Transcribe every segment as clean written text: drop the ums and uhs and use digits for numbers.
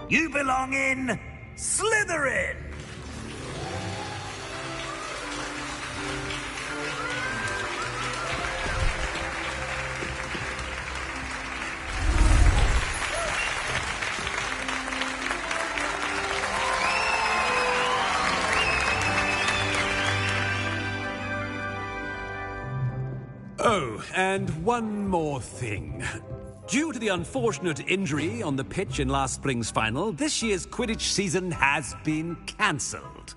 You belong in Slytherin! Oh, and one more thing. Due to the unfortunate injury on the pitch in last spring's final, this year's Quidditch season has been cancelled.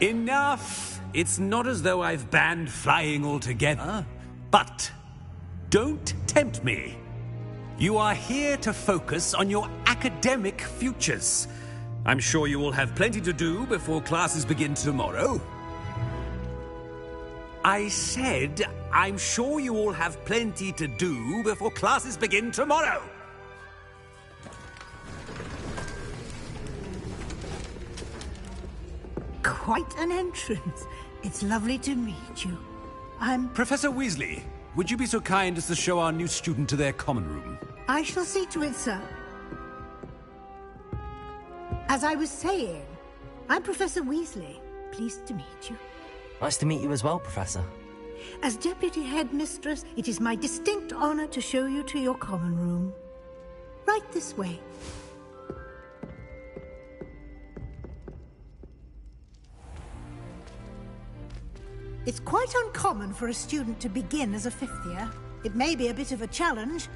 Enough! It's not as though I've banned flying altogether, but don't tempt me. You are here to focus on your academic futures. I'm sure you will have plenty to do before classes begin tomorrow. I said, I'm sure you all have plenty to do before classes begin tomorrow. Quite an entrance. It's lovely to meet you. I'm... Professor Weasley, would you be so kind as to show our new student to their common room? I shall see to it, sir. As I was saying, I'm Professor Weasley. Pleased to meet you. Nice to meet you as well, Professor. As Deputy Headmistress, it is my distinct honor to show you to your common room. Right this way. It's quite uncommon for a student to begin as a fifth year. It may be a bit of a challenge,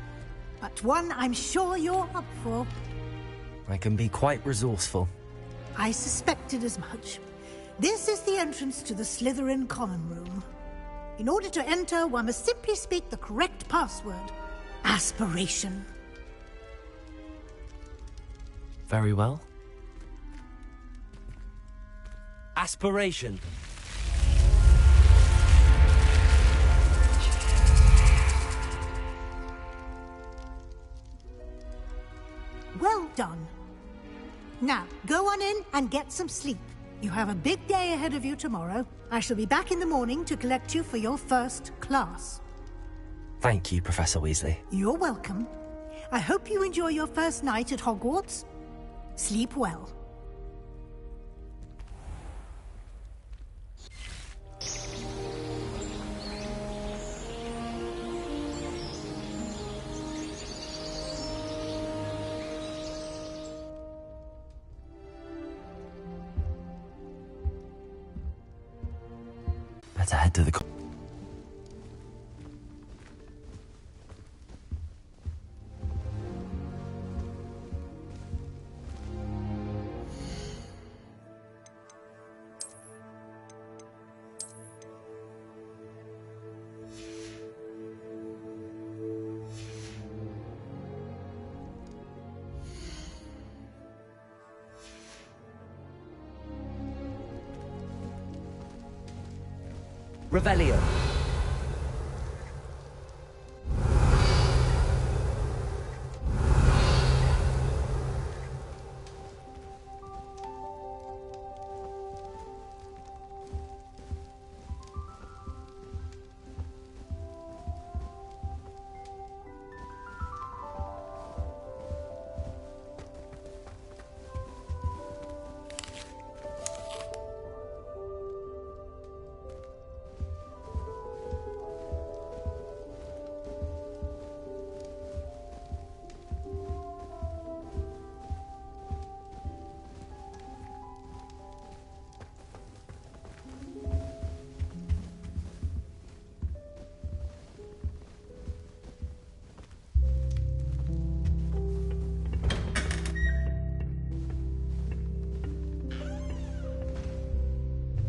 but one I'm sure you're up for. I can be quite resourceful. I suspected as much. This is the entrance to the Slytherin common room. In order to enter, one must simply speak the correct password. Aspiration. Very well. Aspiration. Well done. Now, go on in and get some sleep. You have a big day ahead of you tomorrow. I shall be back in the morning to collect you for your first class. Thank you, Professor Weasley. You're welcome. I hope you enjoy your first night at Hogwarts. Sleep well. Better head to the... Revelio.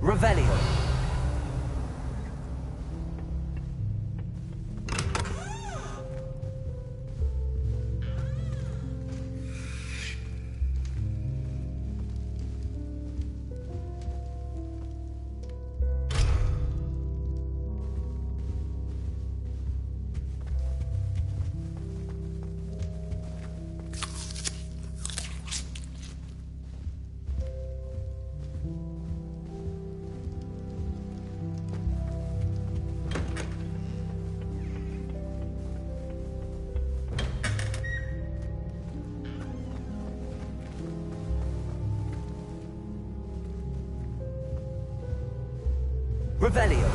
Revelio. Revelio.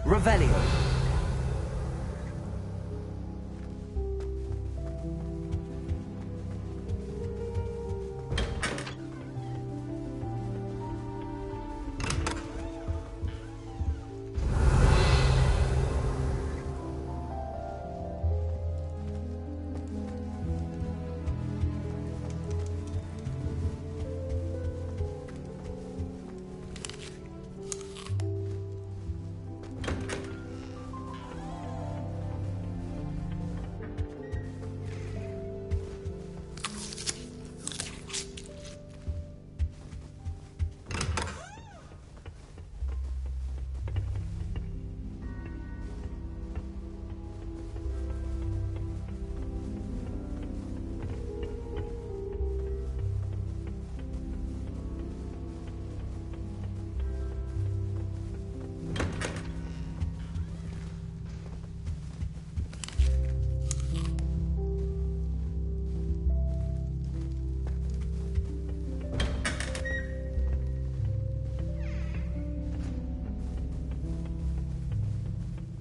Revelio.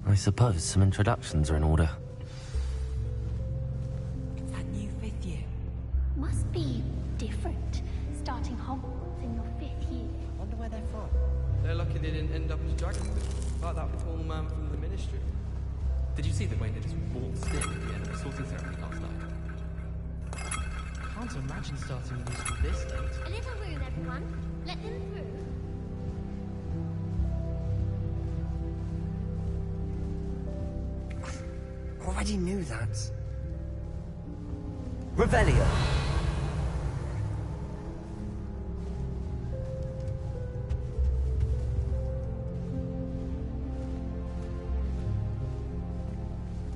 I suppose some introductions are in order. It's that new 5th year. Must be different, starting Hogwarts in your 5th year. Wonder where they're from. They're lucky they didn't end up as dragons, like that tall man from the Ministry. Did you see the way they just waltzed in at the end of the sorting ceremony last night? Can't imagine starting a musical this late. A little room, everyone. Let them through. Already knew that. Revelio.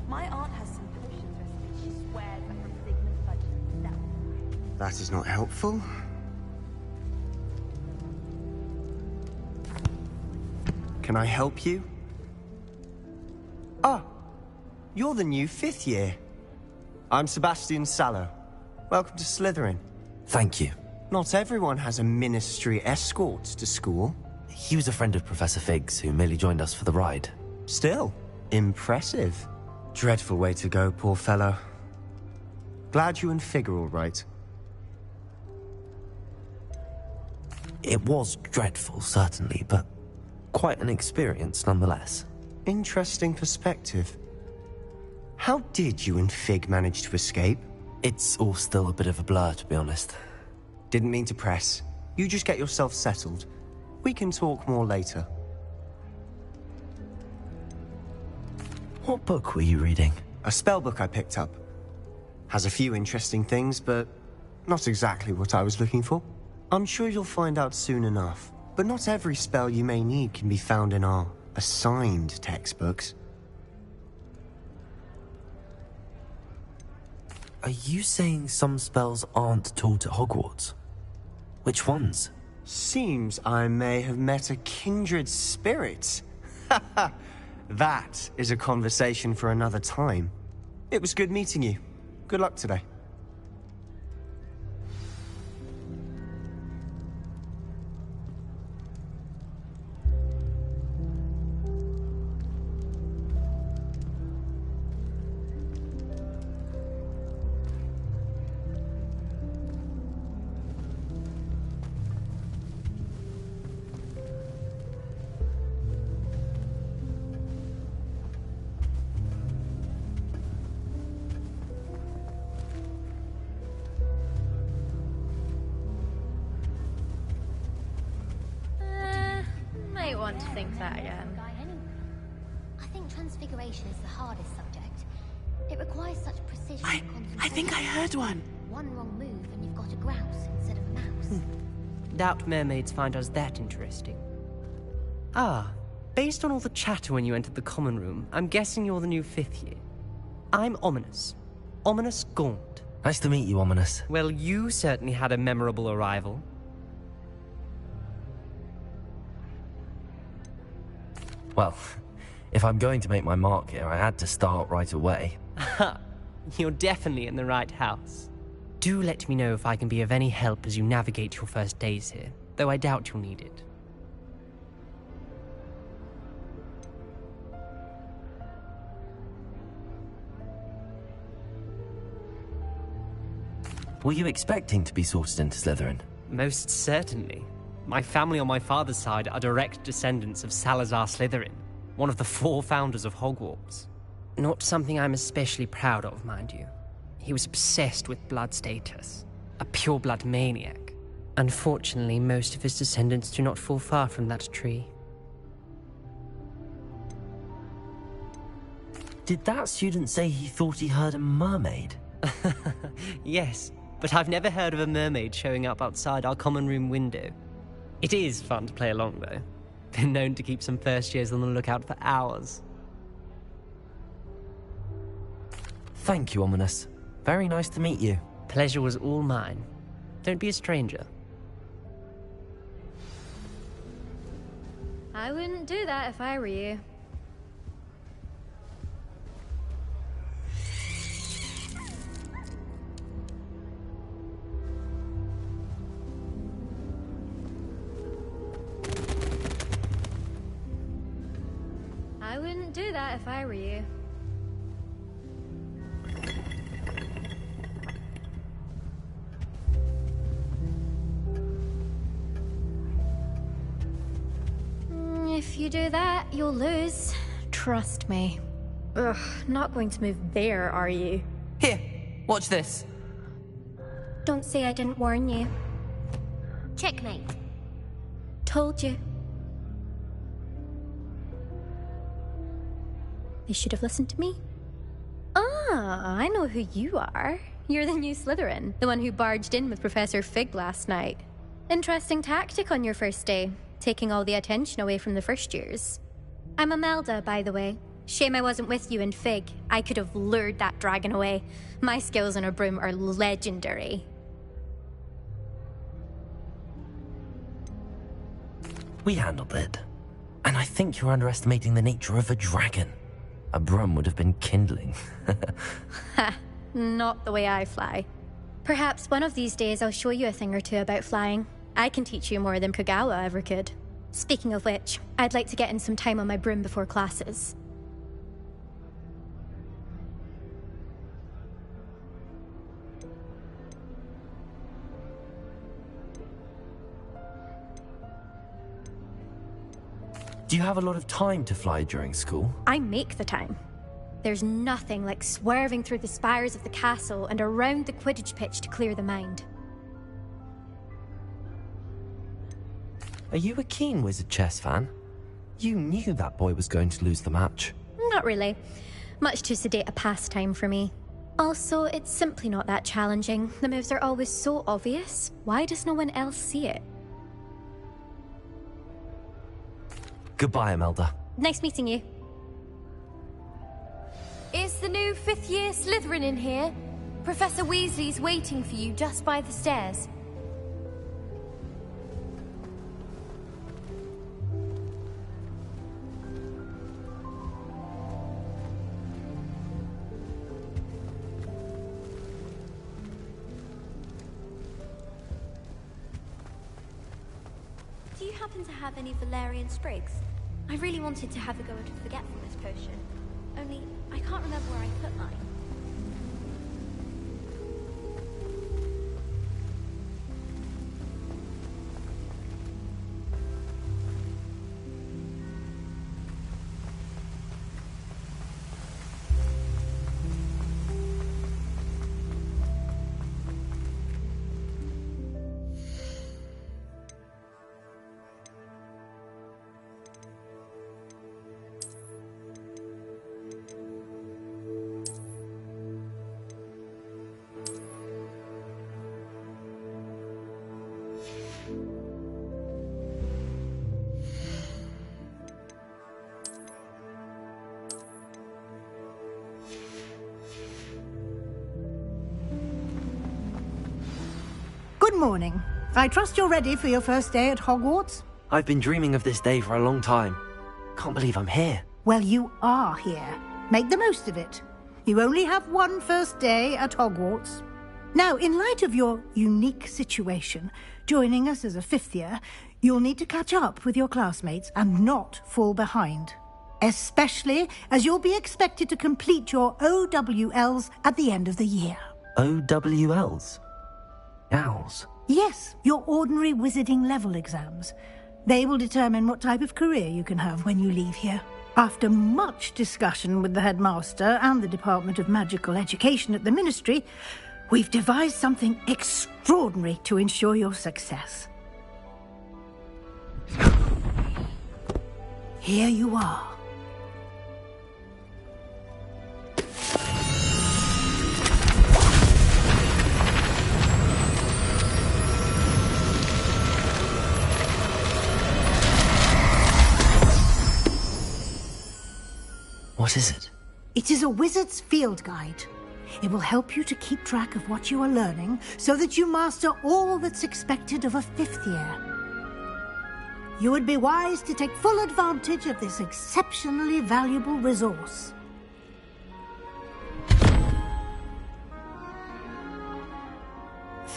My aunt has some potions recipes she swears are from Sigmund Fudge's itself. That is not helpful. Can I help you? Ah, you're the new 5th year. I'm Sebastian Sallow. Welcome to Slytherin. Thank you. Not everyone has a ministry escort to school. He was a friend of Professor Fig's who merely joined us for the ride. Still, impressive. Dreadful way to go, poor fellow. Glad you and Fig are all right. It was dreadful, certainly, but quite an experience nonetheless. Interesting perspective. How did you and Fig manage to escape? It's all still a bit of a blur, to be honest. Didn't mean to press. You just get yourself settled. We can talk more later. What book were you reading? A spell book I picked up. Has a few interesting things, but not exactly what I was looking for. I'm sure you'll find out soon enough. But not every spell you may need can be found in our assigned textbooks. Are you saying some spells aren't taught at Hogwarts? Which ones? Seems I may have met a kindred spirit. That is a conversation for another time. It was good meeting you. Good luck today. Might want to think that again. I think Transfiguration is the hardest subject. It requires such precision and concentration. I think I heard one. One wrong move and you've got a grouse instead of a mouse. Doubt mermaids find us that interesting. Ah, based on all the chatter when you entered the common room, I'm guessing you're the new 5th year. I'm Ominous. Ominous Gaunt. Nice to meet you, Ominous. Well, you certainly had a memorable arrival. Well, if I'm going to make my mark here, I had to start right away. Ha! You're definitely in the right house. Do let me know if I can be of any help as you navigate your first days here, though I doubt you'll need it. Were you expecting to be sorted into Slytherin? Most certainly. My family on my father's side are direct descendants of Salazar Slytherin, one of the 4 founders of Hogwarts. Not something I'm especially proud of, mind you. He was obsessed with blood status, a pure-blood maniac. Unfortunately, most of his descendants do not fall far from that tree. Did that student say he thought he heard a mermaid? Yes, but I've never heard of a mermaid showing up outside our common room window. It is fun to play along, though. Been known to keep some first years on the lookout for hours. Thank you, Ominous. Very nice to meet you. Pleasure was all mine. Don't be a stranger. I wouldn't do that if I were you. I wouldn't do that if I were you. If you do that, you'll lose. Trust me. Ugh, not going to move there, are you? Here, watch this. Don't say I didn't warn you. Checkmate. Told you. They should have listened to me. Ah, I know who you are. You're the new Slytherin, the one who barged in with Professor Fig last night. Interesting tactic on your first day, taking all the attention away from the first years. I'm Imelda, by the way. Shame I wasn't with you in Fig. I could have lured that dragon away. My skills on a broom are legendary. We handled it. And I think you're underestimating the nature of a dragon. A broom would have been kindling. Ha, not the way I fly. Perhaps one of these days I'll show you a thing or two about flying. I can teach you more than Kagawa ever could. Speaking of which, I'd like to get in some time on my broom before classes. Do you have a lot of time to fly during school? I make the time. There's nothing like swerving through the spires of the castle and around the Quidditch pitch to clear the mind. Are you a keen Wizard chess fan? You knew that boy was going to lose the match. Not really. Much too sedate a pastime for me. Also, it's simply not that challenging. The moves are always so obvious. Why does no one else see it? Goodbye, Imelda. Nice meeting you. Is the new 5th year Slytherin in here? Professor Weasley's waiting for you just by the stairs. Do you happen to have any Valerian sprigs? I really wanted to have a go at a forgetfulness potion. Only, I can't remember where I put mine. morning. I trust you're ready for your first day at Hogwarts? I've been dreaming of this day for a long time. Can't believe I'm here. Well, you are here. Make the most of it. You only have one first day at Hogwarts. Now, in light of your unique situation, joining us as a fifth year, you'll need to catch up with your classmates and not fall behind. Especially as you'll be expected to complete your OWLs at the end of the year. OWLs? Owls? Yes, your ordinary wizarding level exams. They will determine what type of career you can have when you leave here. After much discussion with the headmaster and the Department of Magical Education at the Ministry, we've devised something extraordinary to ensure your success. Here you are. What is it? It is a wizard's field guide. It will help you to keep track of what you are learning so that you master all that's expected of a fifth year. You would be wise to take full advantage of this exceptionally valuable resource.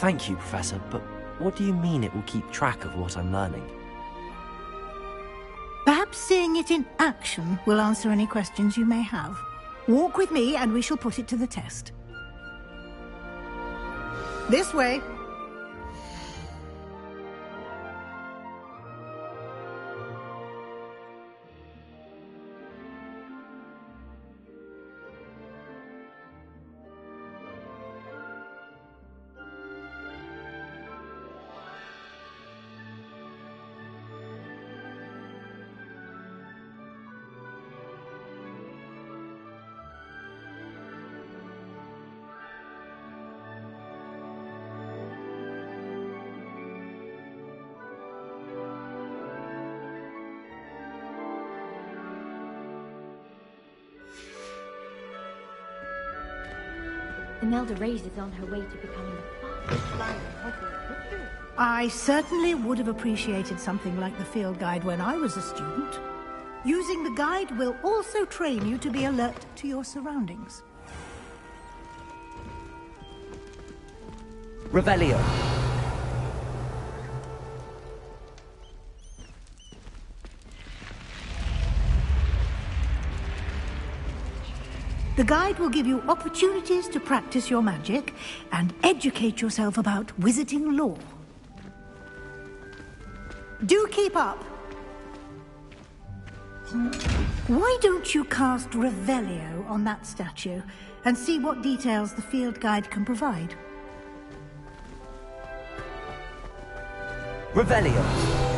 Thank you, Professor, but what do you mean it will keep track of what I'm learning? Perhaps seeing it in action will answer any questions you may have. Walk with me and we shall put it to the test. This way. Imelda Reyes is on her way to becoming the fastest flyer in Hogwarts. I certainly would have appreciated something like the field guide when I was a student. Using the guide will also train you to be alert to your surroundings. Revelio. The guide will give you opportunities to practice your magic and educate yourself about wizarding lore. Do keep up. Why don't you cast Revelio on that statue and see what details the field guide can provide? Revelio.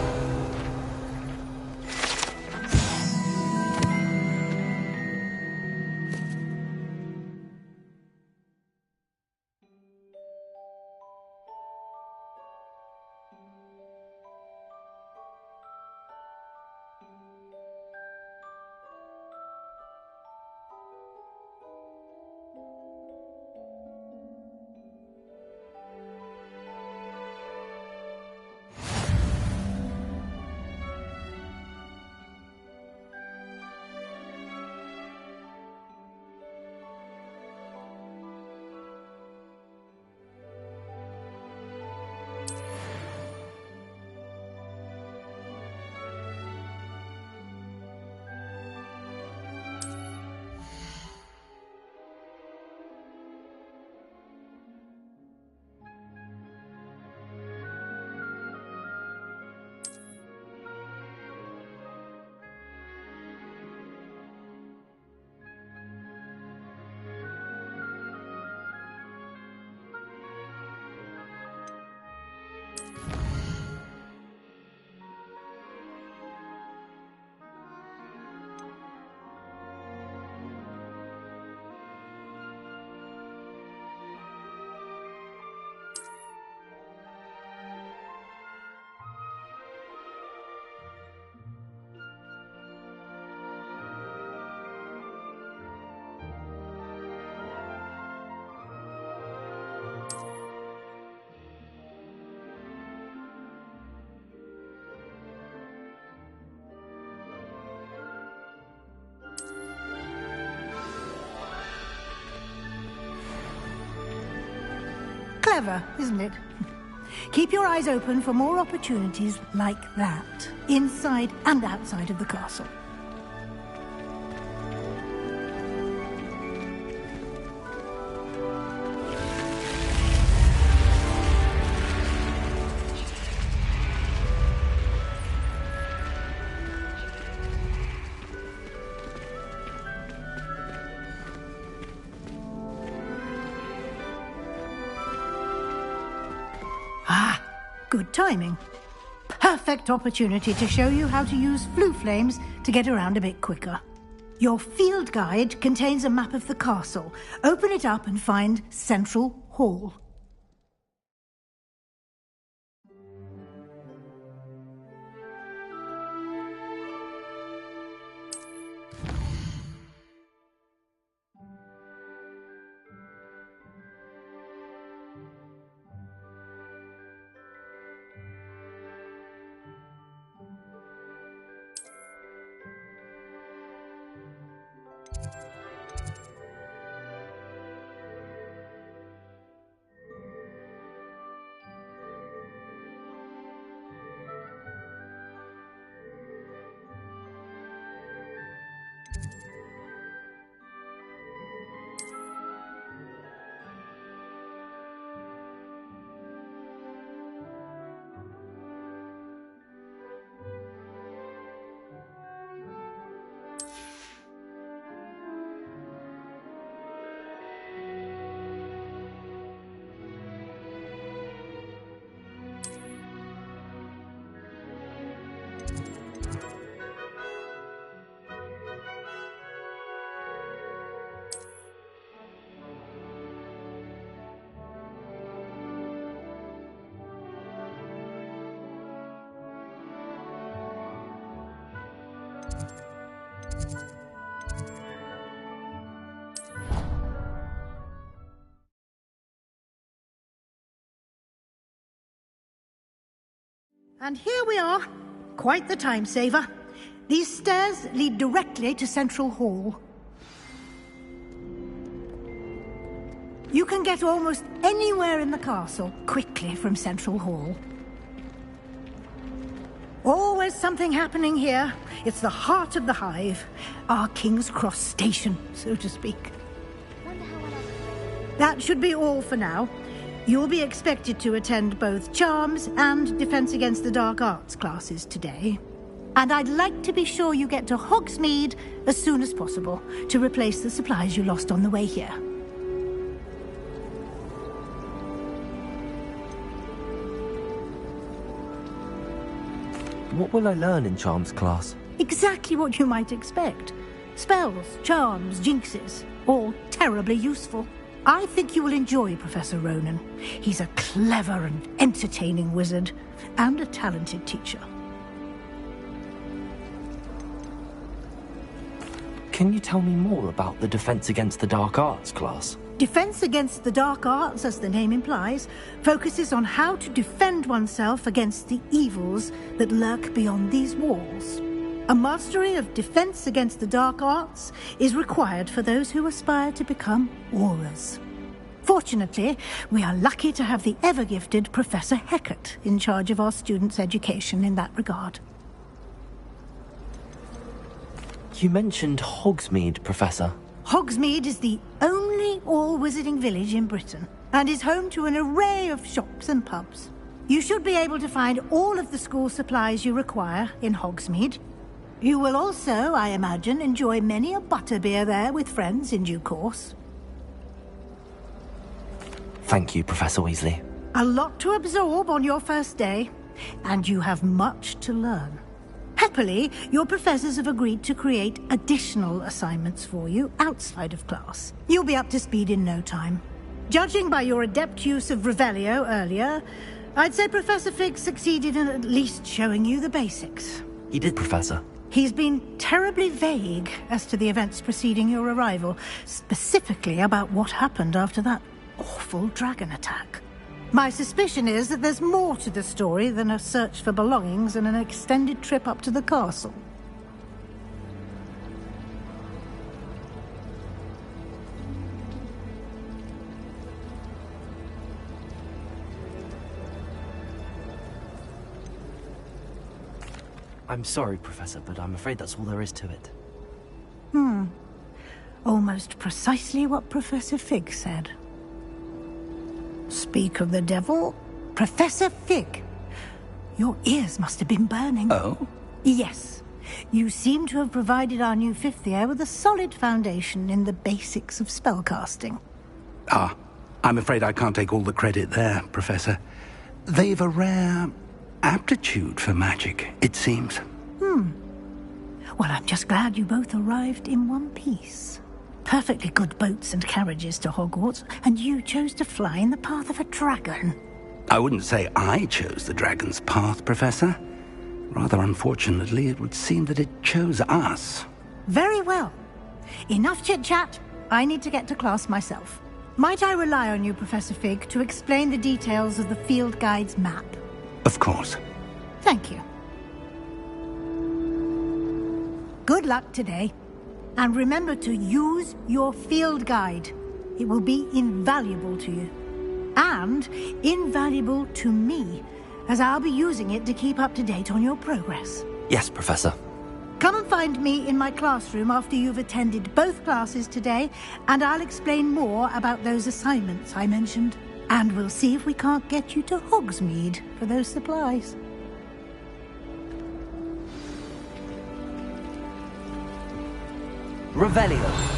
Clever, isn't it? Keep your eyes open for more opportunities like that, inside and outside of the castle. Ah, good timing. Perfect opportunity to show you how to use flue flames to get around a bit quicker. Your field guide contains a map of the castle. Open it up and find Central Hall. And here we are. Quite the time saver. These stairs lead directly to Central Hall. You can get almost anywhere in the castle quickly from Central Hall. Always something happening here. It's the heart of the hive. Our King's Cross station, so to speak. That should be all for now. You'll be expected to attend both Charms and Defense Against the Dark Arts classes today. And I'd like to be sure you get to Hogsmeade as soon as possible to replace the supplies you lost on the way here. What will I learn in Charms class? Exactly what you might expect. Spells, charms, jinxes, all terribly useful. I think you will enjoy Professor Ronan. He's a clever and entertaining wizard, and a talented teacher. Can you tell me more about the Defense Against the Dark Arts class? Defense Against the Dark Arts, as the name implies, focuses on how to defend oneself against the evils that lurk beyond these walls. A mastery of Defense Against the Dark Arts is required for those who aspire to become Aurors. Fortunately, we are lucky to have the ever-gifted Professor Hecat in charge of our students' education in that regard. You mentioned Hogsmeade, Professor. Hogsmeade is the only all-wizarding village in Britain, and is home to an array of shops and pubs. You should be able to find all of the school supplies you require in Hogsmeade. You will also, I imagine, enjoy many a butterbeer there with friends in due course. Thank you, Professor Weasley. A lot to absorb on your first day, and you have much to learn. Happily, your professors have agreed to create additional assignments for you outside of class. You'll be up to speed in no time. Judging by your adept use of Revelio earlier, I'd say Professor Fig succeeded in at least showing you the basics. He did, Professor. He's been terribly vague as to the events preceding your arrival, specifically about what happened after that awful dragon attack. My suspicion is that there's more to the story than a search for belongings and an extended trip up to the castle. I'm sorry, Professor, but I'm afraid that's all there is to it. Almost precisely what Professor Fig said. Speak of the devil, Professor Fig. Your ears must have been burning. Oh? Yes. You seem to have provided our new fifth year with a solid foundation in the basics of spellcasting. Ah, I'm afraid I can't take all the credit there, Professor. They've a rare aptitude for magic, it seems. Well, I'm just glad you both arrived in one piece. Perfectly good boats and carriages to Hogwarts, and you chose to fly in the path of a dragon. I wouldn't say I chose the dragon's path, Professor. Rather unfortunately, it would seem that it chose us. Very well. Enough chit-chat. I need to get to class myself. Might I rely on you, Professor Fig, to explain the details of the field guide's map? Of course. Thank you. Good luck today. And remember to use your field guide. It will be invaluable to you. And invaluable to me, as I'll be using it to keep up to date on your progress. Yes, Professor. Come and find me in my classroom after you've attended both classes today, and I'll explain more about those assignments I mentioned. And we'll see if we can't get you to Hogsmeade for those supplies. Revelio.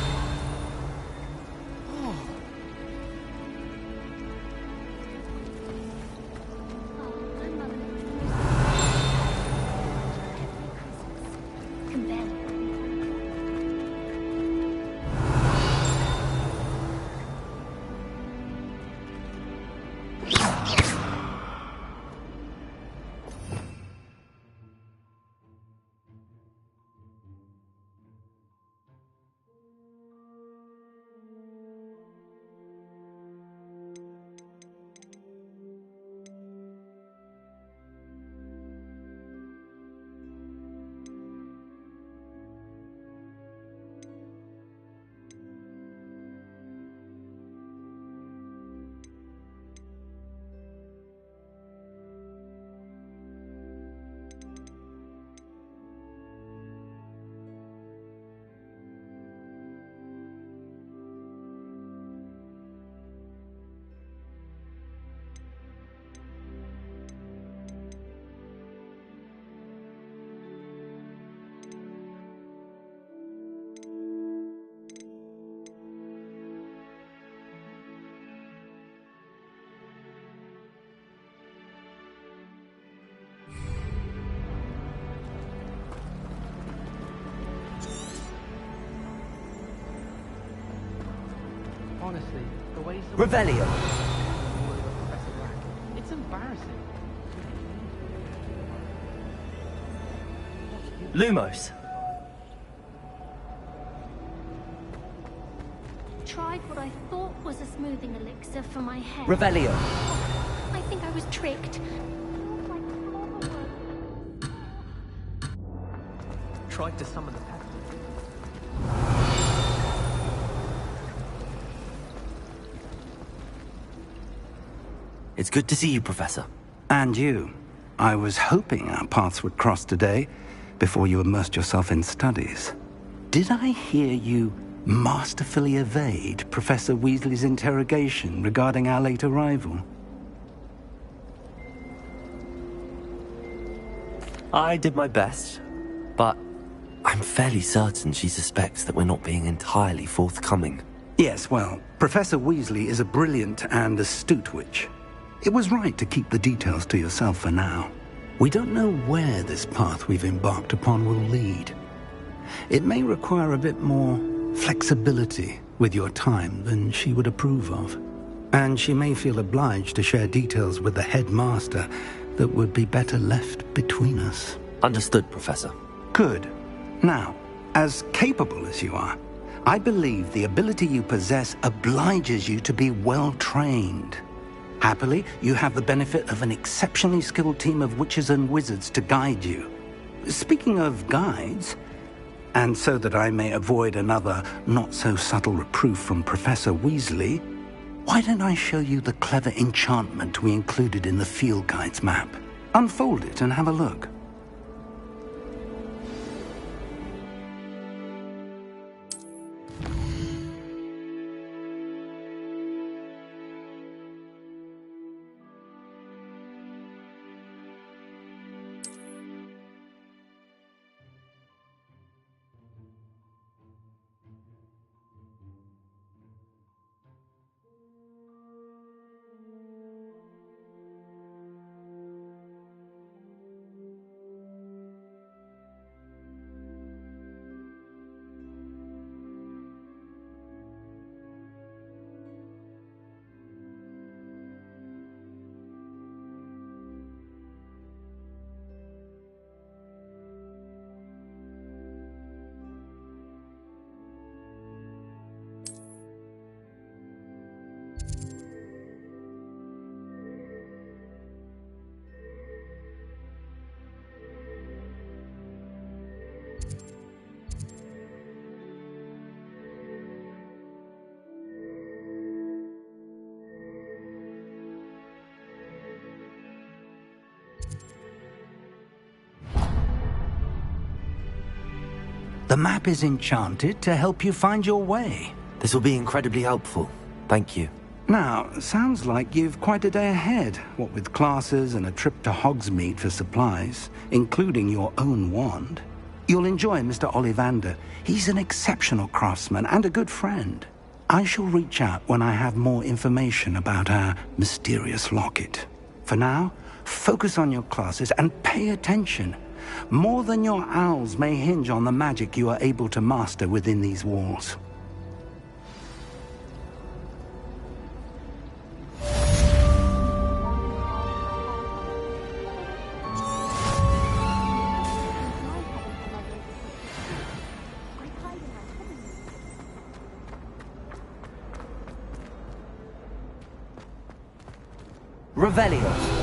Honestly, the way Revelio. It's embarrassing. Lumos. Tried what I thought was a smoothing elixir for my hair. Revelio. I think I was tricked. Tried to summon the pest. It's good to see you, Professor. And you. I was hoping our paths would cross today, before you immersed yourself in studies. Did I hear you masterfully evade Professor Weasley's interrogation regarding our late arrival? I did my best, but I'm fairly certain she suspects that we're not being entirely forthcoming. Yes, well, Professor Weasley is a brilliant and astute witch. It was right to keep the details to yourself for now. We don't know where this path we've embarked upon will lead. It may require a bit more flexibility with your time than she would approve of. And she may feel obliged to share details with the headmaster that would be better left between us. Understood, Professor. Good. Now, as capable as you are, I believe the ability you possess obliges you to be well-trained. Happily, you have the benefit of an exceptionally skilled team of witches and wizards to guide you. Speaking of guides, and so that I may avoid another not-so-subtle reproof from Professor Weasley, why don't I show you the clever enchantment we included in the field guide's map? Unfold it and have a look. The map is enchanted to help you find your way. This will be incredibly helpful. Thank you. Now, sounds like you've quite a day ahead, what with classes and a trip to Hogsmeade for supplies, including your own wand. You'll enjoy Mr. Ollivander. He's an exceptional craftsman and a good friend. I shall reach out when I have more information about our mysterious locket. For now, focus on your classes and pay attention. More than your owls may hinge on the magic you are able to master within these walls. Revelio.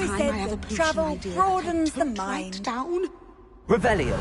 always said that travel broadens the mind. Down. Revelio.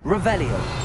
Revelio.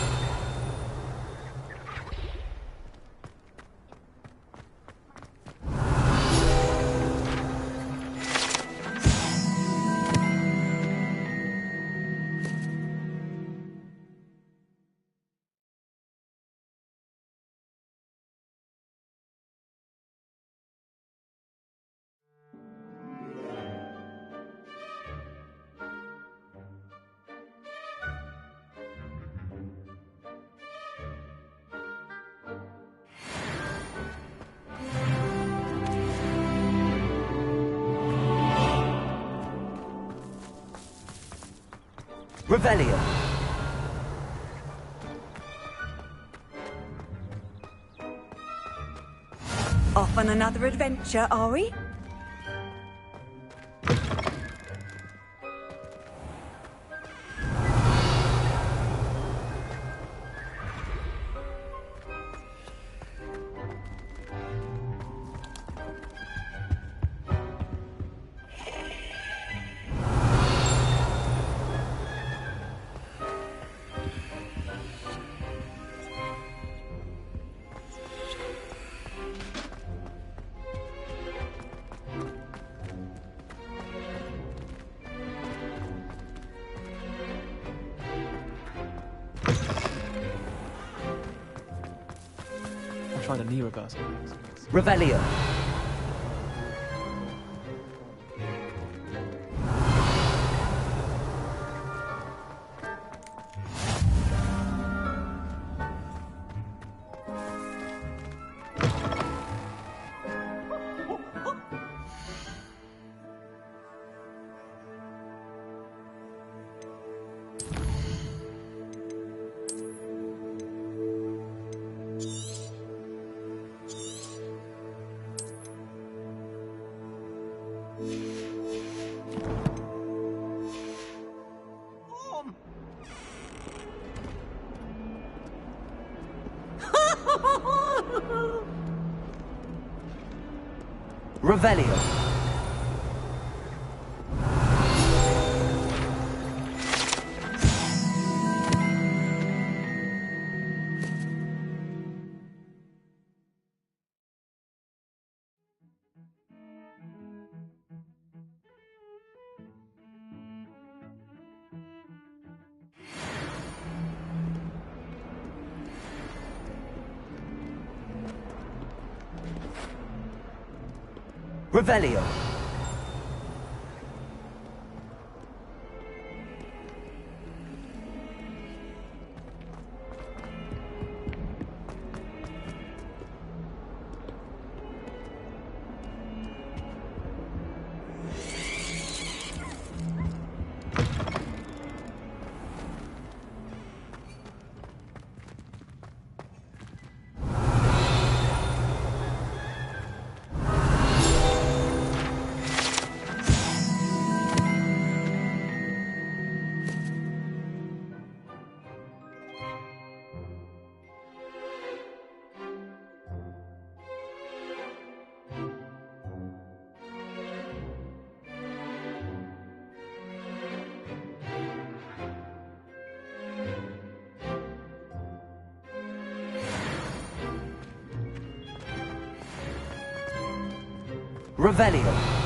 Revelio. Off on another adventure, are we? Try the knee reversal. Revelio. Revelio. Revelio. Revelio.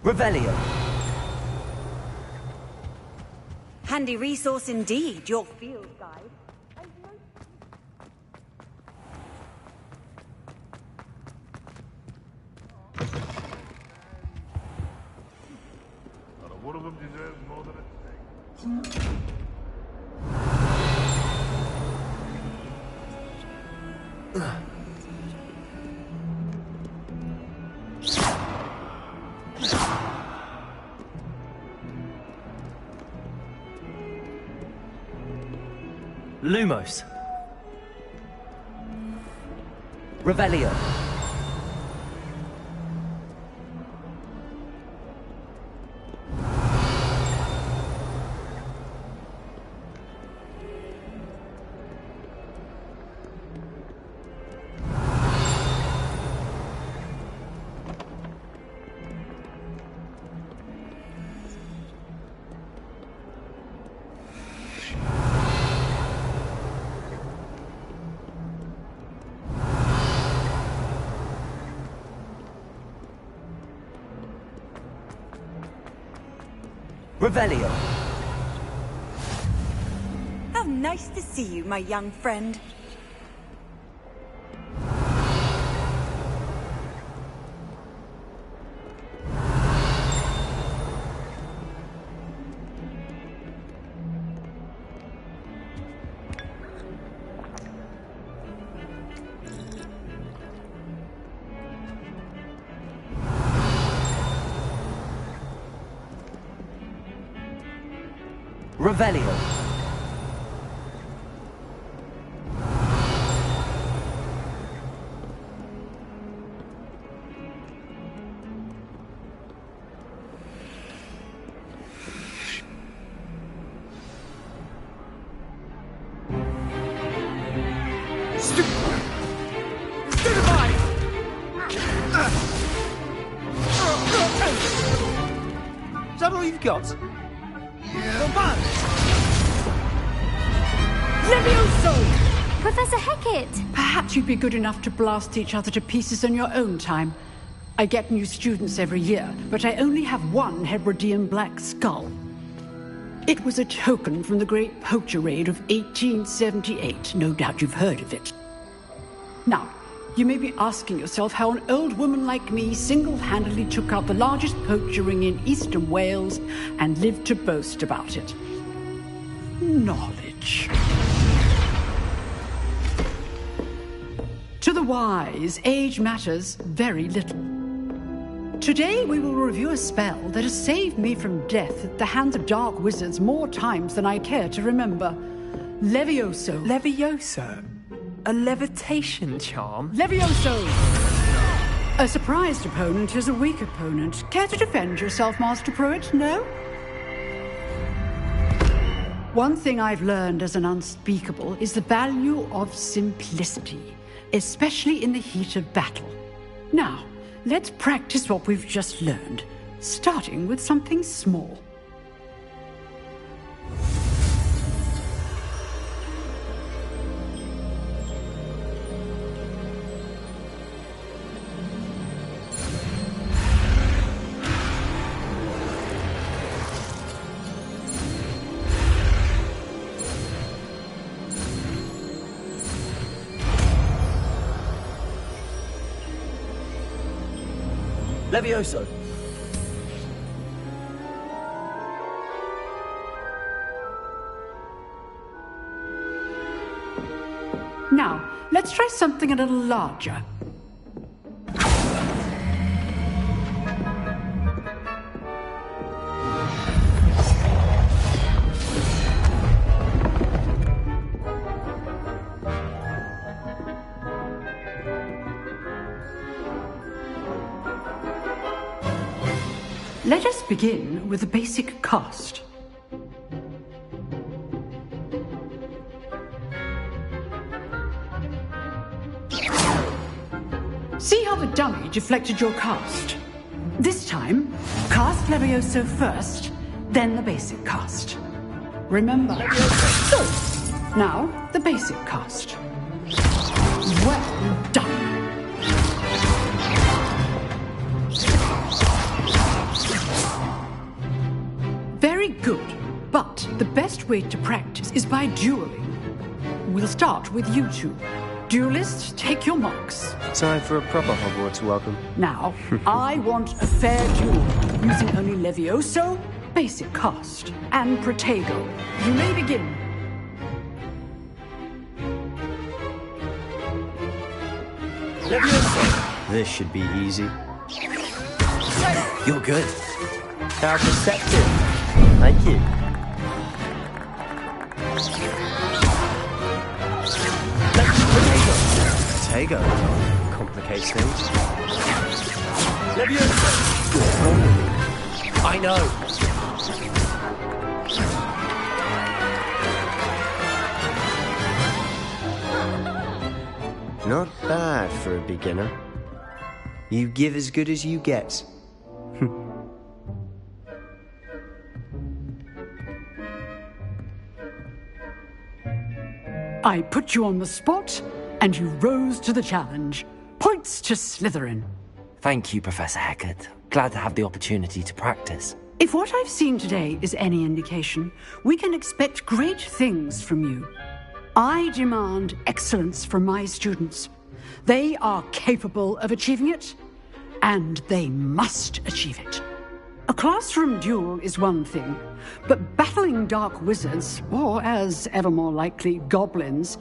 Revelio. Handy resource indeed, your field guide. One of them deserves more than a steak. Lumos. Revelio. Revelio. How nice to see you, my young friend. Revelio. Is that all you've got? Levioso! Professor Hecat! Perhaps you'd be good enough to blast each other to pieces on your own time. I get new students every year, but I only have one Hebridean black skull. It was a token from the Great Poacher Raid of 1878. No doubt you've heard of it. Now, you may be asking yourself how an old woman like me single-handedly took out the largest poacher ring in eastern Wales and lived to boast about it. Knowledge. To the wise, age matters very little. Today we will review a spell that has saved me from death at the hands of dark wizards more times than I care to remember. Levioso. Levioso? A levitation charm? Levioso! A surprised opponent is a weak opponent. Care to defend yourself, Master Pruitt? No? One thing I've learned as an unspeakable is the value of simplicity, especially in the heat of battle. Now, let's practice what we've just learned, starting with something small. Levioso. Now, let's try something a little larger. Let us begin with the basic cast. See how the dummy deflected your cast? This time, cast Levioso first, then the basic cast. Remember. So, now the basic cast. Well done. The best way to practice is by dueling. We'll start with you two. Duelists, take your marks. Time for a proper Hogwarts welcome. Now, I want a fair duel, using only Levioso, basic cast, and Protego. You may begin. Levioso! This should be easy. You're good. How perceptive. Thank you. Protego. Complicates things. Levioso! I know. Not bad for a beginner. You give as good as you get. I put you on the spot, and you rose to the challenge. Points to Slytherin. Thank you, Professor Hecat. Glad to have the opportunity to practice. If what I've seen today is any indication, we can expect great things from you. I demand excellence from my students. They are capable of achieving it, and they must achieve it. A classroom duel is one thing, but battling dark wizards, or as ever more likely, goblins,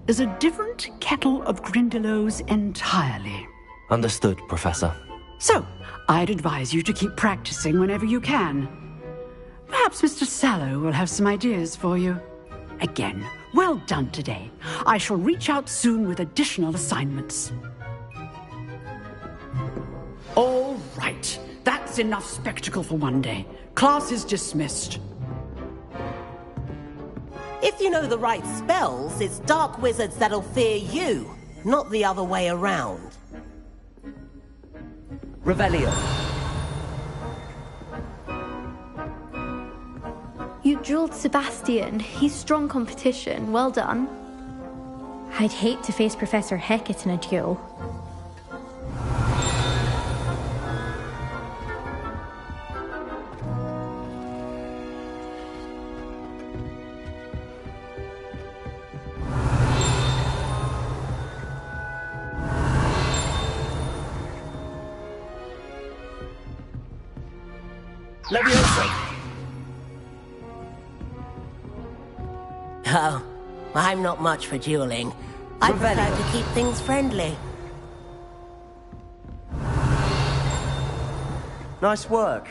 is a different kettle of Grindylows entirely. Understood, Professor. So, I'd advise you to keep practicing whenever you can. Perhaps Mr. Sallow will have some ideas for you. Again, well done today. I shall reach out soon with additional assignments. All right. That's enough spectacle for one day. Class is dismissed. If you know the right spells, it's dark wizards that'll fear you, not the other way around. Revelio. You dueled Sebastian. He's strong competition. Well done. I'd hate to face Professor Hecat in a duel. Levioso. Oh, I'm not much for dueling. I prefer to keep things friendly. Nice work.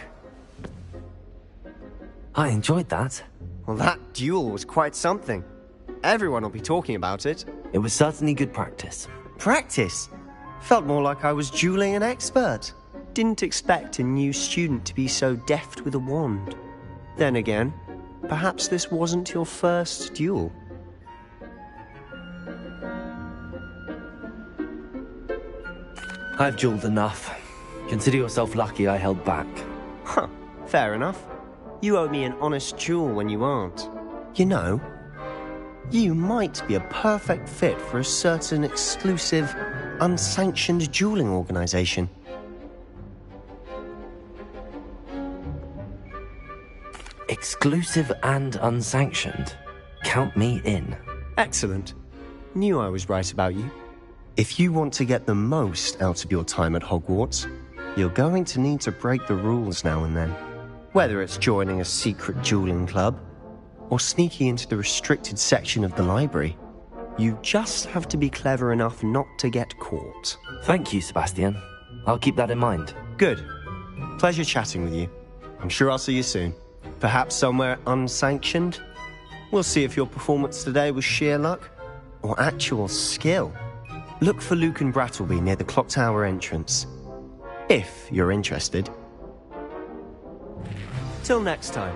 I enjoyed that. Well, that duel was quite something. Everyone will be talking about it. It was certainly good practice. Practice? Felt more like I was dueling an expert. Didn't expect a new student to be so deft with a wand. Then again, perhaps this wasn't your first duel. I've dueled enough. Consider yourself lucky I held back. Huh, fair enough. You owe me an honest duel when you aren't. You know, you might be a perfect fit for a certain exclusive, unsanctioned dueling organization. Exclusive and unsanctioned. Count me in. Excellent. Knew I was right about you. If you want to get the most out of your time at Hogwarts, you're going to need to break the rules now and then. Whether it's joining a secret dueling club, or sneaking into the restricted section of the library, you just have to be clever enough not to get caught. Thank you, Sebastian. I'll keep that in mind. Good. Pleasure chatting with you. I'm sure I'll see you soon. Perhaps somewhere unsanctioned? We'll see if your performance today was sheer luck or actual skill. Look for Luke and Brattleby near the clock tower entrance. If you're interested. Till next time.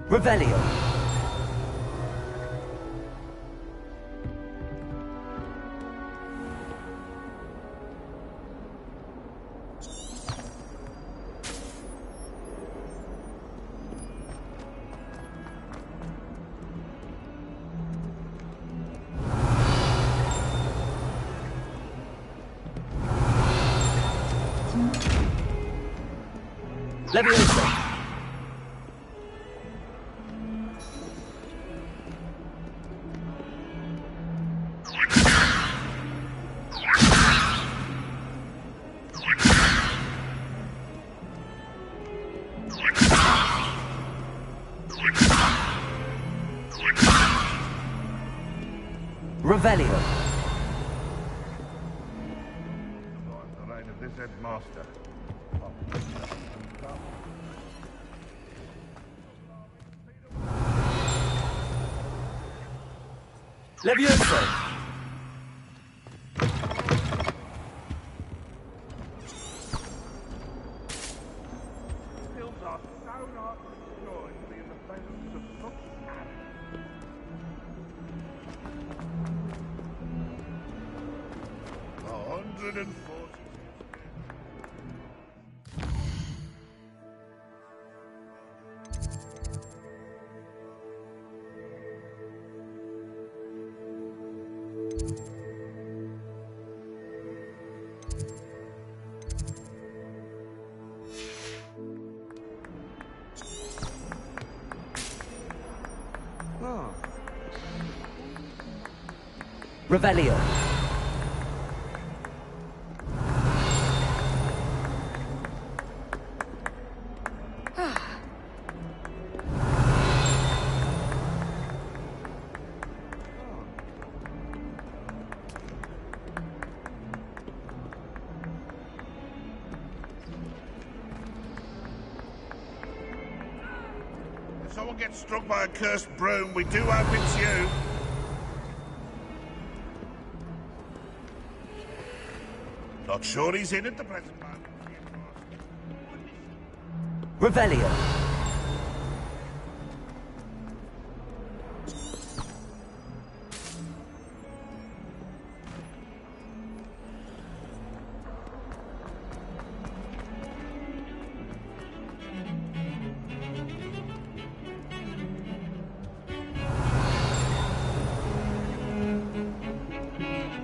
Revelio. Levioso. Revelio. The reign of this headmaster. Levioso. Hills are so not destroyed to be in the presence of such animals. 140. Revelio. If someone gets struck by a cursed broom, we do hope it's you. Not sure he's in at the present moment. Revelio.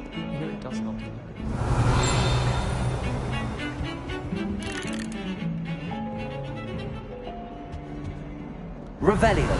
You know it does not. Revelio.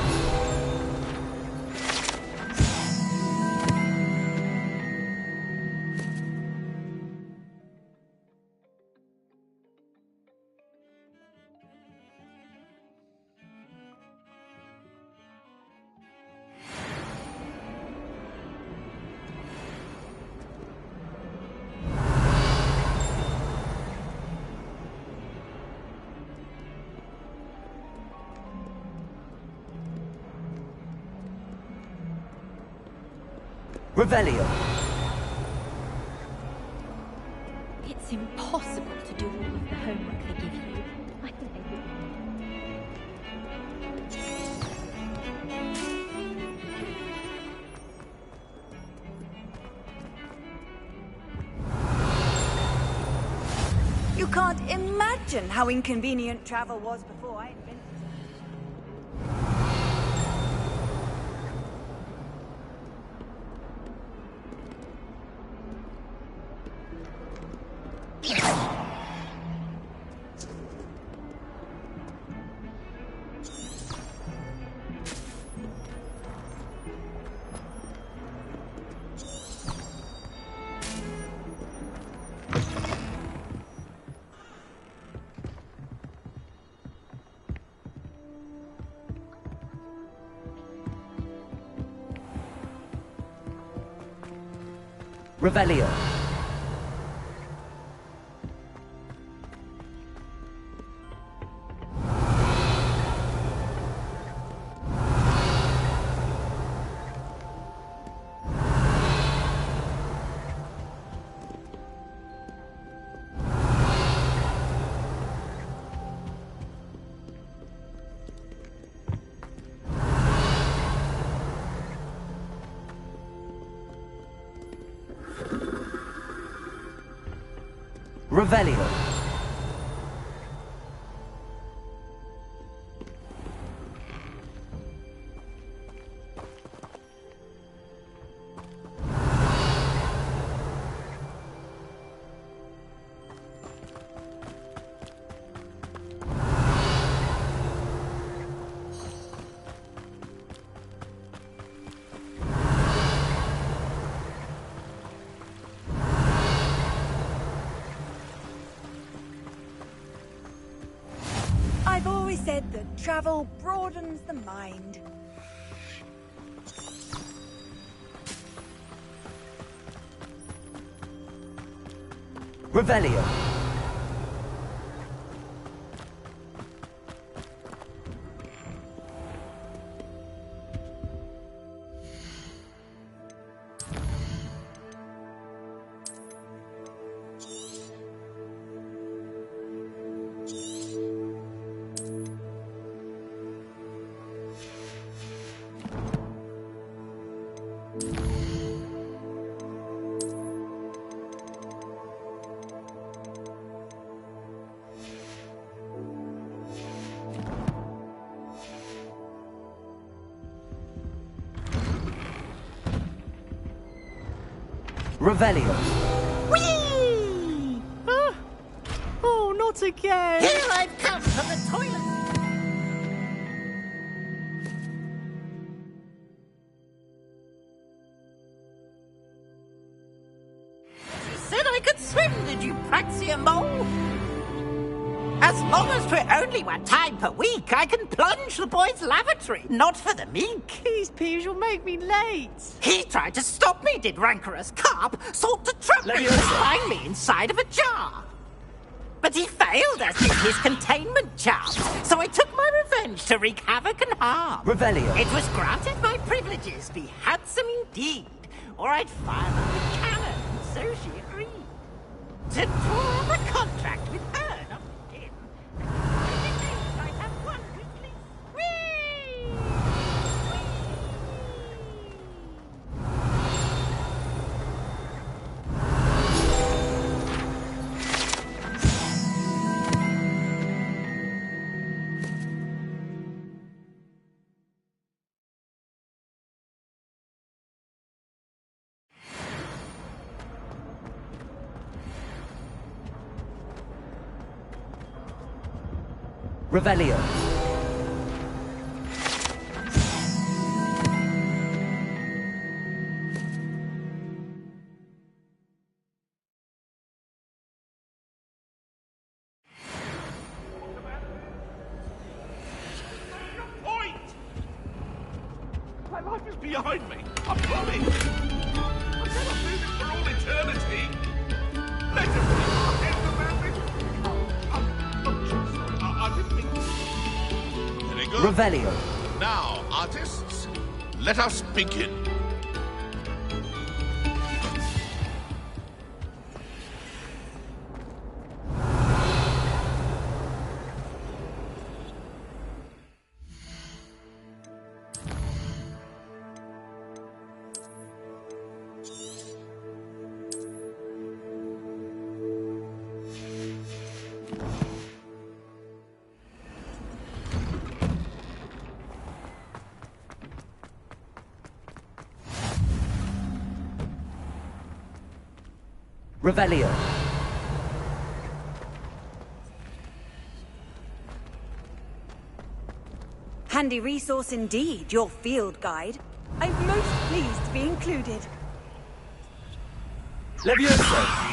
Revelio. It's impossible to do all of the homework they give you. I think they would. You can't imagine how inconvenient travel was before I invented Revelio. Revelio. I've always said that travel broadens the mind. Revelio. Revelio. Whee! Oh, not again! Here I've come from the toilet! You said I could swim, did you, Praxia Mole? As long as for only 1 time per week, I can plunge the boy's lavatory. Not for the meek. Please, Peeves, you'll make me late. He tried to stop me, did rancorous carp. Sought to trap me and find me inside of a jar. But he failed, as did his containment charms. So I took my revenge to wreak havoc and harm. Revelio. It was granted my privileges be handsome indeed, or I'd fire her with cannon, so she agreed. To draw up a contract with her, not with him. I'd have one weekly. Whee! Revelio. Point! My life is behind me. I promise. I cannot do this for all eternity. Let him be. End the madness. I didn't mean to. Very good. Revelio. Now, artists, let us begin. Revelio. Handy resource indeed, your field guide. I'm most pleased to be included. Levioso.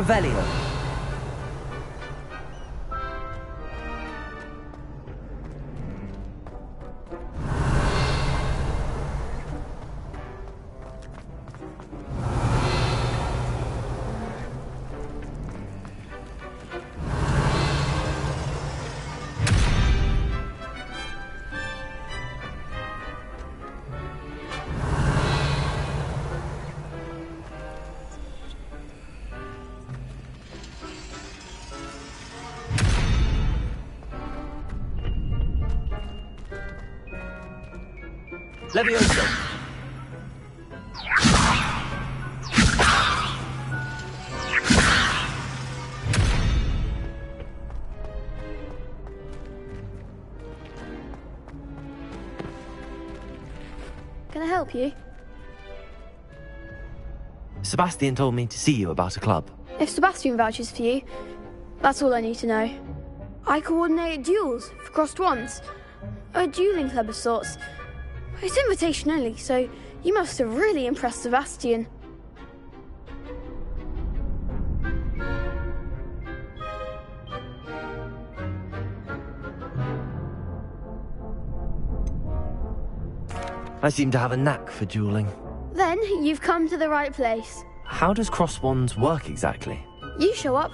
Revelio. Levioso. Can I help you? Sebastian told me to see you about a club. If Sebastian vouches for you, that's all I need to know. I coordinate duels for crossed wands. A dueling club of sorts. It's invitation only, so you must have really impressed Sebastian. I seem to have a knack for dueling. Then you've come to the right place. How does cross wands work exactly? You show up,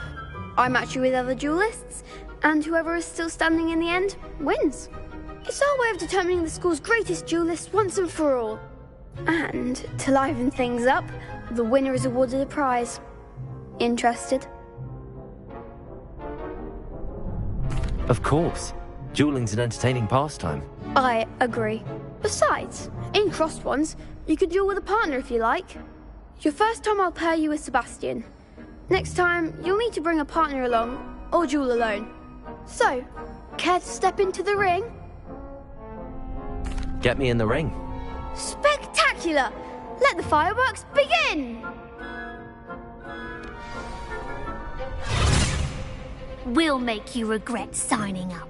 I match you with other duelists, and whoever is still standing in the end wins. It's our way of determining the school's greatest duelist once and for all. And to liven things up, the winner is awarded a prize. Interested? Of course. Dueling's an entertaining pastime. I agree. Besides, in crossed ones, you can duel with a partner if you like. Your first time I'll pair you with Sebastian. Next time, you'll need to bring a partner along, or duel alone. So, care to step into the ring? Get me in the ring. Spectacular! Let the fireworks begin! We'll make you regret signing up.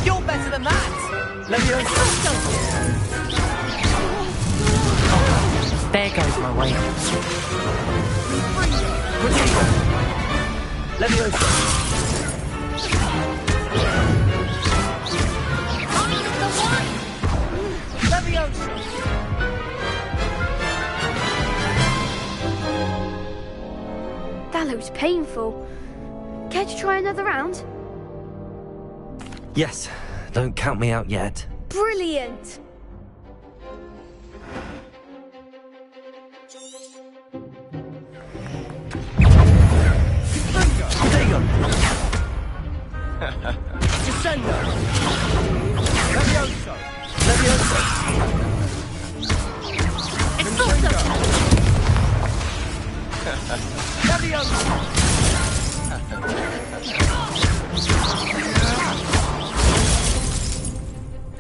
You're better than that! There goes my way. That looks painful. Care to try another round? Yes, don't count me out yet. Brilliant! Descendo! Levioso! Expulso! Levioso!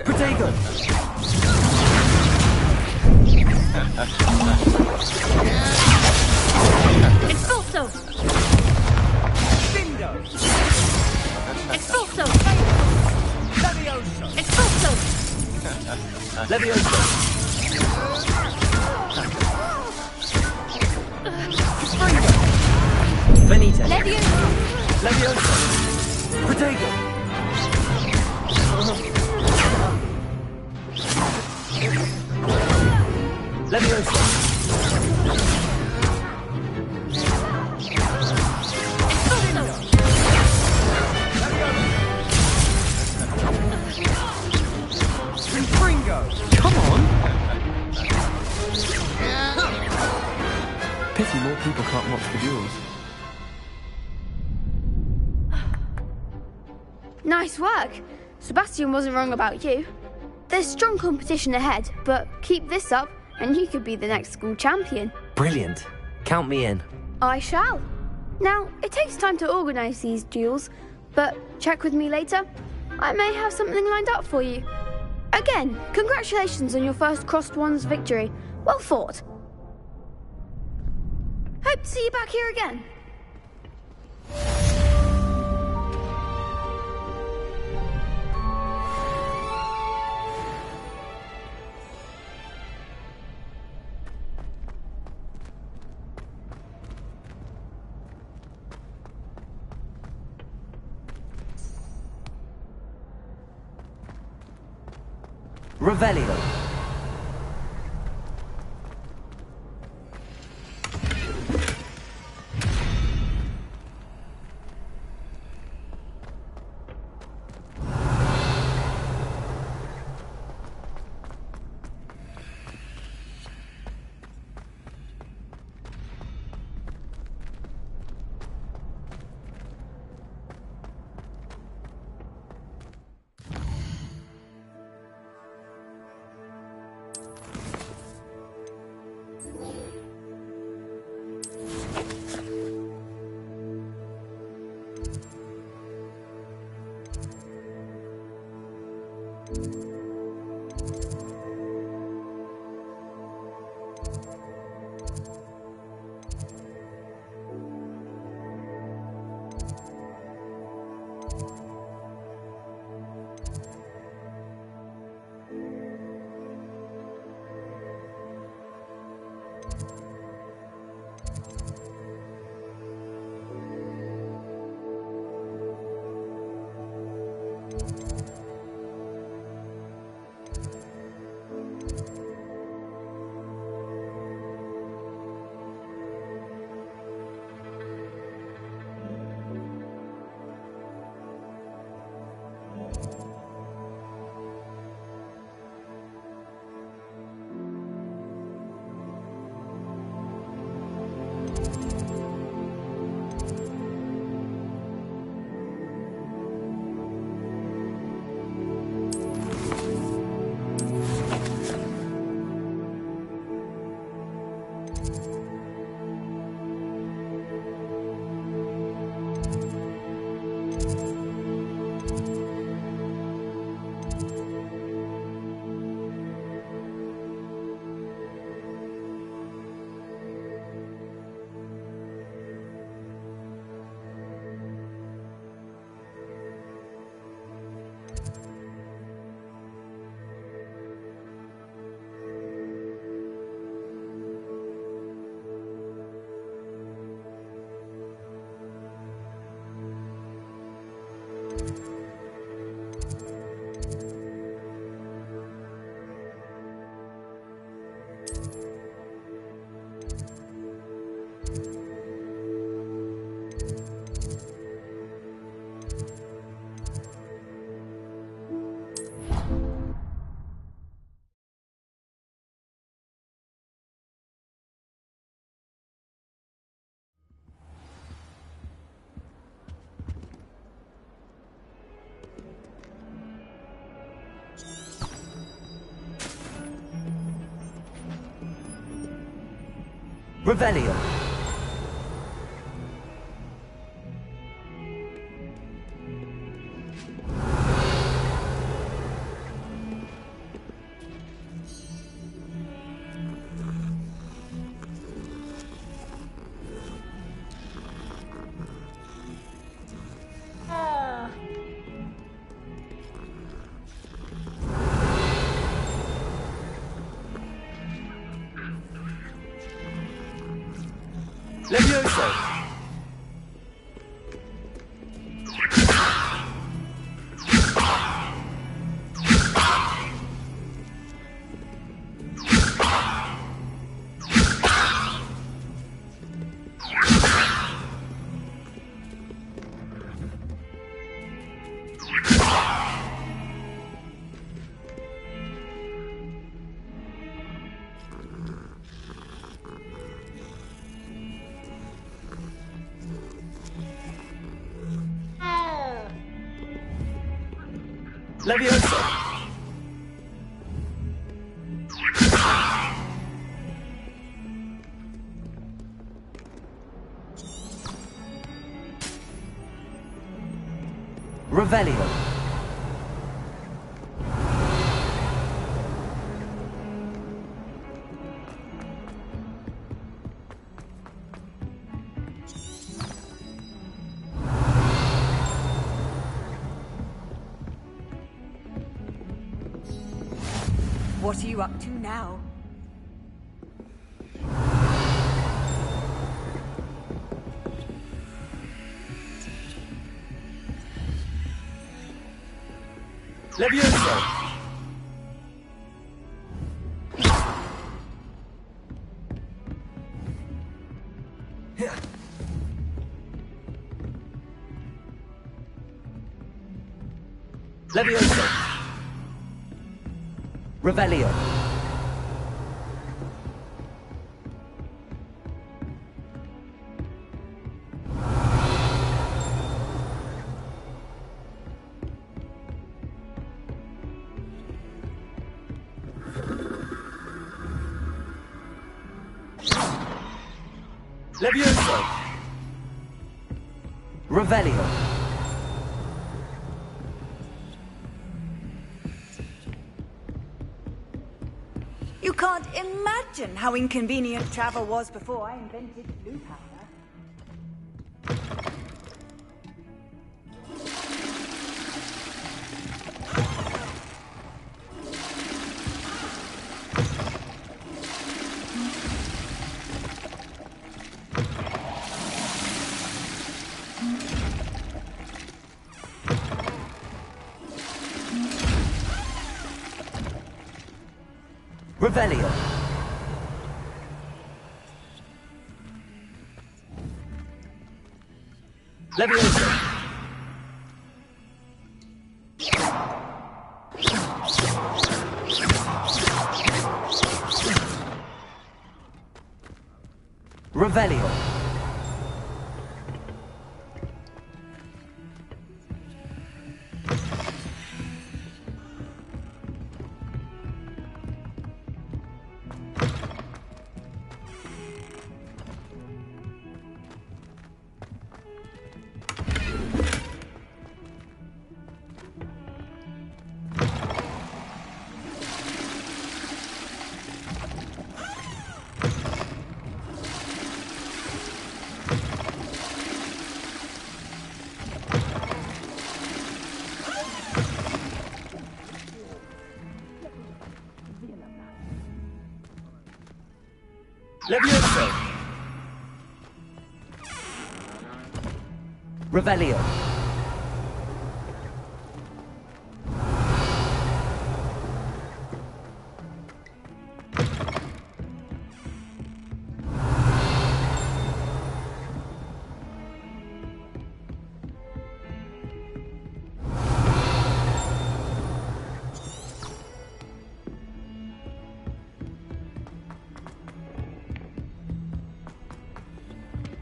Protego! Expulso! Bindo! Expulso! Levioso! Expulso! Levioso! Leviosa! Protego! Leviosa! Come on! Pity more people can't watch the duels. Nice work. Sebastian wasn't wrong about you. There's strong competition ahead, but keep this up and you could be the next school champion. Brilliant. Count me in. I shall. Now, it takes time to organise these duels, but check with me later. I may have something lined up for you. Again, congratulations on your first Crossed Wands victory. Well fought. Hope to see you back here again. Revelio. Revelio. Levioso! Levioso! Revelio. What are you up to now? Levioso! Levioso! Revelio! Levioso! Revelio! You can't imagine how inconvenient travel was before I invented blue powder. Revelio! Levioso! Revelio! Levioso! Revelio!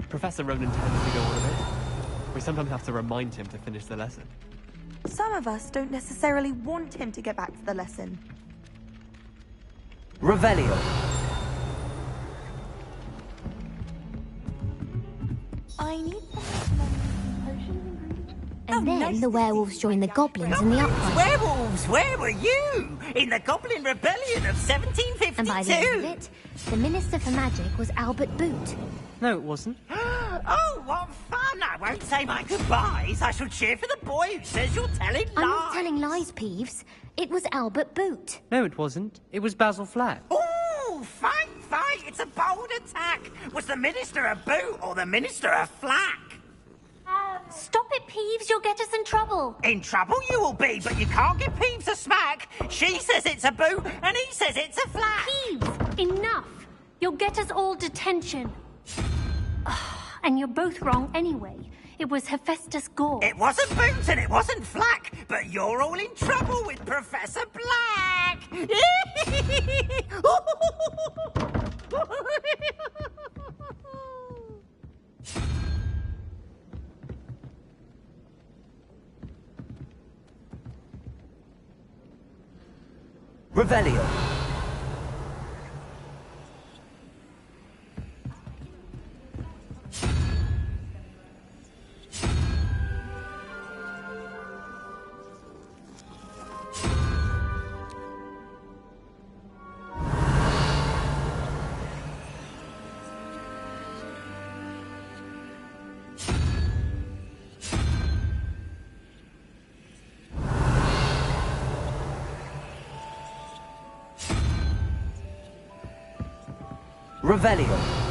Professor Ronan tends to go on a bit. We sometimes have to remind him to finish the lesson. Some of us don't necessarily want him to get back to the lesson. Revelio! I need some potions. And then the werewolves join the goblins in the uprising. Werewolves, where were you? In the Goblin Rebellion of 1752? And by the end of it, the Minister for Magic was Albert Boot. No, it wasn't. Oh, what fun! I won't say my goodbyes. I shall cheer for the boy who says you're telling lies. I'm not telling lies, Peeves. It was Albert Boot. No, it wasn't. It was Basil Flack. Ooh, fight, fight! It's a bold attack. Was the Minister a boot or the Minister a flack? Stop it, Peeves. You'll get us in trouble. In trouble you will be, but you can't give Peeves a smack. She says it's a boot, and he says it's a flack. Peeves, enough. You'll get us all detention. And you're both wrong anyway. It was Hephaestus Gore. It wasn't Boot and it wasn't Flack, but you're all in trouble with Professor Black. Revelio. Revelio.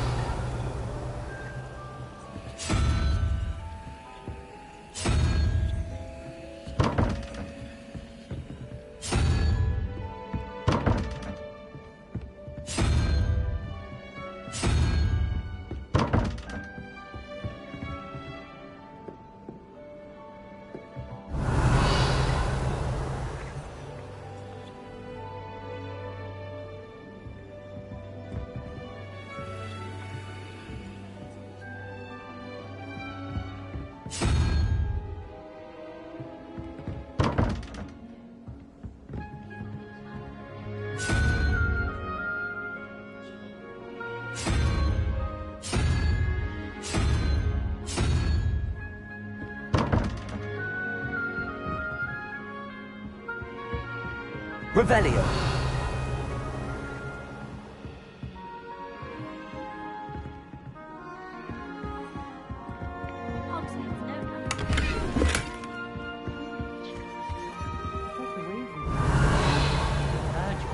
Revelio.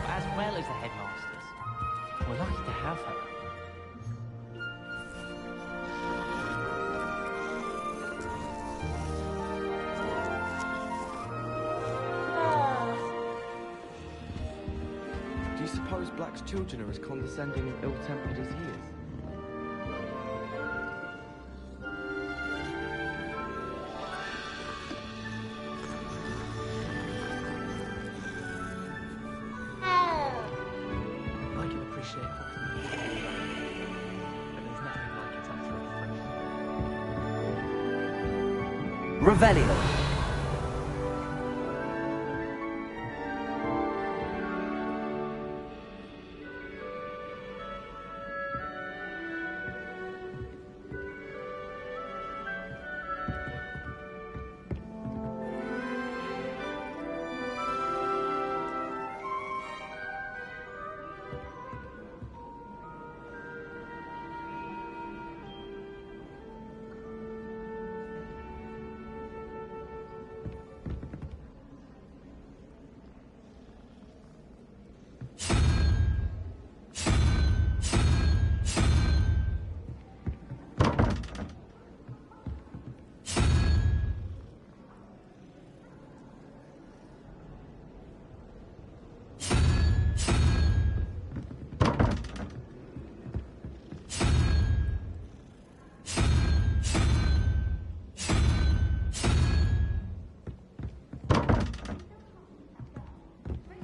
As well as the headmasters. We're lucky to have her. Do you suppose Black's children are as condescending and ill-tempered as he is? I can appreciate hospitality, but there's nothing like its absolute freshness. Revelio.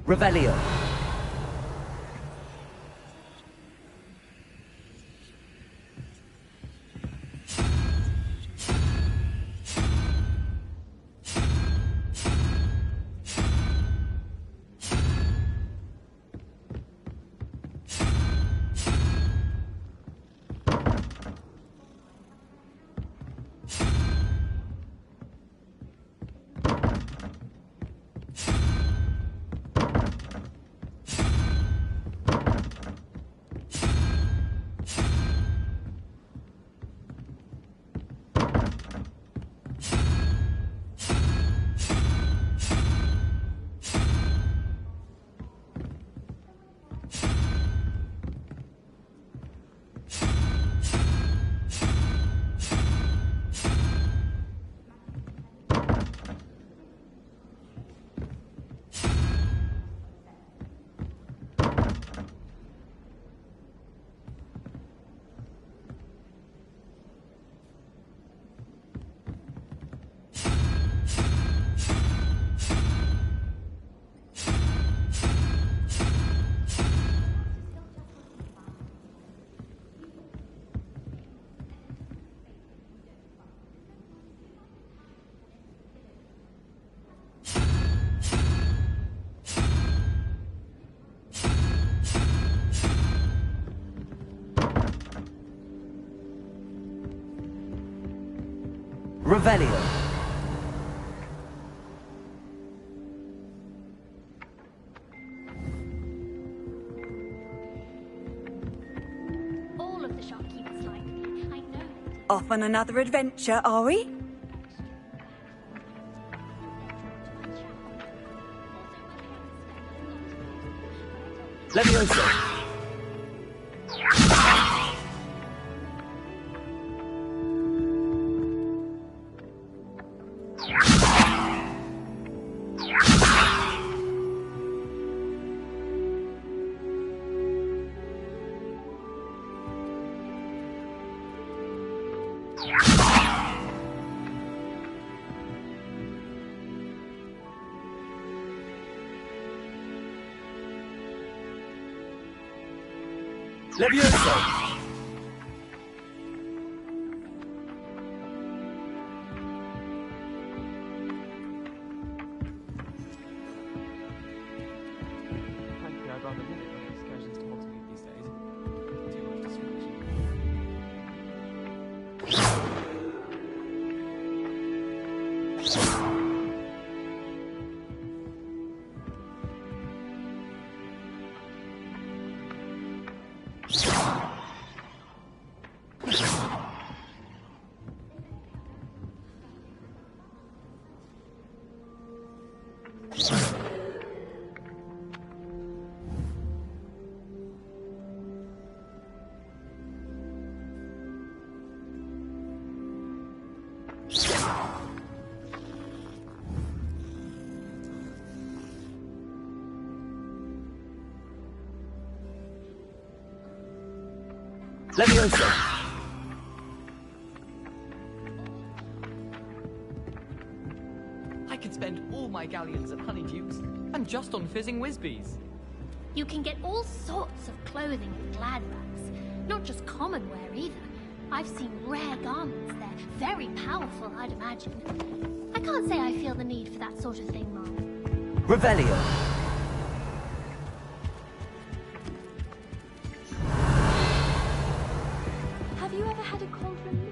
Revelio. Revelio. All of the shopkeepers like me. I know. Off on another adventure, are we? Levioso. Levioso. Frankly, I'd rather limit my excursions to Hogsmeade these days. Too much distraction. Levioso. I could spend all my galleons at Honeydukes and just on fizzing Whizbees. You can get all sorts of clothing at Glad Rags. Not just common wear either. I've seen rare garments there. Very powerful, I'd imagine. I can't say I feel the need for that sort of thing, Mom. Revelio. Have you ever had a cauldron meat?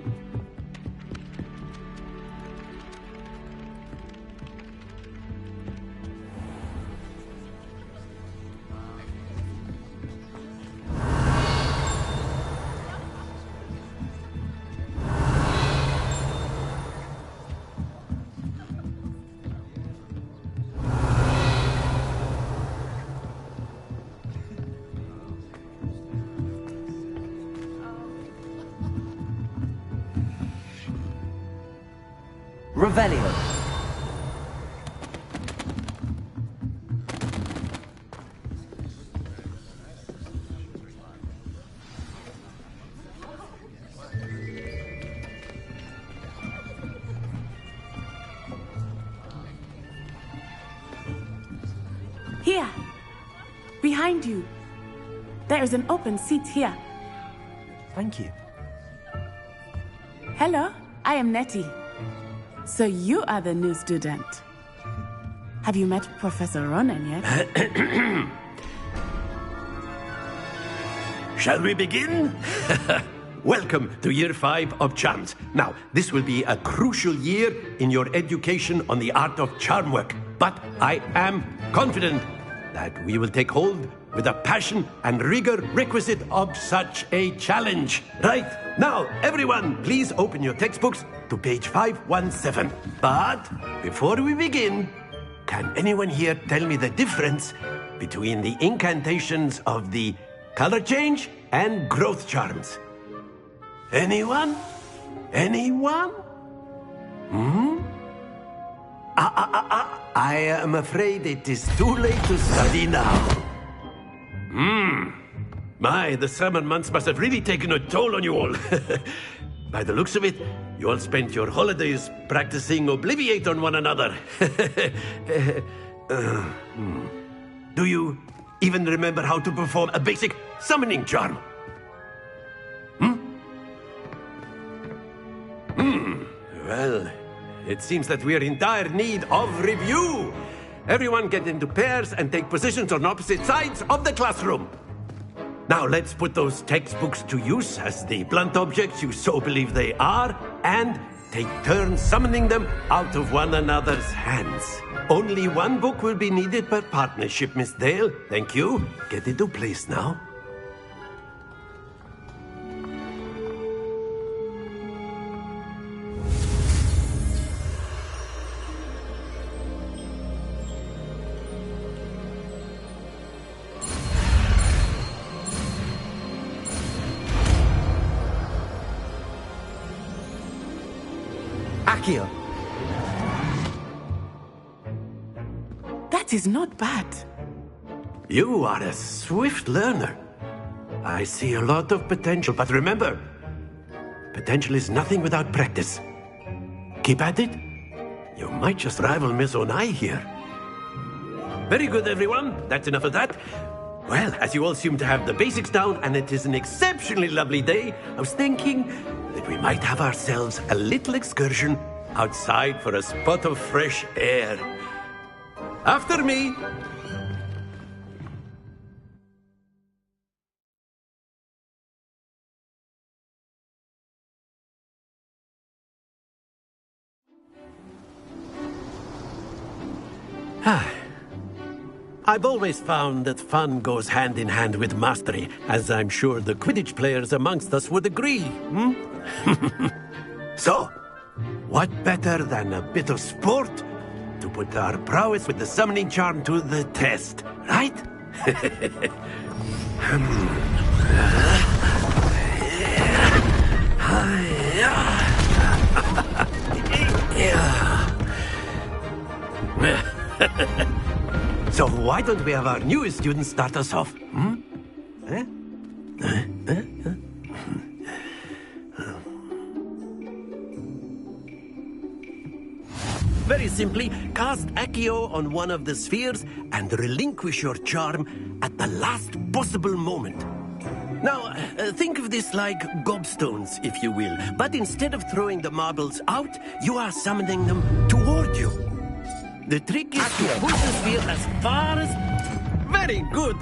Revelio. Here. Behind you. There is an open seat here. Thank you. Hello, I am Nettie. So you are the new student. Have you met Professor Ronan yet? Shall we begin? Welcome to Year 5 of Charms. Now, this will be a crucial year in your education on the art of charm work. But I am confident that we will take hold with the passion and rigor requisite of such a challenge. Right, now, everyone, please open your textbooks to page 517. But before we begin, can anyone here tell me the difference between the incantations of the color change and growth charms? Anyone? Anyone? I am afraid it is too late to study now. My, the summer months must have really taken a toll on you all. By the looks of it, you all spent your holidays practicing Obliviate on one another. Do you even remember how to perform a basic summoning charm? Well, it seems that we are in dire need of review. Everyone get into pairs and take positions on opposite sides of the classroom. Now let's put those textbooks to use as the blunt objects you so believe they are, and take turns summoning them out of one another's hands. Only one book will be needed per partnership, Miss Dale. Thank you. Get into place now. Accio. That is not bad. You are a swift learner. I see a lot of potential, but remember, potential is nothing without practice. Keep at it. You might just rival Miss Onai here. Very good, everyone. That's enough of that. Well, as you all seem to have the basics down, and it is an exceptionally lovely day, I was thinking that we might have ourselves a little excursion outside for a spot of fresh air. After me. I've always found that fun goes hand in hand with mastery, as I'm sure the Quidditch players amongst us would agree. So, what better than a bit of sport to put our prowess with the summoning charm to the test, right? So why don't we have our newest student start us off? Very simply, cast Accio on one of the spheres and relinquish your charm at the last possible moment. Now, think of this like gobstones, if you will. But instead of throwing the marbles out, you are summoning them toward you. The trick is to push the sphere as far as... Very good!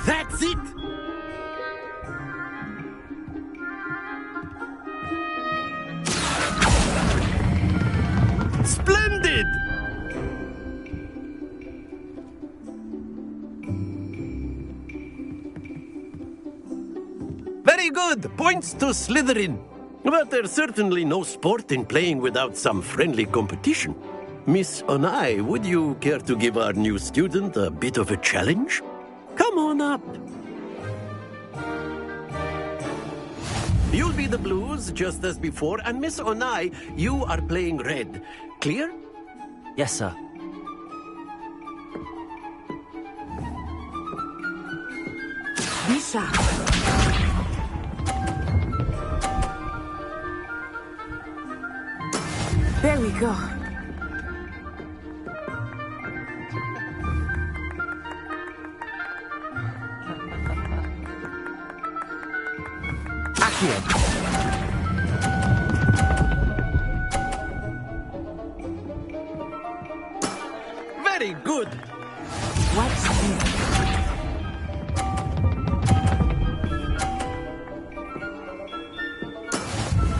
That's it! Splendid! Very good! Points to Slytherin. But there's certainly no sport in playing without some friendly competition. Miss Onai, would you care to give our new student a bit of a challenge? Come on up. You'll be the blues, just as before, and Miss Onai, you are playing red. Clear? Yes, sir. Bisha. There we go. Accio. Very good. Watch this.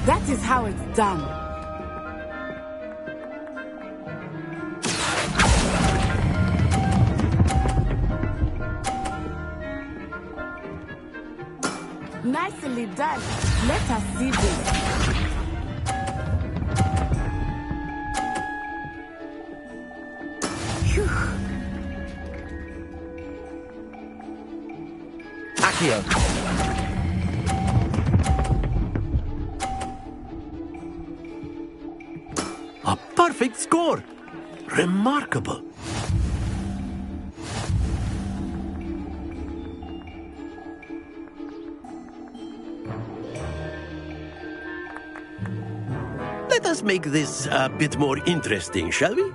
That is how it's done. Nicely done. Let us see this. Phew. Accio. A perfect score. Remarkable. Let us make this a bit more interesting, shall we?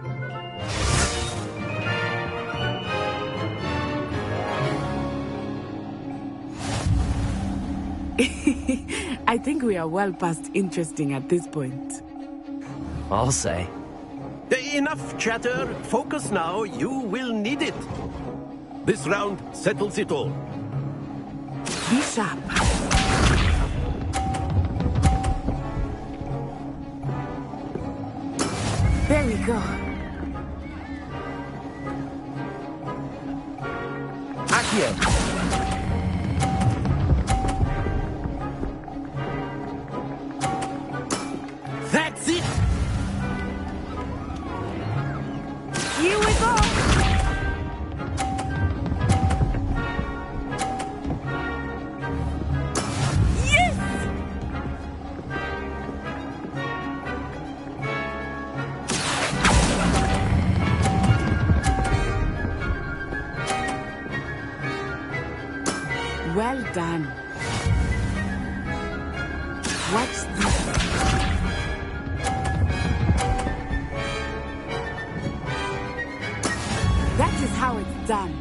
I think we are well past interesting at this point. I'll say. Enough chatter. Focus now. You will need it. This round settles it all. Be sharp. There we go. Accio. That's it! Here we go. Well done. Watch this. That is how it's done.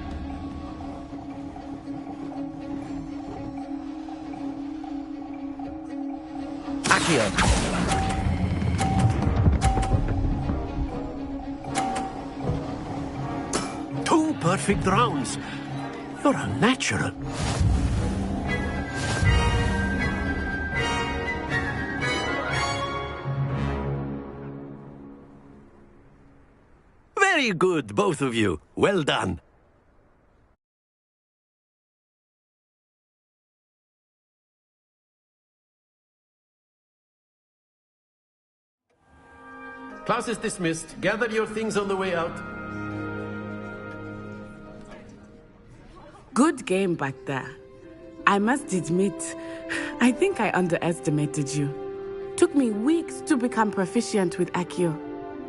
Accio. Two perfect rounds. You're a natural. Very good, both of you. Well done. Class is dismissed. Gather your things on the way out. Good game back there. I must admit, I think I underestimated you. Took me weeks to become proficient with Accio.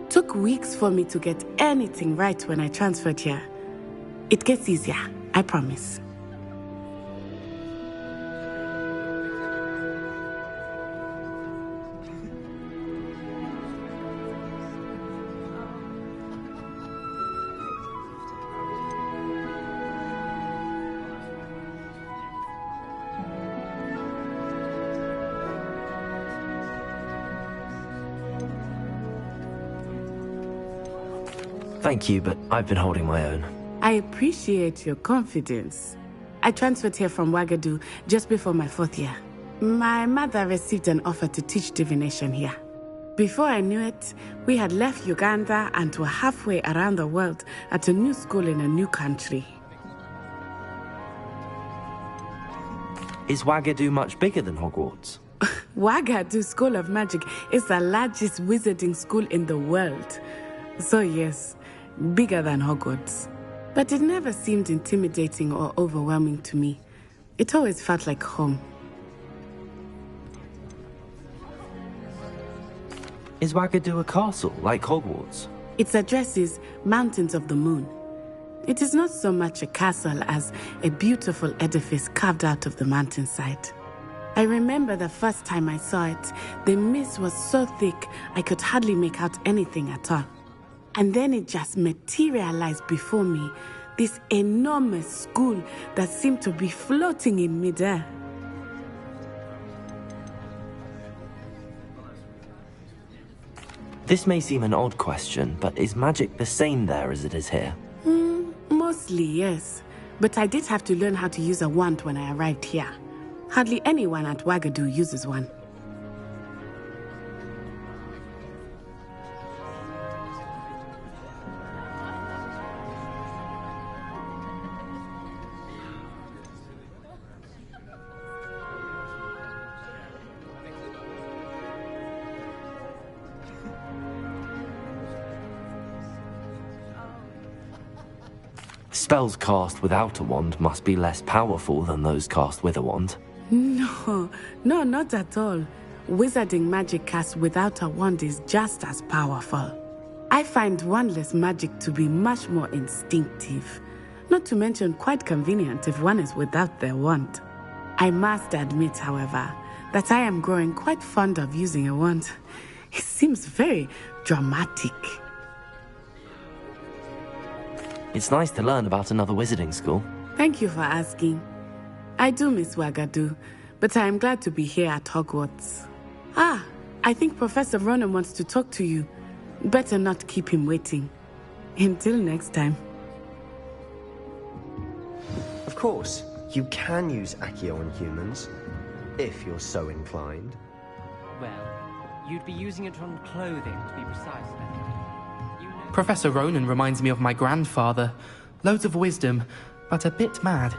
Took weeks for me to get anything right when I transferred here. It gets easier, I promise. Thank you, but I've been holding my own. I appreciate your confidence. I transferred here from Ouagadougou just before my 4th year. My mother received an offer to teach divination here. Before I knew it, we had left Uganda and were halfway around the world at a new school in a new country. Is Ouagadougou much bigger than Hogwarts? Ouagadougou School of Magic is the largest wizarding school in the world. So yes, bigger than Hogwarts. But it never seemed intimidating or overwhelming to me. It always felt like home. Is Ouagadougou a castle, like Hogwarts? Its address is Mountains of the Moon. It is not so much a castle as a beautiful edifice carved out of the mountainside. I remember the first time I saw it, the mist was so thick I could hardly make out anything at all. And then it just materialized before me, this enormous school that seemed to be floating in midair. This may seem an odd question, but is magic the same there as it is here? Mostly, yes. But I did have to learn how to use a wand when I arrived here. Hardly anyone at Ouagadougou uses one. Spells cast without a wand must be less powerful than those cast with a wand. No, not at all. Wizarding magic cast without a wand is just as powerful. I find wandless magic to be much more instinctive. Not to mention quite convenient if one is without their wand. I must admit, however, that I am growing quite fond of using a wand. It seems very dramatic. It's nice to learn about another wizarding school. Thank you for asking. I do miss Ouagadougou, but I am glad to be here at Hogwarts. Ah, I think Professor Ronan wants to talk to you. Better not keep him waiting. Until next time. course, you can use Accio on humans, if you're so inclined. Well, you'd be using it on clothing, to be precise, then. Professor Ronan reminds me of my grandfather. Loads of wisdom, but a bit mad.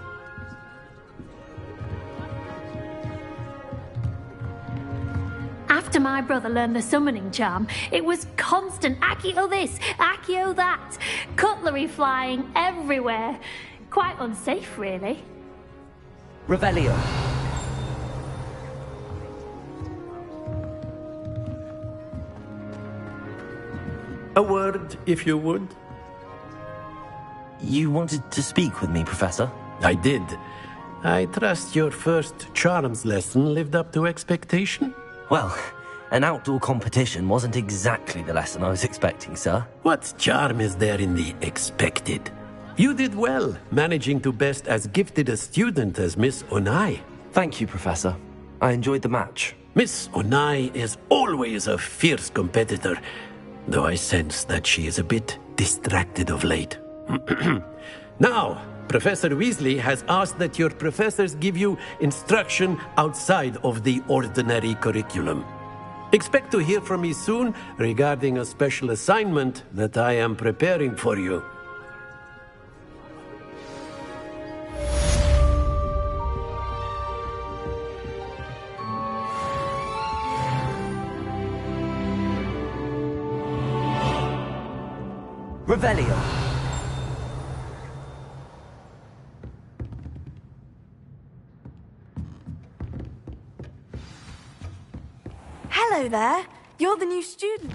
After my brother learned the summoning charm, it was constant Accio this, Accio that, cutlery flying everywhere. Quite unsafe, really. Revelio. A word, if you would. You wanted to speak with me, Professor? I did. I trust your first charms lesson lived up to expectation? Well, an outdoor competition wasn't exactly the lesson I was expecting, sir. What charm is there in the expected? You did well, managing to best as gifted a student as Miss Onai. Thank you, Professor. I enjoyed the match. Miss Onai is always a fierce competitor, though I sense that she is a bit distracted of late. Now, Professor Weasley has asked that your professors give you instruction outside of the ordinary curriculum. Expect to hear from me soon regarding a special assignment that I am preparing for you. Revelio. Hello there. You're the new student.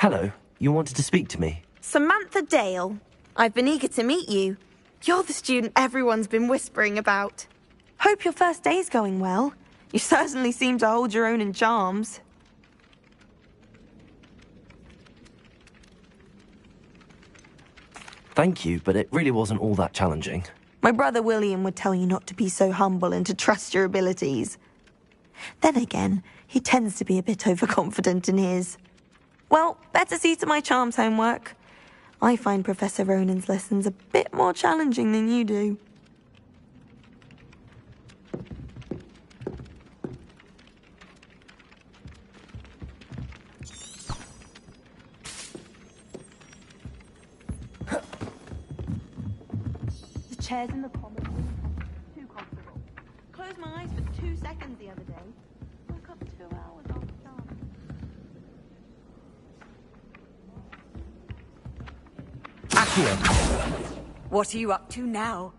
Hello. You wanted to speak to me? Samantha Dale. I've been eager to meet you. You're the student everyone's been whispering about. Hope your first day's going well. You certainly seem to hold your own in charms. Thank you, but it really wasn't all that challenging. My brother William would tell you not to be so humble and to trust your abilities. Then again, he tends to be a bit overconfident in his. Well, better see to my charms homework. I find Professor Ronan's lessons a bit more challenging than you do. The chairs in the common room too comfortable. Closed my eyes for 2 seconds the other day. Woke up 2 hours after dark. What are you up to now?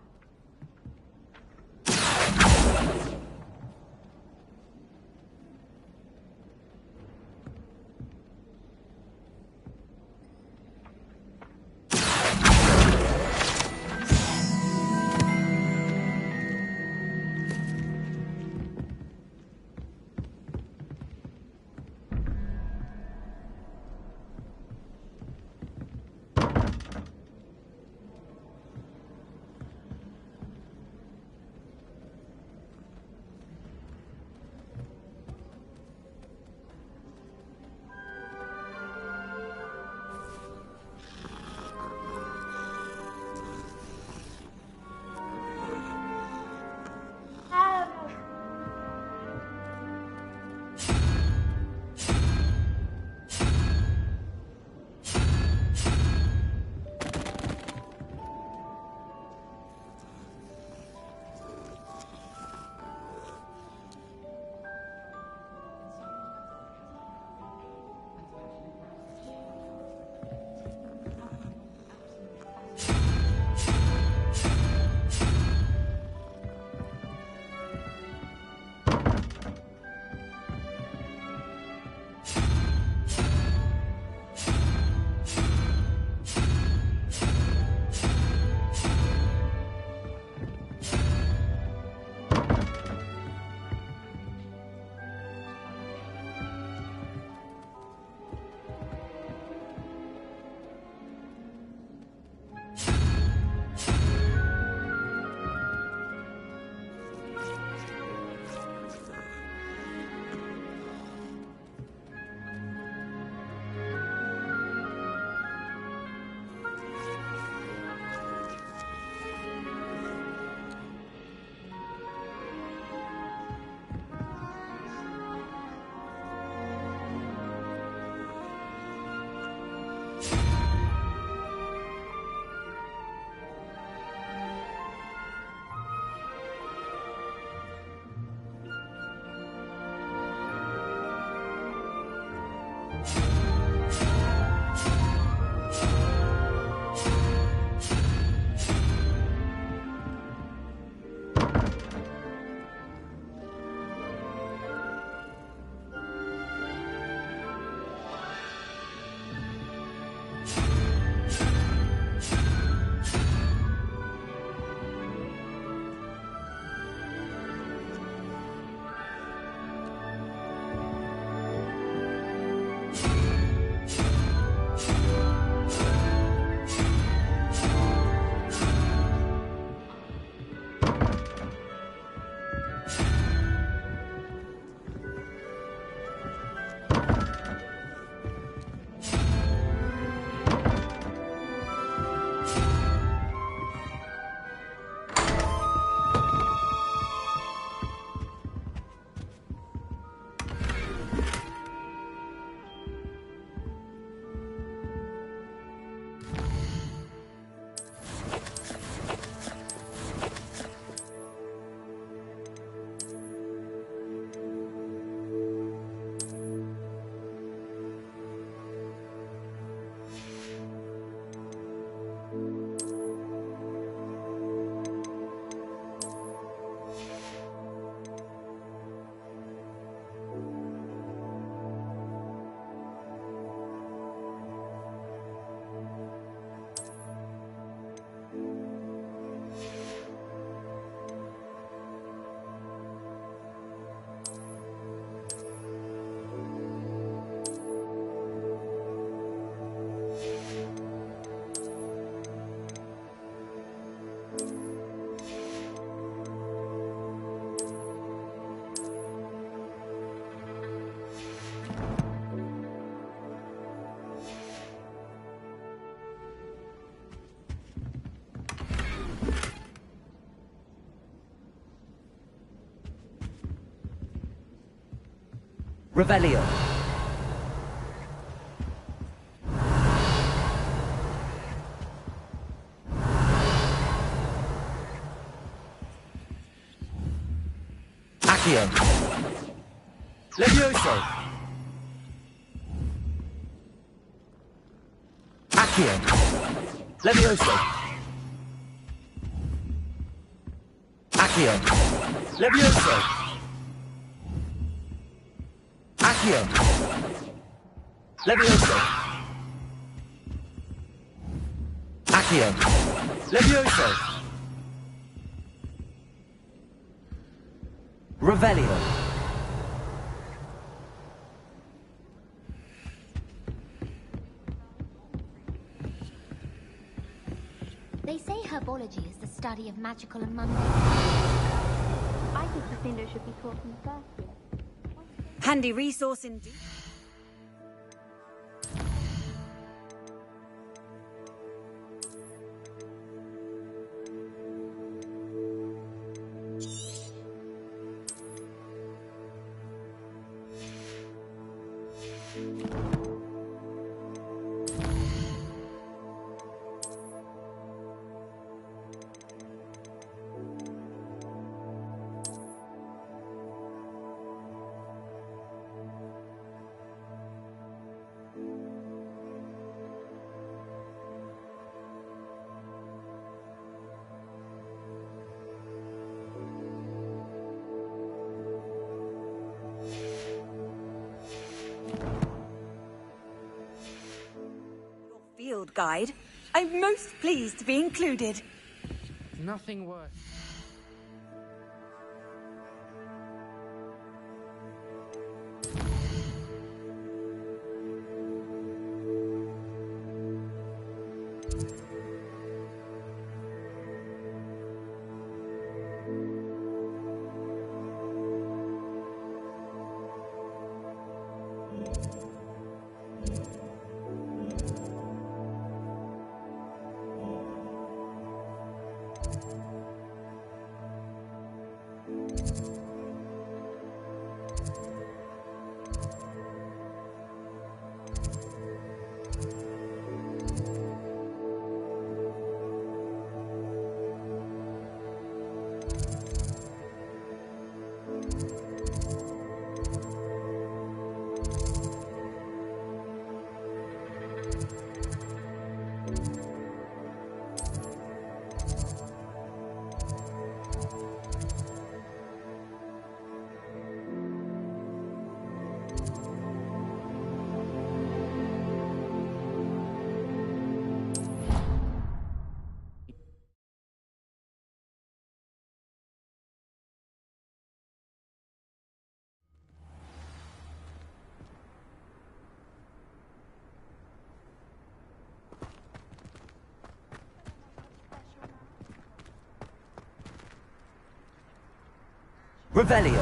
Revelio. Accio. Levioso. Accio. Levioso. Accio. Levioso. Accio. Levioso. Accio. Levioso. Revelio. They say herbology is the study of magical and mundane. I think Lucindo should be taught in the first year. Handy resource indeed. Field guide. I'm most pleased to be included. Nothing worse. Revelio.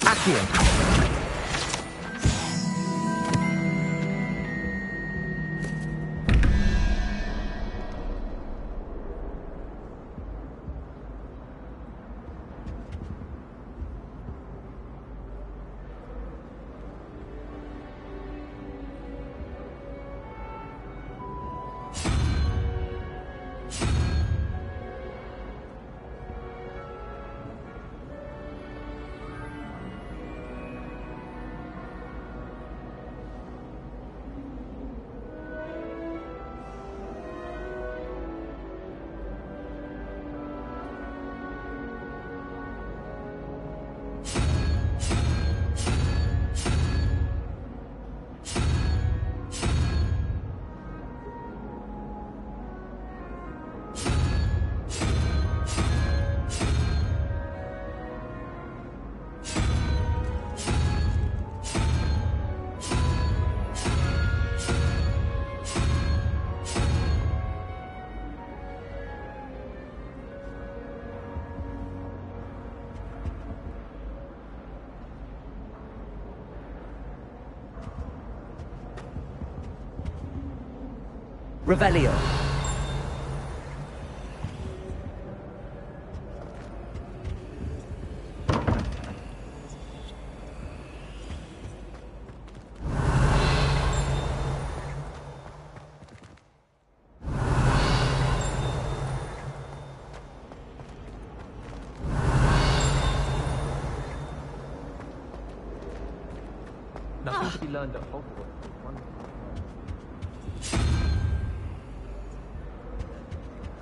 Accio. Revelio. Nothing to be learned at Hogwarts.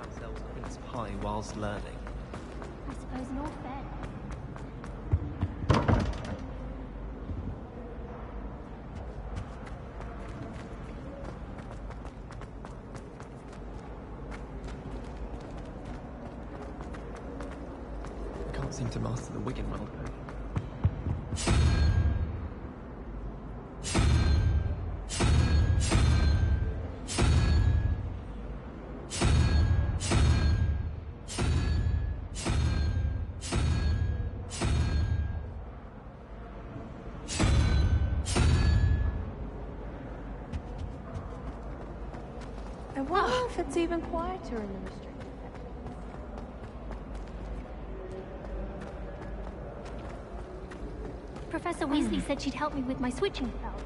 Ourselves Prince Pie whilst learning. I suppose not fair. I can't seem to master the Wigan well, though. I wonder if it's even quieter in the restricted section. Professor Weasley said she'd help me with my switching spells.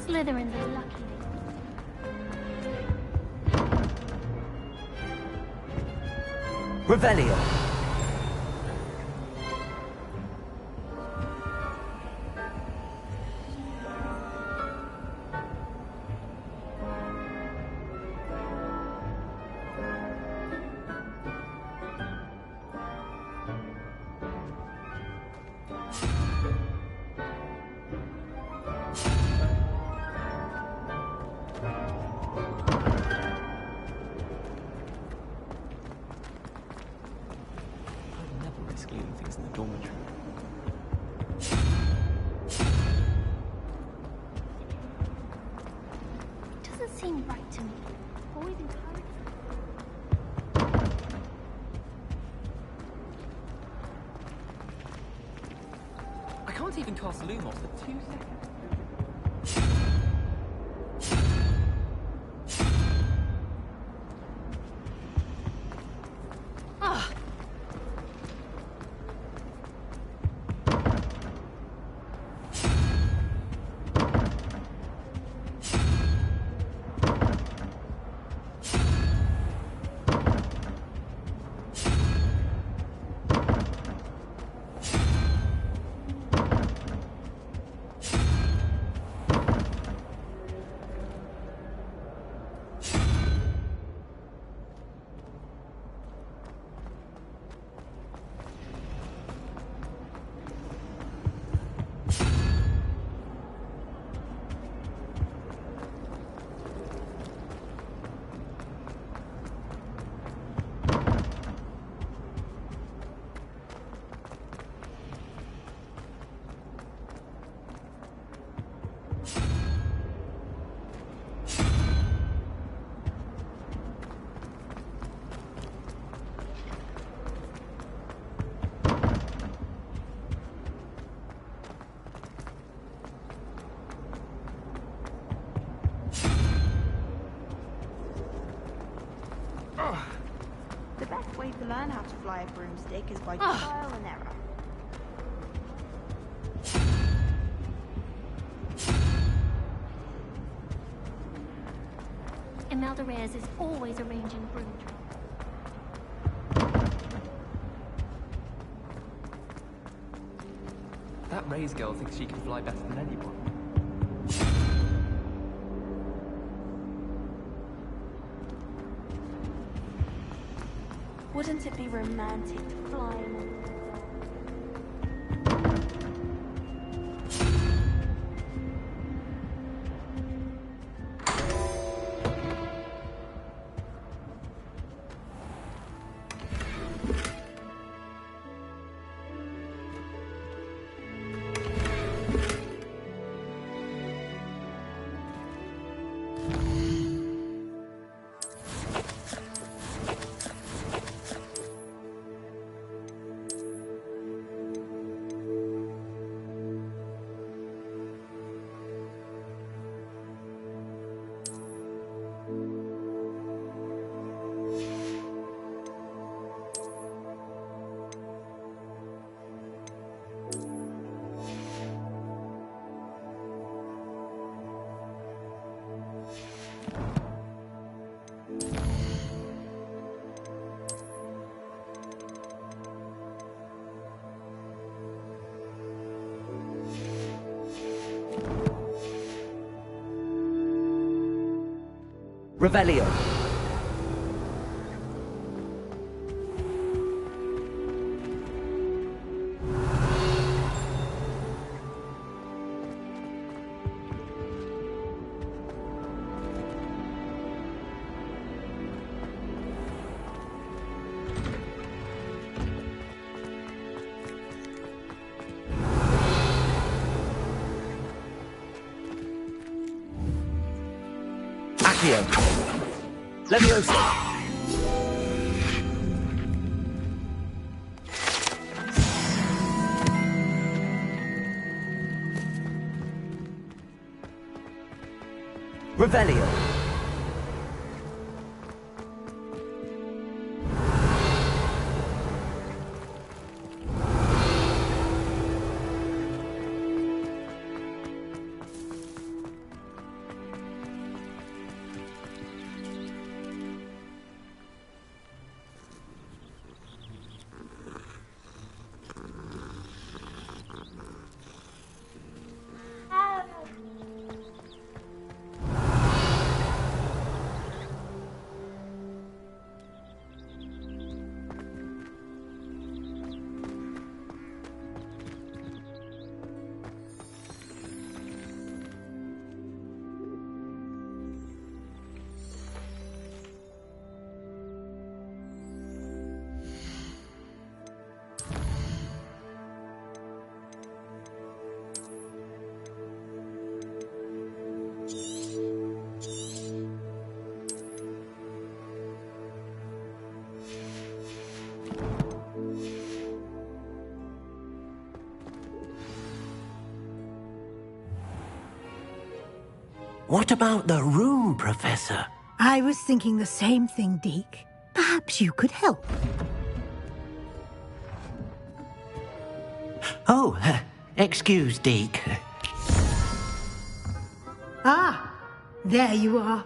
Slytherin's a lucky Revelio. leaving things in the dormitory. It doesn't seem right to me. Always encouraged. I can't even cast Lumos for 2 seconds. The best way to learn how to fly a broomstick is by trial and error. Imelda Reyes is always arranging broom trials. That Ray's girl thinks she can fly better than anyone. Wouldn't it be romantic to fly in a Revelio. Accio. Levioso. Revelio. What about the room, Professor? I was thinking the same thing, Deke. Perhaps you could help. Oh, excuse, Deke. Ah, there you are.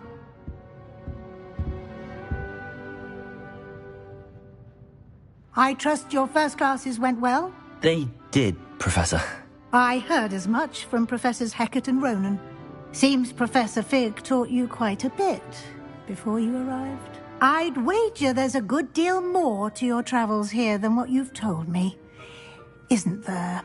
I trust your first classes went well? They did, Professor. I heard as much from Professors Hecat and Ronan. Seems Professor Fig taught you quite a bit before you arrived. I'd wager there's a good deal more to your travels here than what you've told me. Isn't there?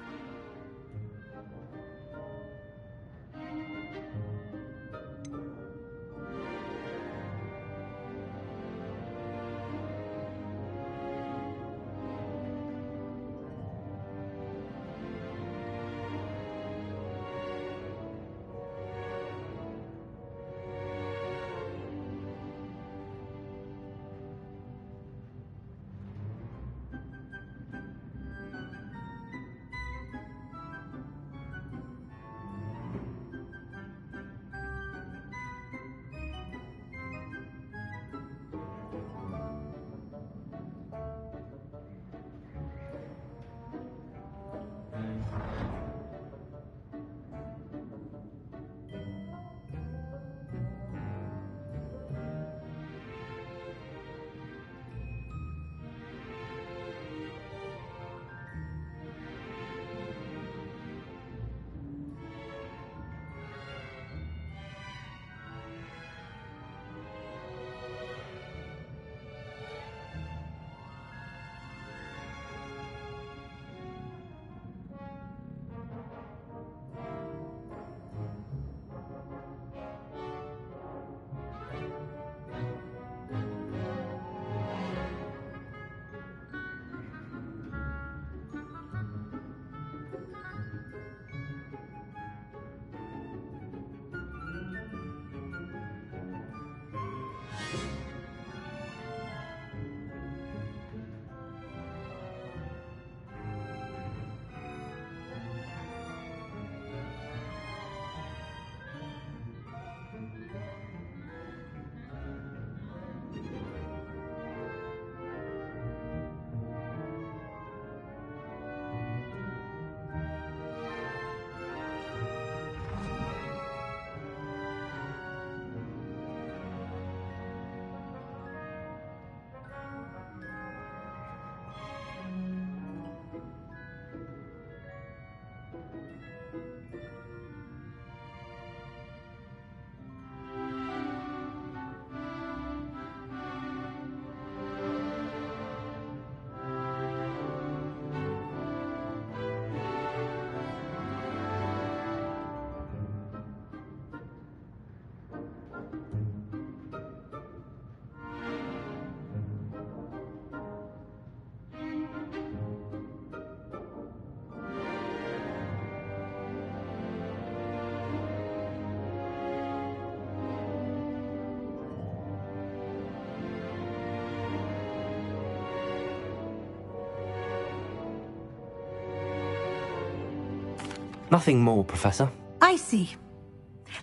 Nothing more, Professor. I see.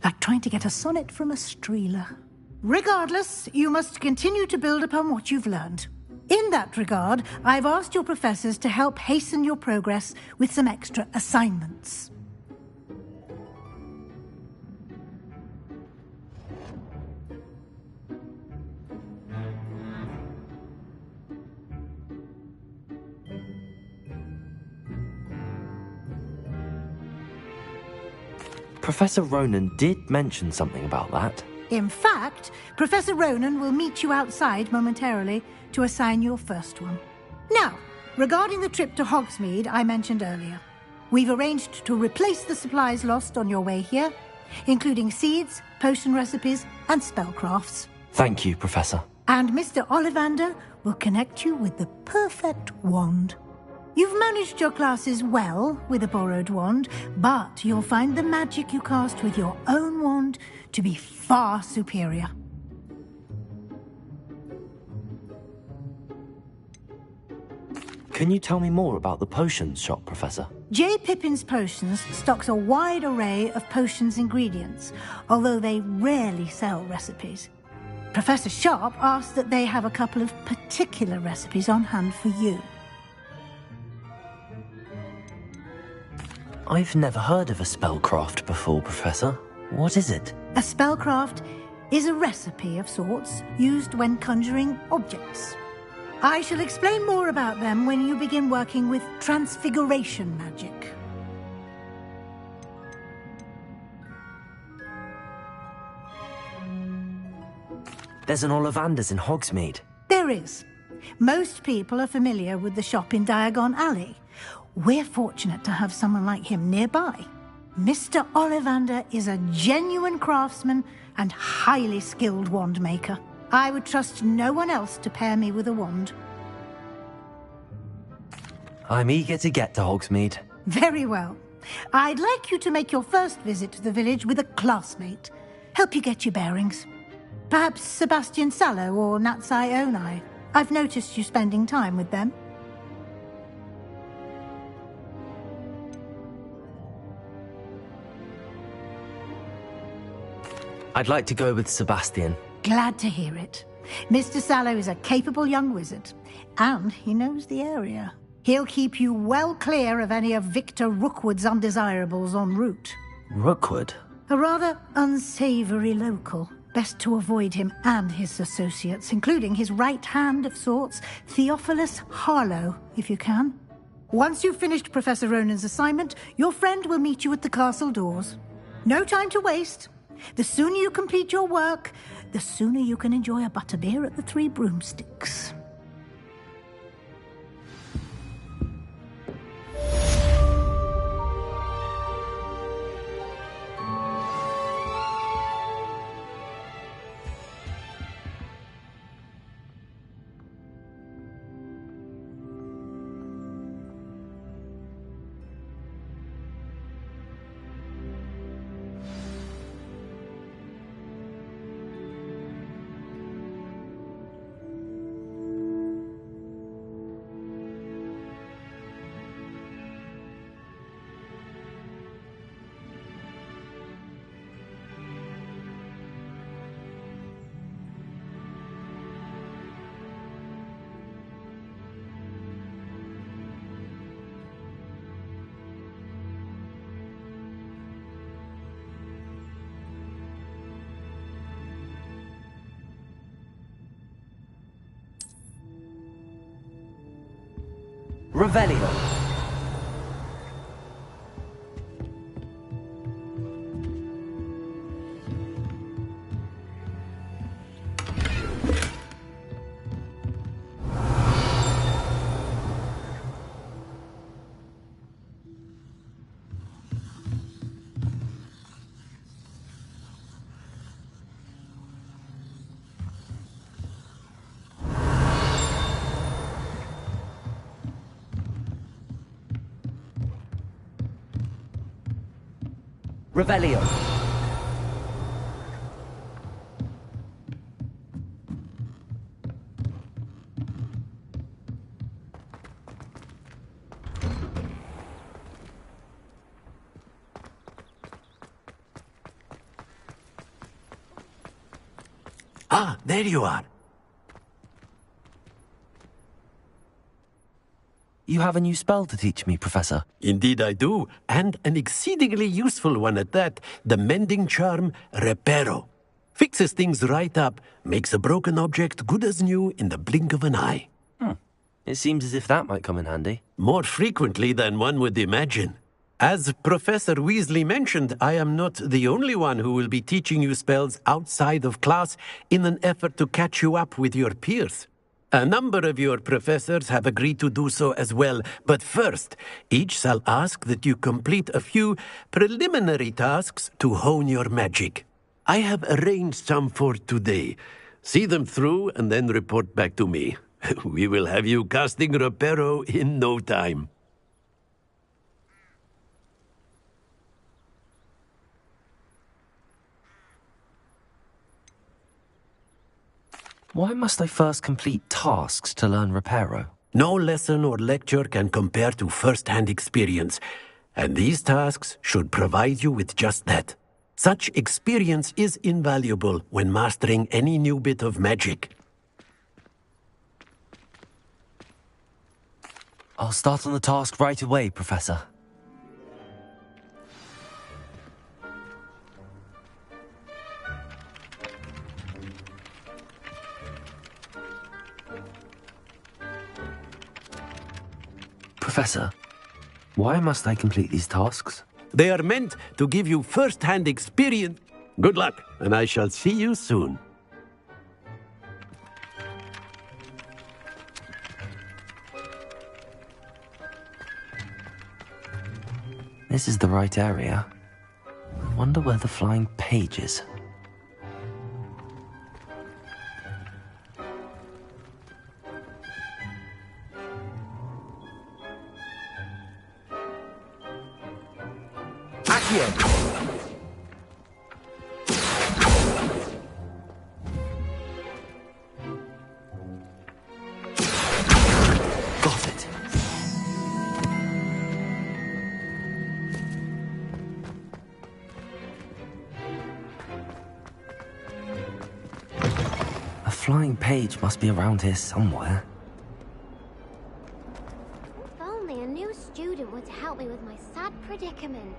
Like trying to get a sonnet from a streeler. Regardless, you must continue to build upon what you've learned. In that regard, I've asked your professors to help hasten your progress with some extra assignments. Professor Ronan did mention something about that. In fact, Professor Ronan will meet you outside momentarily to assign your first one. Now, regarding the trip to Hogsmeade I mentioned earlier, we've arranged to replace the supplies lost on your way here, including seeds, potion recipes, and spellcrafts. Thank you, Professor. And Mr. Ollivander will connect you with the perfect wand. You've managed your classes well with a borrowed wand, but you'll find the magic you cast with your own wand to be far superior. Can you tell me more about the potions shop, Professor? J. Pippin's Potions stocks a wide array of potions ingredients, although they rarely sell recipes. Professor Sharp asked that they have a couple of particular recipes on hand for you. I've never heard of a spellcraft before, Professor. What is it? A spellcraft is a recipe of sorts used when conjuring objects. I shall explain more about them when you begin working with transfiguration magic. There's an Ollivander's in Hogsmeade. There is. Most people are familiar with the shop in Diagon Alley. We're fortunate to have someone like him nearby. Mr. Ollivander is a genuine craftsman and highly skilled wand maker. I would trust no one else to pair me with a wand. I'm eager to get to Hogsmeade. Very well. I'd like you to make your first visit to the village with a classmate. Help you get your bearings. Perhaps Sebastian Sallow or Natsai Onai. I've noticed you spending time with them. I'd like to go with Sebastian. Glad to hear it. Mr. Sallow is a capable young wizard, and he knows the area. He'll keep you well clear of any of Victor Rookwood's undesirables en route. Rookwood? A rather unsavory local. Best to avoid him and his associates, including his right hand of sorts, Theophilus Harlow, if you can. Once you've finished Professor Ronan's assignment, your friend will meet you at the castle doors. No time to waste. The sooner you complete your work, the sooner you can enjoy a butterbeer at the Three Broomsticks. Revelio. Revelio. Ah, there you are. You have a new spell to teach me, Professor. Indeed I do, and an exceedingly useful one at that. The mending charm, Reparo. Fixes things right up, makes a broken object good as new in the blink of an eye. It seems as if that might come in handy. More frequently than one would imagine. As Professor Weasley mentioned, I am not the only one who will be teaching you spells outside of class in an effort to catch you up with your peers. A number of your professors have agreed to do so as well, but first, each shall ask that you complete a few preliminary tasks to hone your magic. I have arranged some for today. See them through and then report back to me. We will have you casting Reparo in no time. Why must I first complete tasks to learn Reparo? No lesson or lecture can compare to first-hand experience, and these tasks should provide you with just that. Such experience is invaluable when mastering any new bit of magic. I'll start on the task right away, Professor. Professor, why must I complete these tasks? They are meant to give you first-hand experience. Good luck, and I shall see you soon. This is the right area. I wonder where the flying page is. Got it. A flying page must be around here somewhere. If only a new student would help me with my sad predicament.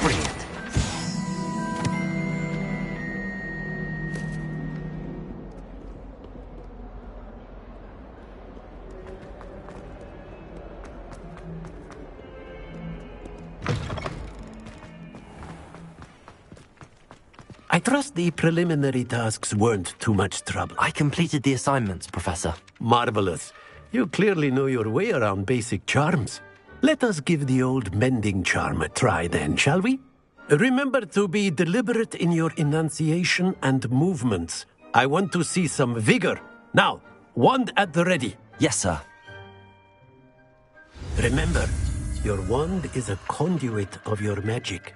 Brilliant. I trust the preliminary tasks weren't too much trouble. I completed the assignments, Professor. Marvelous. You clearly know your way around basic charms. Let us give the old mending charm a try then, shall we? Remember to be deliberate in your enunciation and movements. I want to see some vigor. Now, wand at the ready. Yes, sir. Remember, your wand is a conduit of your magic.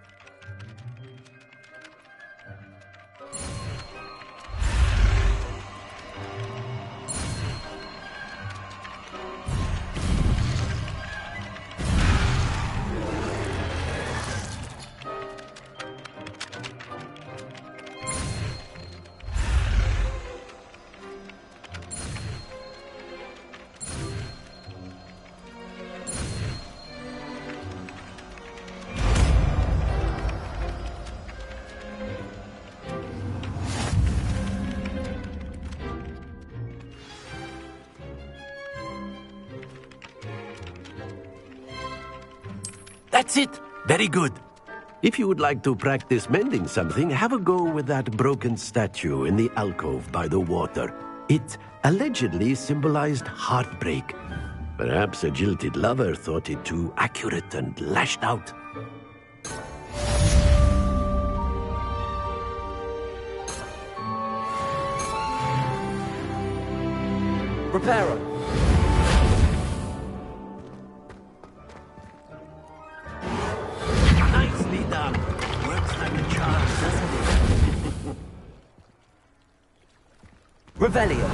That's it! Very good. If you would like to practice mending something, have a go with that broken statue in the alcove by the water. It allegedly symbolized heartbreak. Perhaps a jilted lover thought it too accurate and lashed out. Reparo. Nicely done. Works like a charm, doesn't it? Revelio.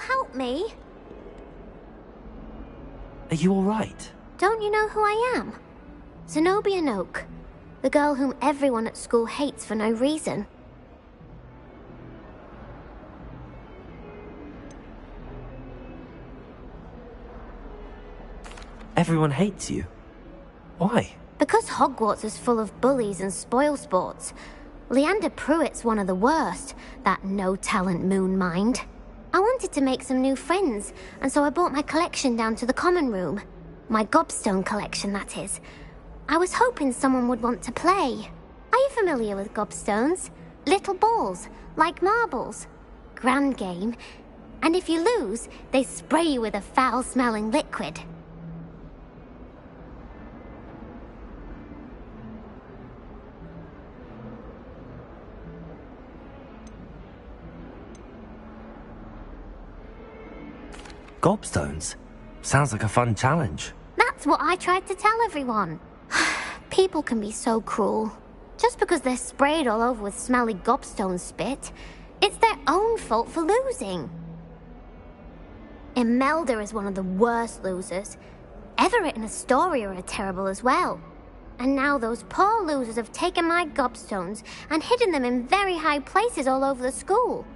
help me? Are you alright? Don't you know who I am? Zenobia Noak, the girl whom everyone at school hates for no reason. Everyone hates you. Why? Because Hogwarts is full of bullies and spoilsports. Leander Pruitt's one of the worst, that no-talent moon mind. I wanted to make some new friends, and so I brought my collection down to the common room. My gobstone collection, that is. I was hoping someone would want to play. Are you familiar with gobstones? Little balls, like marbles. Grand game. And if you lose, they spray you with a foul-smelling liquid. Gobstones? Sounds like a fun challenge. That's what I tried to tell everyone. People can be so cruel. Just because they're sprayed all over with smelly gobstone spit, it's their own fault for losing. Imelda is one of the worst losers. Everett and Astoria are terrible as well. And now those poor losers have taken my gobstones and hidden them in very high places all over the school.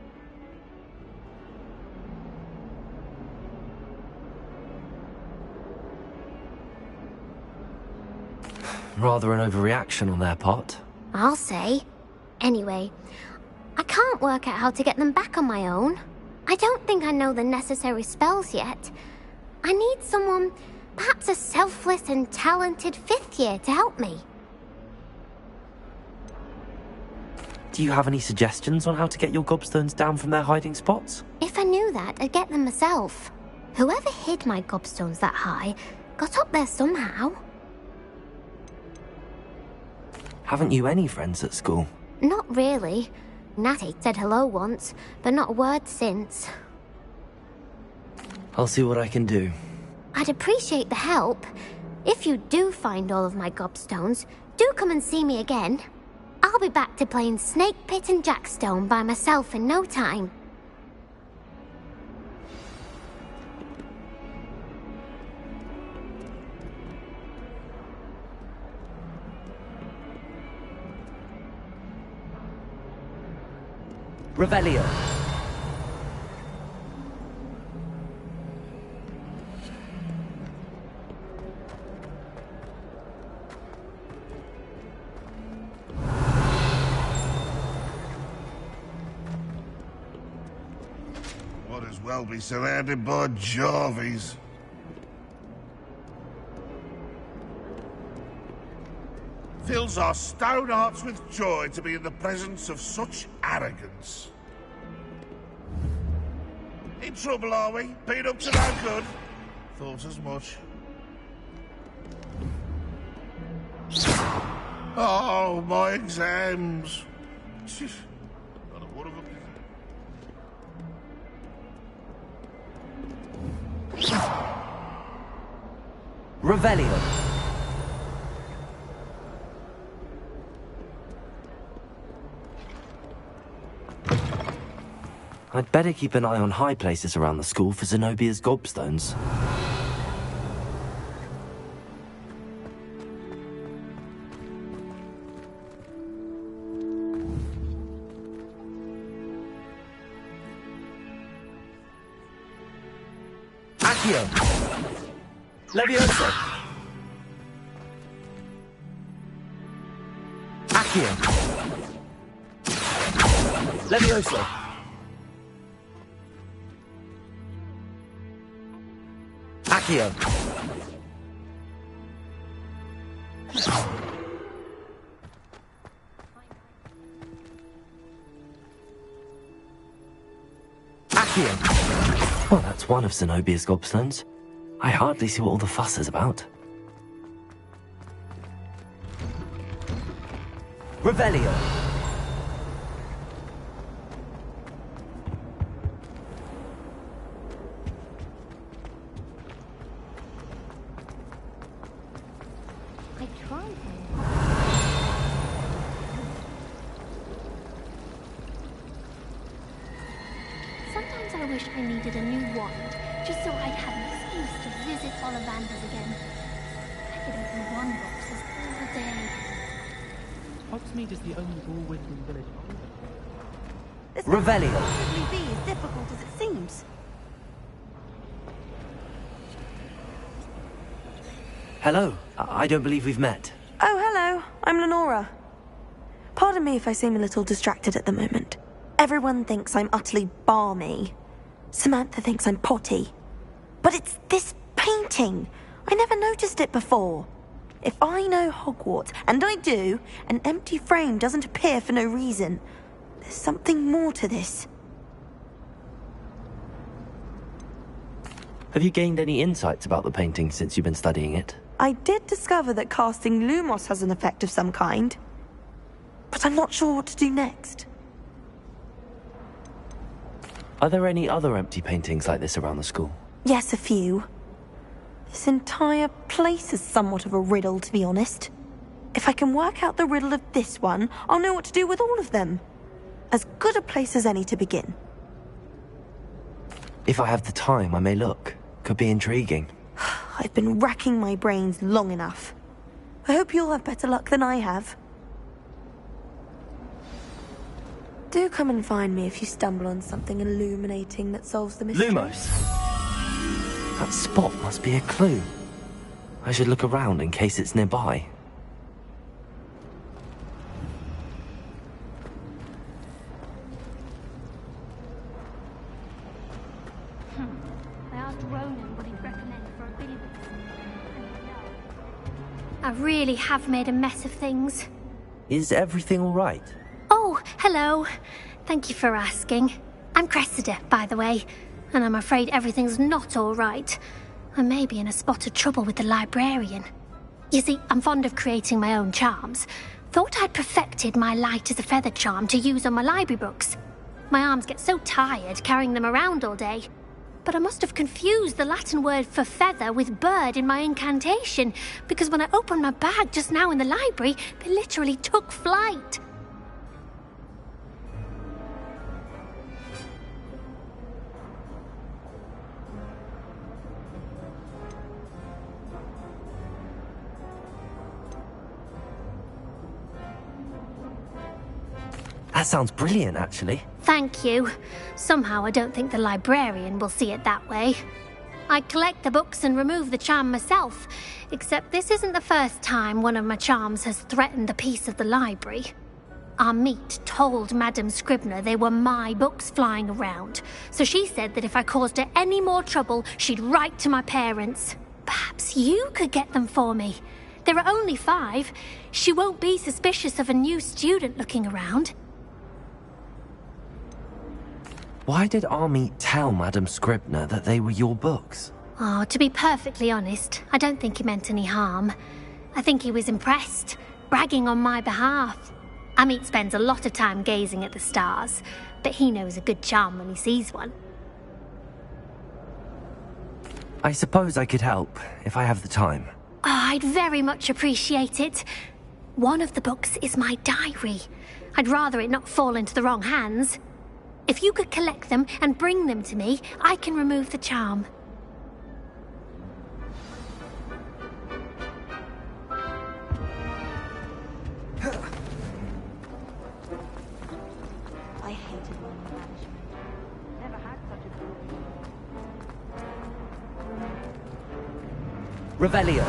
Rather an overreaction on their part. I'll say. Anyway, I can't work out how to get them back on my own. I don't think I know the necessary spells yet. I need someone, perhaps a selfless and talented 5th year to help me. Do you have any suggestions on how to get your gobstones down from their hiding spots? If I knew that, I'd get them myself. Whoever hid my gobstones that high got up there somehow. Haven't you any friends at school? Not really. Natty said hello once, but not a word since. I'll see what I can do. I'd appreciate the help. If you do find all of my gobstones, do come and see me again. I'll be back to playing Snake Pit and Jackstone by myself in no time. Revelio. Might as well be surrounded by Jarvies. Fills our stone hearts with joy to be in the presence of such arrogance. In trouble, are we? Been up to no good? Thought as much. Oh, my exams. Not a word of a... Revelio. I'd better keep an eye on high places around the school for Zenobia's gobstones. Accio. Levioso. Accio. Levioso. Accio. Accio. Well, that's one of Zenobia's gobstones. I hardly see what all the fuss is about. Revelio. Sometimes I I wish I needed a new wand, just so I'd have an excuse to visit Ollivanders again. I could open wand boxes all day. Hogsmeade is the only all-wizarding village on This Revelio. can't possibly be as difficult as it seems. Hello. I don't believe we've met. Oh, hello. I'm Lenora. Pardon me if I seem a little distracted at the moment. Everyone thinks I'm utterly balmy. Samantha thinks I'm potty. But it's this painting. I never noticed it before. If I know Hogwarts, and I do, an empty frame doesn't appear for no reason. There's something more to this. Have you gained any insights about the painting since you've been studying it? I did discover that casting Lumos has an effect of some kind. But I'm not sure what to do next. Are there any other empty paintings like this around the school? Yes, a few. This entire place is somewhat of a riddle, to be honest. If I can work out the riddle of this one, I'll know what to do with all of them. As good a place as any to begin. If I have the time, I may look. Could be intriguing. I've been racking my brains long enough. I hope you'll have better luck than I have. Do come and find me if you stumble on something illuminating that solves the mystery. Lumos! That spot must be a clue. I should look around in case it's nearby. I asked Ronan what he'd recommend for a billy book. I really have made a mess of things. Is everything all right? Oh, hello. Thank you for asking. I'm Cressida, by the way, and I'm afraid everything's not all right. I may be in a spot of trouble with the librarian. You see, I'm fond of creating my own charms. Thought I'd perfected my light as a feather charm to use on my library books. My arms get so tired carrying them around all day. But I must have confused the Latin word for feather with bird in my incantation, because when I opened my bag just now in the library, they literally took flight. That sounds brilliant, actually. Thank you. Somehow I don't think the librarian will see it that way. I collect the books and remove the charm myself, except this isn't the first time one of my charms has threatened the peace of the library. Our meet told Madame Scribner they were my books flying around, so she said that if I caused her any more trouble, she'd write to my parents. Perhaps you could get them for me. There are only 5. She won't be suspicious of a new student looking around. Why did Army tell Madame Scribner that they were your books? Oh, to be perfectly honest, I don't think he meant any harm. I think he was impressed, bragging on my behalf. Amit spends a lot of time gazing at the stars, but he knows a good charm when he sees one. I suppose I could help, if I have the time. Oh, I'd very much appreciate it. One of the books is my diary. I'd rather it not fall into the wrong hands. If you could collect them and bring them to me, I can remove the charm. I hated money management. Never had such a good Revelio.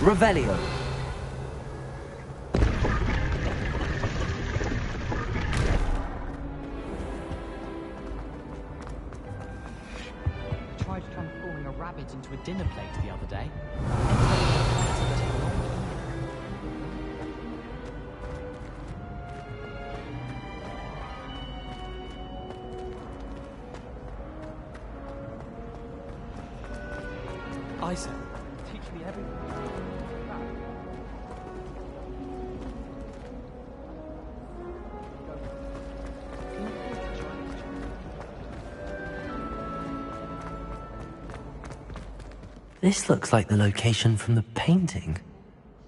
Revelio. I tried transforming a rabbit into a dinner plate the other day. Isa, teach me everything. This looks like the location from the painting.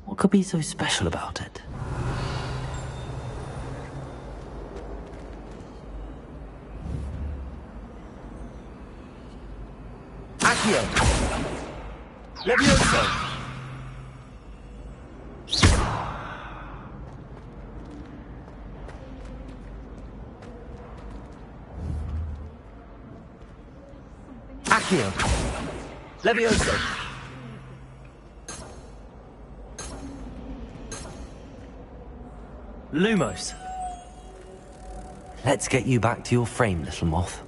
What could be so special about it? Accio. Levioso. Accio. Levioso. Lumos. Let's get you back to your frame, little moth.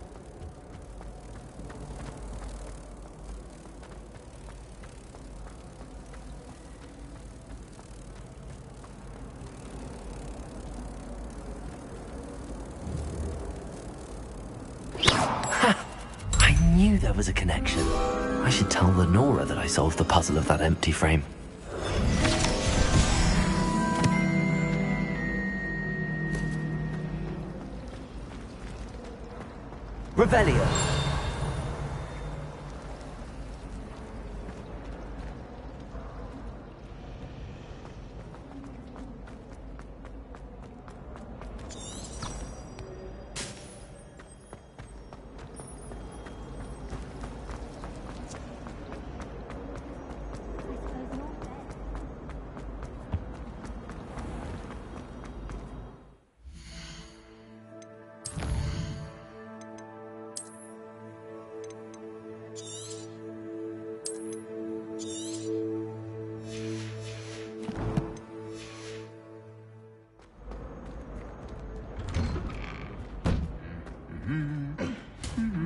I knew there was a connection. I should tell Lenora that I solved the puzzle of that empty frame. Revelio.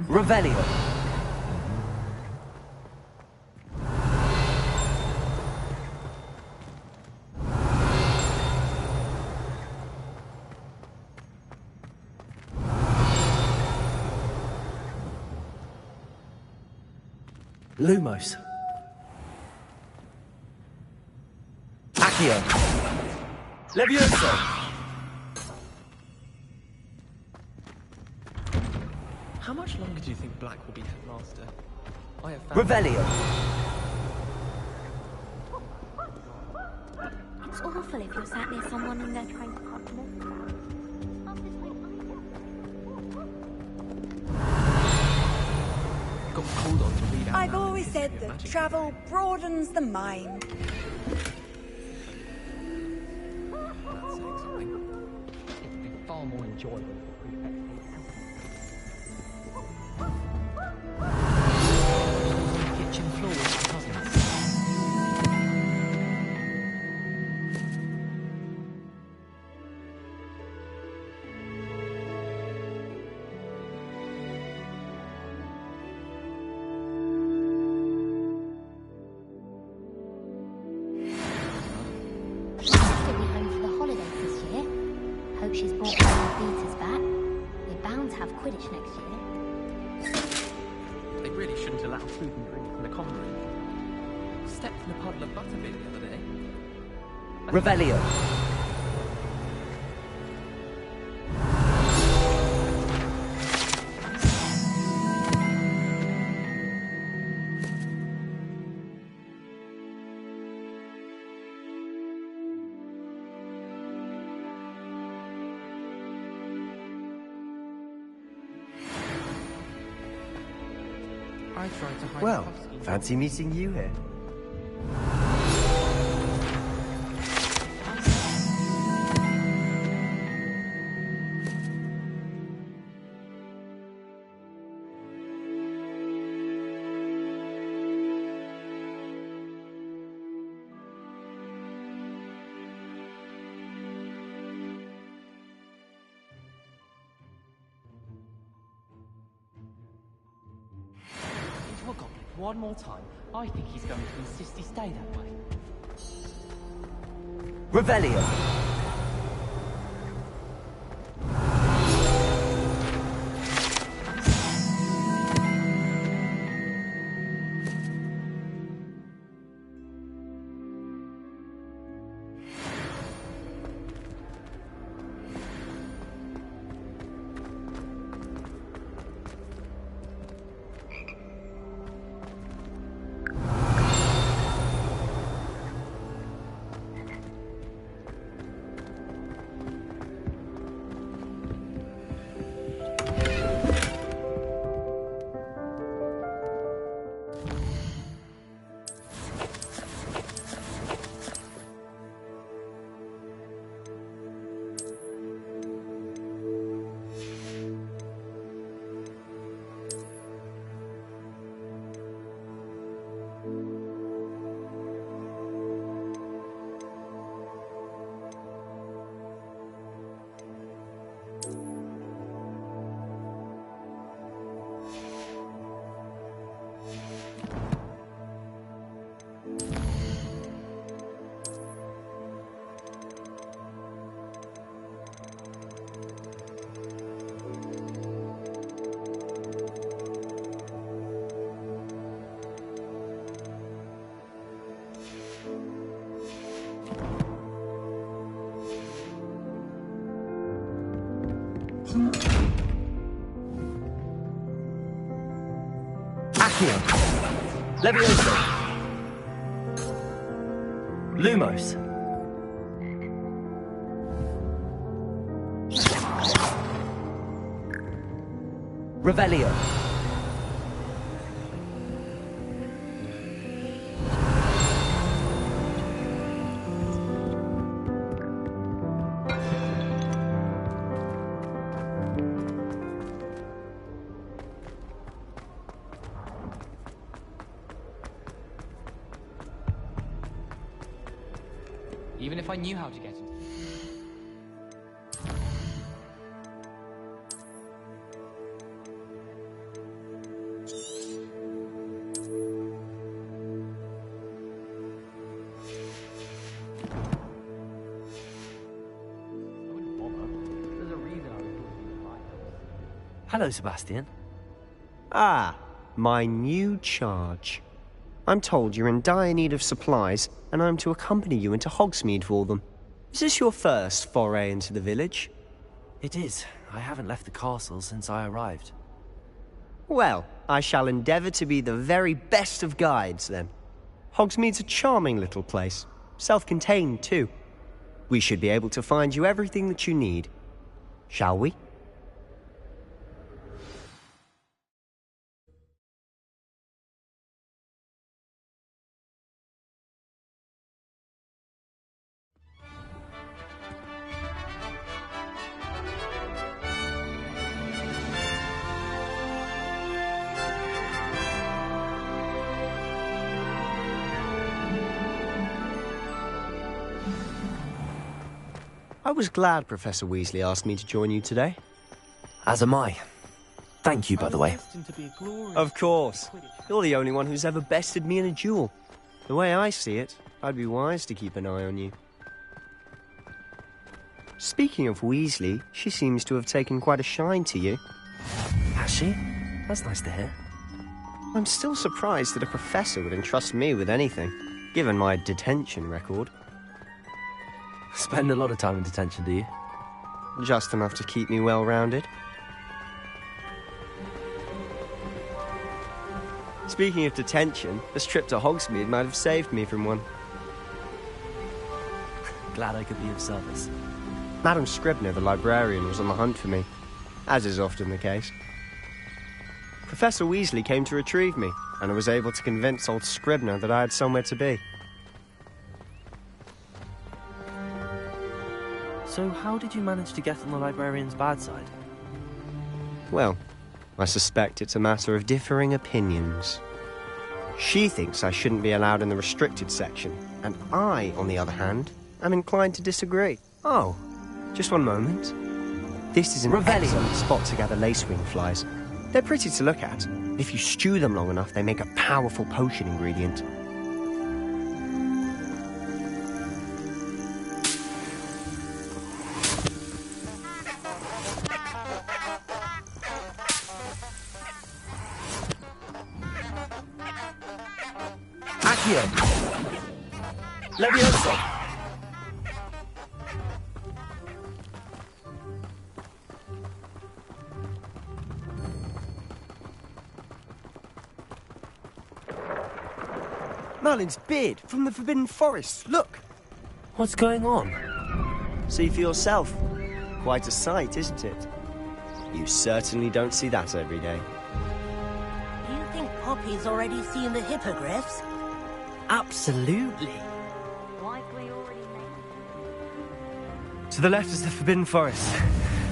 Revelio. Lumos. Accio. Levioso. How much longer do you think Black will be headmaster? I have found... Revelio. It's awful if you're sat near someone and they're trying to cut them. Got called on to read out. I've always said that travel broadens the mind. That's saying something. It would be far more enjoyable. Kitchen floor with my cousins. She'll be home for the holidays this year. Hope she's brought her beaters back. We're bound to have Quidditch next year. They really shouldn't allow food and drink in the common room. Stepped in a puddle of butterbeer the other day. Revelio. I tried to hide Well, Puffsky. fancy meeting you here. to a goblin one more time, I think he's going to insist he stay that way. Revelio. Accio. Levioso. Lumos. Revelio. Even if I knew how to get into... Hello, Sebastian. Ah, my new charge. I'm told you're in dire need of supplies, and I'm to accompany you into Hogsmeade for them. Is this your first foray into the village? It is. I haven't left the castle since I arrived. Well, I shall endeavour to be the very best of guides, then. Hogsmeade's a charming little place. Self-contained, too. We should be able to find you everything that you need. Shall we? I was glad Professor Weasley asked me to join you today. As am I. Thank you, by the way. Of course. You're the only one who's ever bested me in a duel. The way I see it, I'd be wise to keep an eye on you. Speaking of Weasley, she seems to have taken quite a shine to you. Has she? That's nice to hear. I'm still surprised that a professor would entrust me with anything, given my detention record. Spend a lot of time in detention, do you? Just enough to keep me well-rounded. Speaking of detention, this trip to Hogsmeade might have saved me from one. Glad I could be of service. Madam Scribner, the librarian, was on the hunt for me, as is often the case. Professor Weasley came to retrieve me, and I was able to convince old Scribner that I had somewhere to be. So how did you manage to get on the librarian's bad side? Well, I suspect it's a matter of differing opinions. She thinks I shouldn't be allowed in the restricted section, and I, on the other hand, am inclined to disagree. Oh, just one moment. This is an excellent spot to gather lacewing flies. They're pretty to look at, If you stew them long enough, they make a powerful potion ingredient. Accio. Levioso. Merlin's beard from the Forbidden Forest. Look. What's going on? See for yourself. Quite a sight, isn't it? You certainly don't see that every day. Do you think Poppy's already seen the hippogriffs? Absolutely. Likely already To the left is the Forbidden Forest.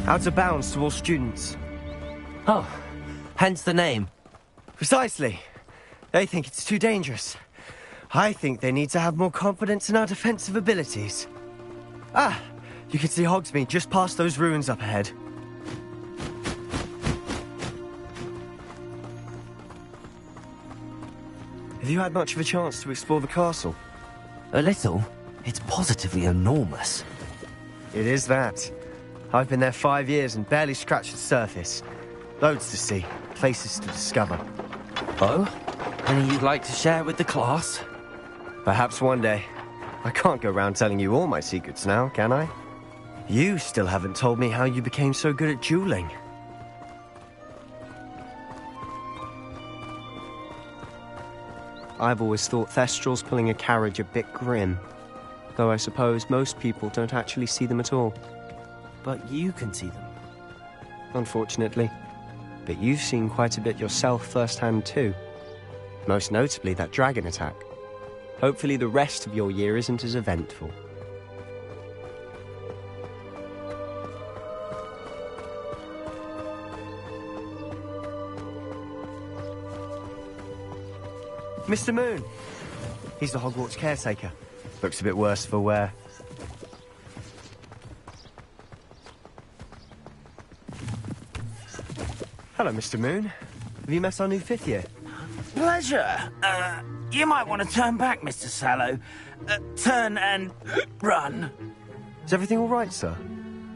Out of bounds to all students. Oh, hence the name. Precisely. They think it's too dangerous. I think they need to have more confidence in our defensive abilities. Ah, you can see Hogsmeade just past those ruins up ahead. Have you had much of a chance to explore the castle? A little. It's positively enormous. It is that. I've been there 5 years and barely scratched the surface. Loads to see, places to discover. Oh? Any you'd like to share with the class? Perhaps one day. I can't go around telling you all my secrets now, can I? You still haven't told me how you became so good at dueling. I've always thought Thestrals pulling a carriage a bit grim. Though I suppose most people don't actually see them at all. But you can see them. Unfortunately. But you've seen quite a bit yourself firsthand too. Most notably that dragon attack. Hopefully the rest of your year isn't as eventful. Mr. Moon. He's the Hogwarts caretaker. Looks a bit worse for wear. Hello, Mr. Moon. Have you met our new 5th year? Pleasure. You might want to turn back, Mr. Sallow. Turn and run. Is everything all right, sir?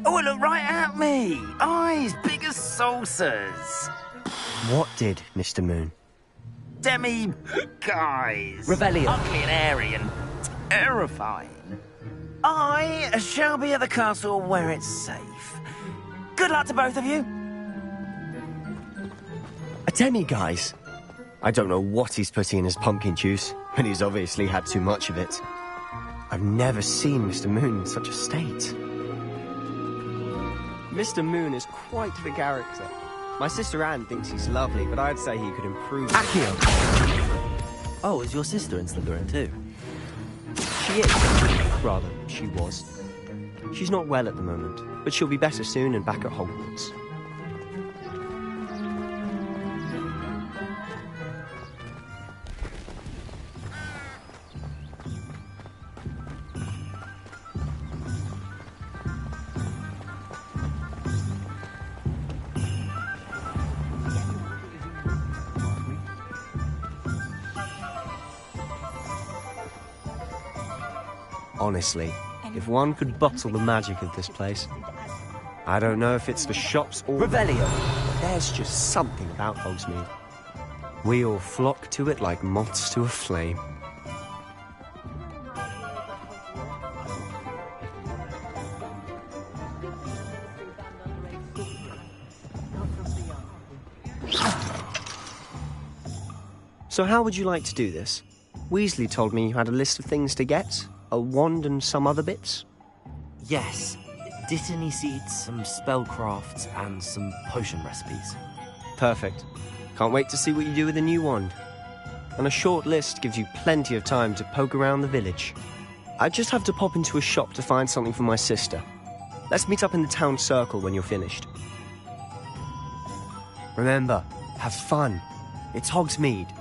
Oh, look right at me. Eyes big as saucers. What did, Mr. Moon? Guys. Revelio. Ugly and airy and terrifying. I shall be at the castle where it's safe. Good luck to both of you. A demi-guise? I don't know what he's putting in his pumpkin juice, but he's obviously had too much of it. I've never seen Mr. Moon in such a state. Mr. Moon is quite the character. My sister Anne thinks he's lovely, but I'd say he could improve. Accio! Oh, is your sister in Slytherin too? She is. Rather, she was. She's not well at the moment, but she'll be better soon and back at Hogwarts. Honestly, if one could bottle the magic of this place, I don't know if it's the shops or... Revelio. There's just something about Hogsmeade. We all flock to it like moths to a flame. So how would you like to do this? Weasley told me you had a list of things to get. A wand and some other bits? Yes. Dittany seeds, some spellcrafts, and some potion recipes. Perfect. Can't wait to see what you do with the new wand. And a short list gives you plenty of time to poke around the village. I just have to pop into a shop to find something for my sister. Let's meet up in the town circle when you're finished. Remember, have fun. It's Hogsmeade.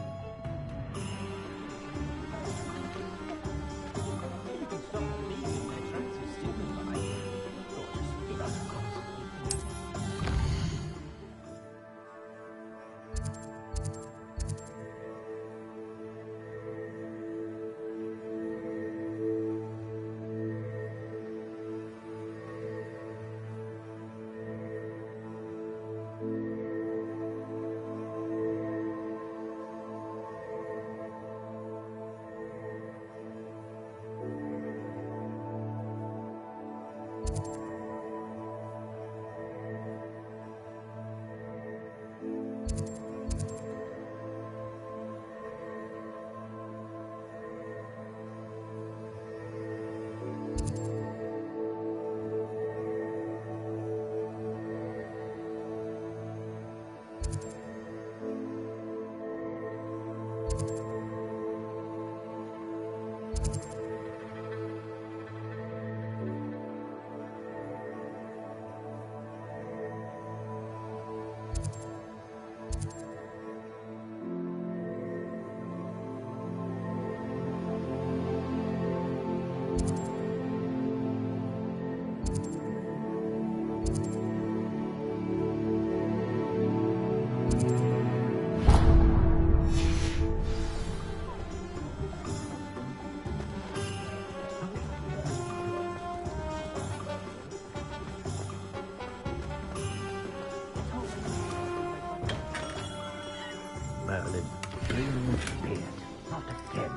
Merlin. Dreams dead, not again.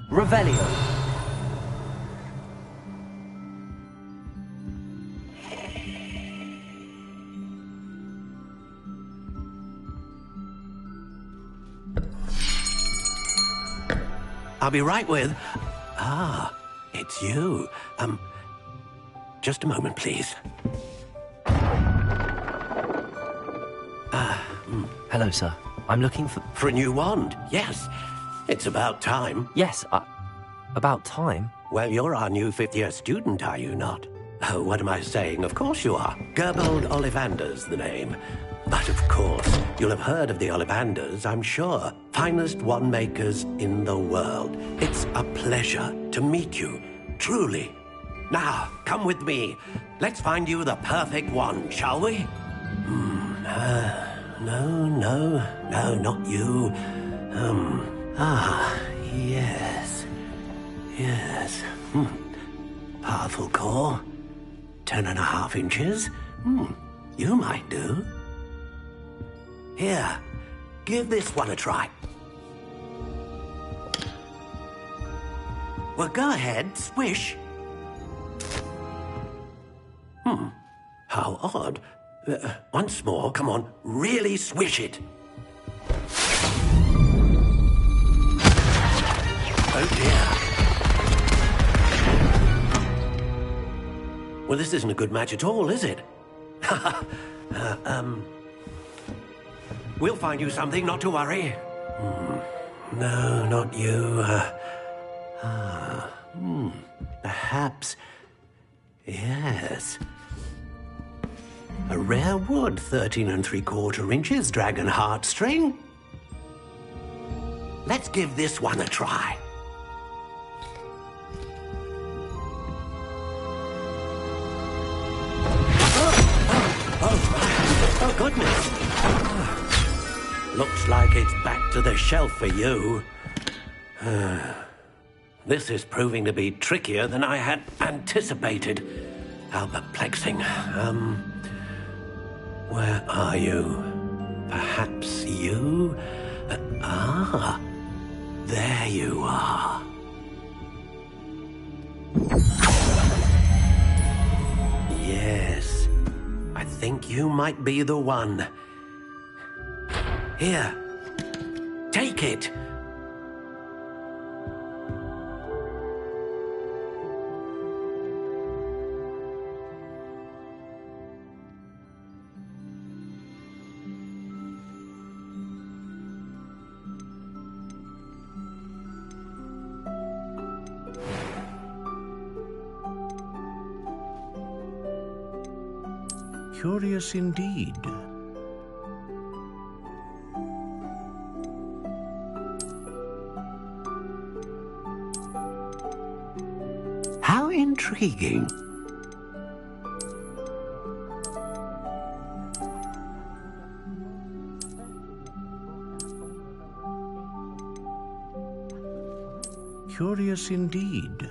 Revelio. I'll be right with... Ah, it's you. Just a moment, please. Hello, sir. I'm looking for... For a new wand, yes. It's about time. Yes, about time? Well, you're our new fifth-year student, are you not? Oh, what am I saying? Of course you are. Gerbold Ollivander's the name. But of course, you'll have heard of the Ollivanders, I'm sure. Finest wand makers in the world. It's a pleasure to meet you, truly. Now, come with me. Let's find you the perfect wand, shall we? No, not you. Yes. Powerful core. 10.5 inches. You might do. Here, give this one a try. Well, go ahead, swish. How odd. Once more, come on, really swish it. Oh dear. Well, this isn't a good match at all, is it? We'll find you something, not to worry. No, not you. Perhaps... Yes. A rare wood, 13 3/4 inches, dragon heartstring. Let's give this one a try. Oh, goodness. Looks like it's back to the shelf for you. This is proving to be trickier than I had anticipated. How perplexing. Where are you? Perhaps you? There you are. Yes, I think you might be the one. Here, take it. Curious indeed. How intriguing. Curious indeed.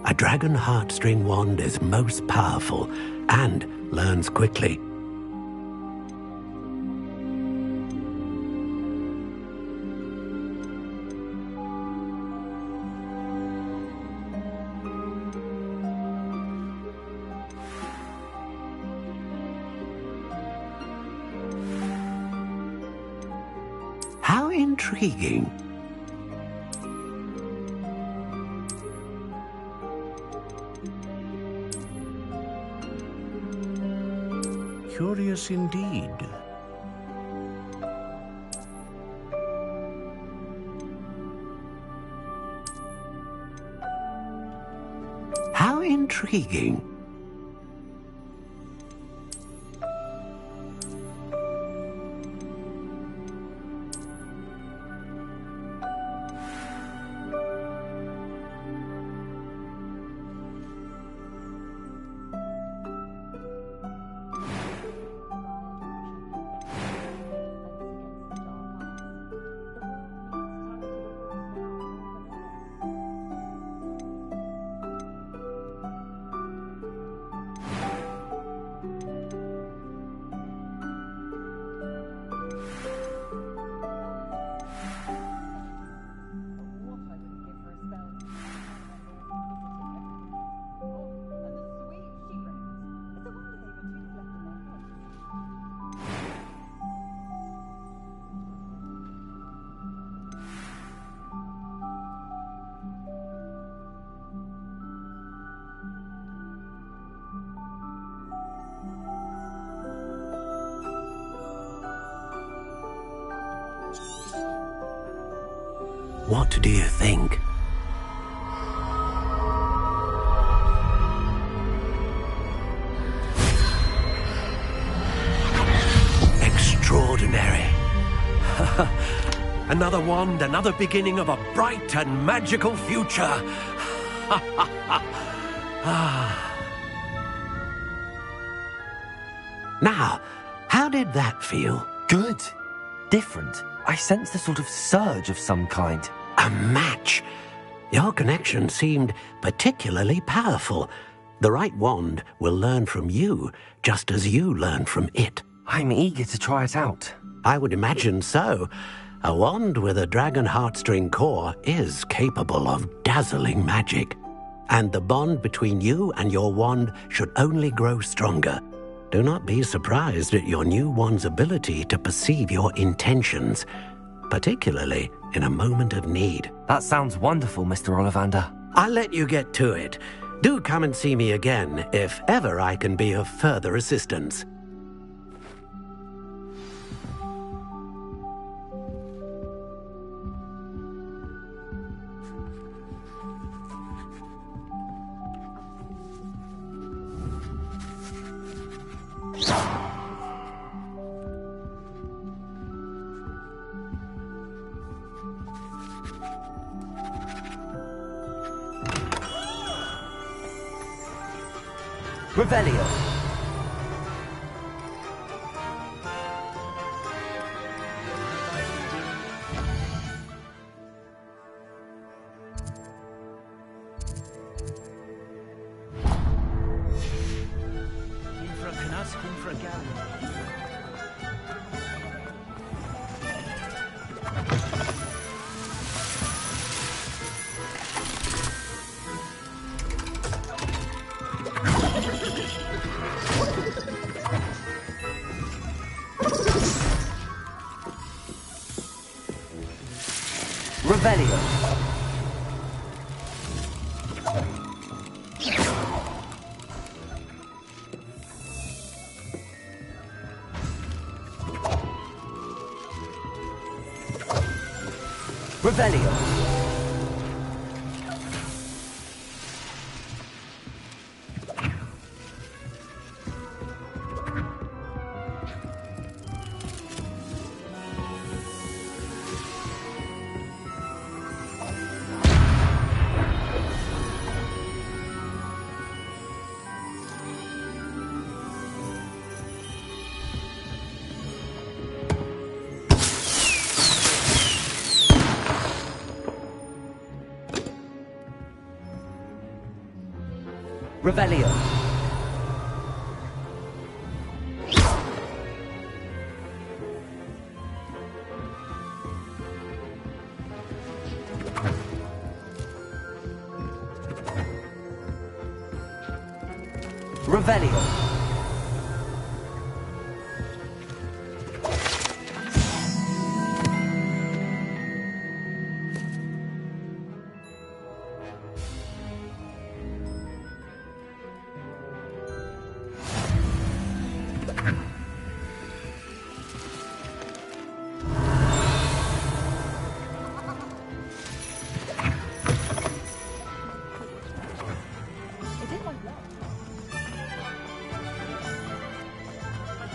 A dragon heartstring wand is most powerful and learns quickly. How intriguing. Curious indeed. How intriguing. What do you think? Extraordinary. Another wand, another beginning of a bright and magical future. Now, how did that feel? Good. Different. I sensed a sort of surge of some kind. A match. Your connection seemed particularly powerful. The right wand will learn from you, just as you learn from it. I'm eager to try it out. I would imagine so. A wand with a dragon heartstring core is capable of dazzling magic. And the bond between you and your wand should only grow stronger. Do not be surprised at your new wand's ability to perceive your intentions, particularly in a moment of need. That sounds wonderful, Mr. Ollivander. I'll let you get to it. Do come and see me again if ever I can be of further assistance. Revelio. Revelio. Revelio. Revelio. Revelio.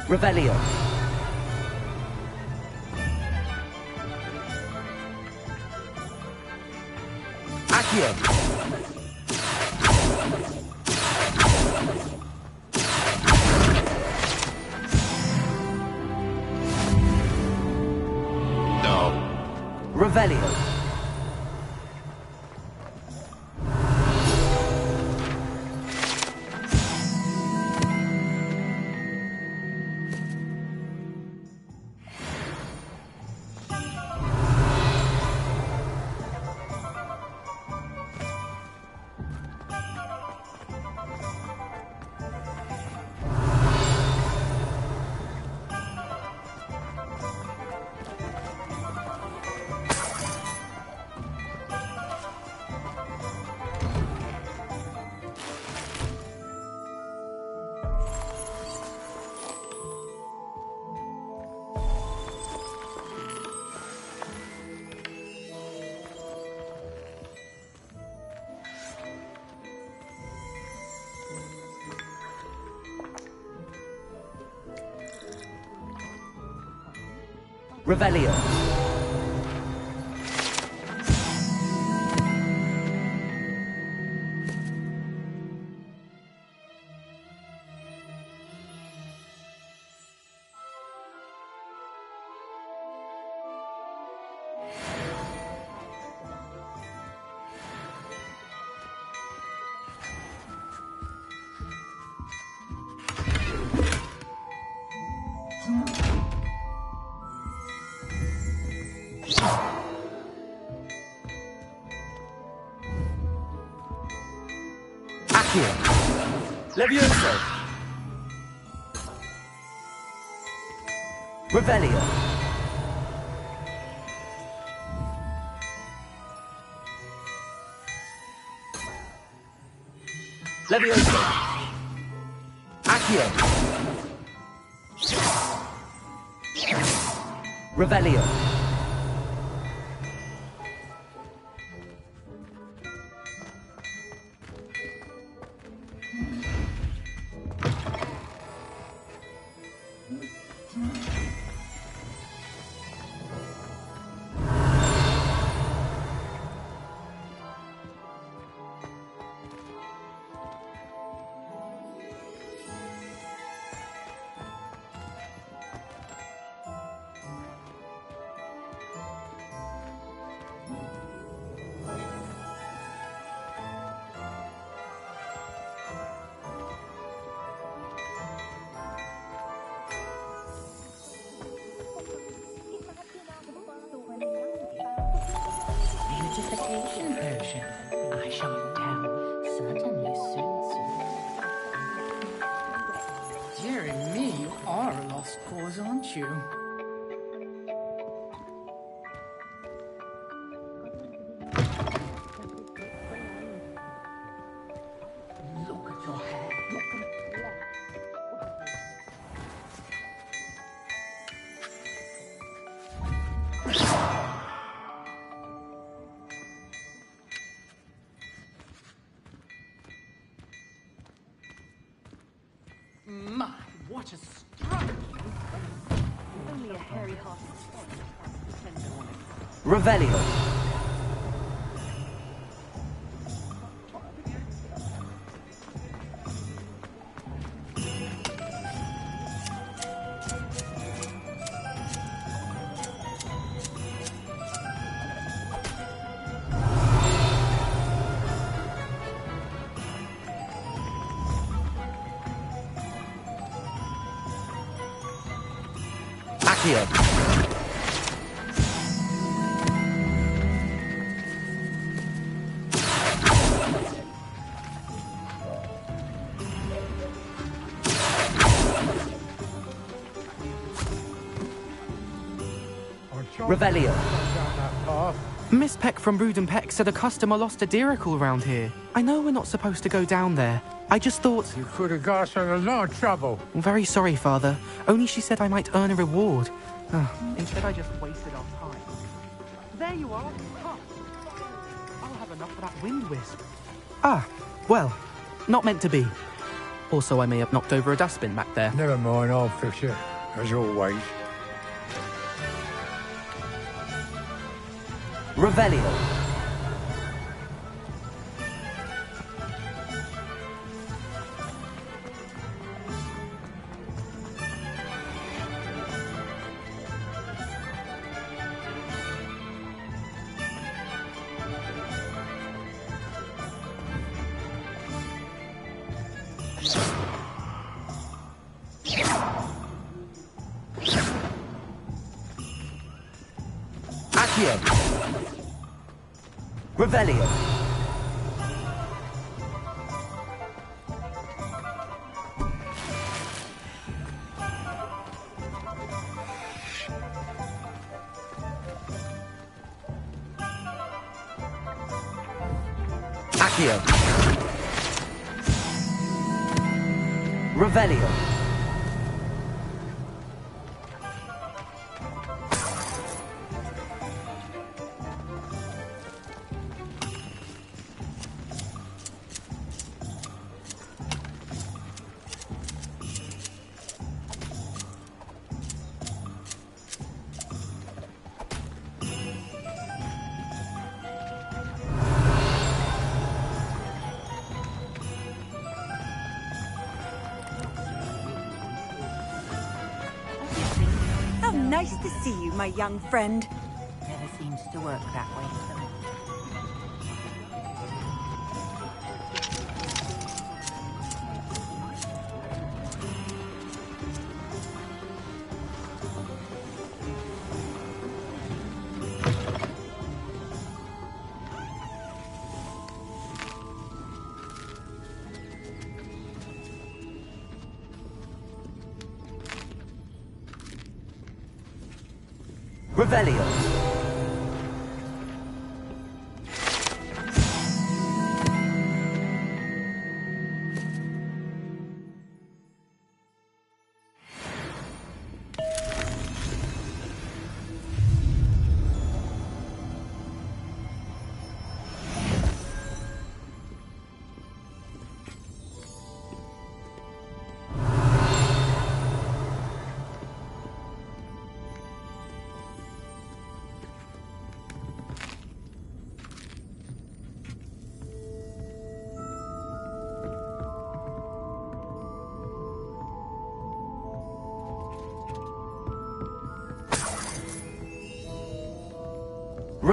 Revelio. Accio. Revelio. Revelio. Accio. Levioso. Revelio. Levioso. Accio. Revelio. Beautification potion. I shall down. Certainly suits you. Dearie me, you are a lost cause, aren't you? Look at your hair. My, what a strike! Only a hairy-hearted spot. Revelio. Accio. Revelio. Miss Peck from Brood and Peck said a customer lost a diricle around here. I know we're not supposed to go down there. I just thought... You could have got us in a lot of trouble. I'm very sorry, Father. Only she said I might earn a reward. Instead, I just wasted our time. There you are. Huh. I'll have enough for that wind wisp. Ah, well, not meant to be. Also, I may have knocked over a dustbin back there. Never mind, I'll fix it, as always. Revelio. Accio. Revelio. Accio. Revelio. How nice to see you, my young friend. Never seems to work that way. Revelio.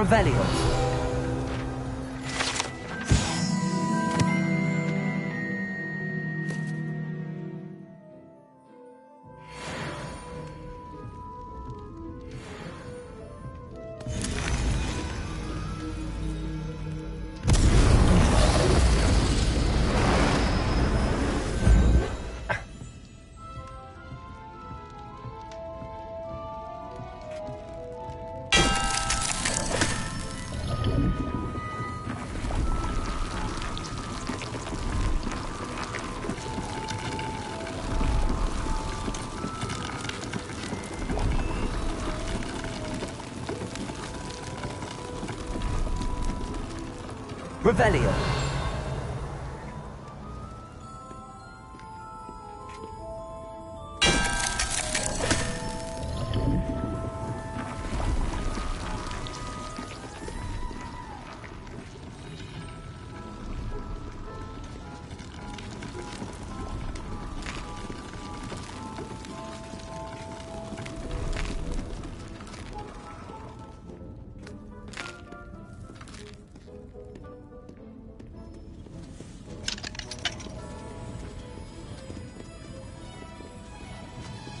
Revelio. Revelio.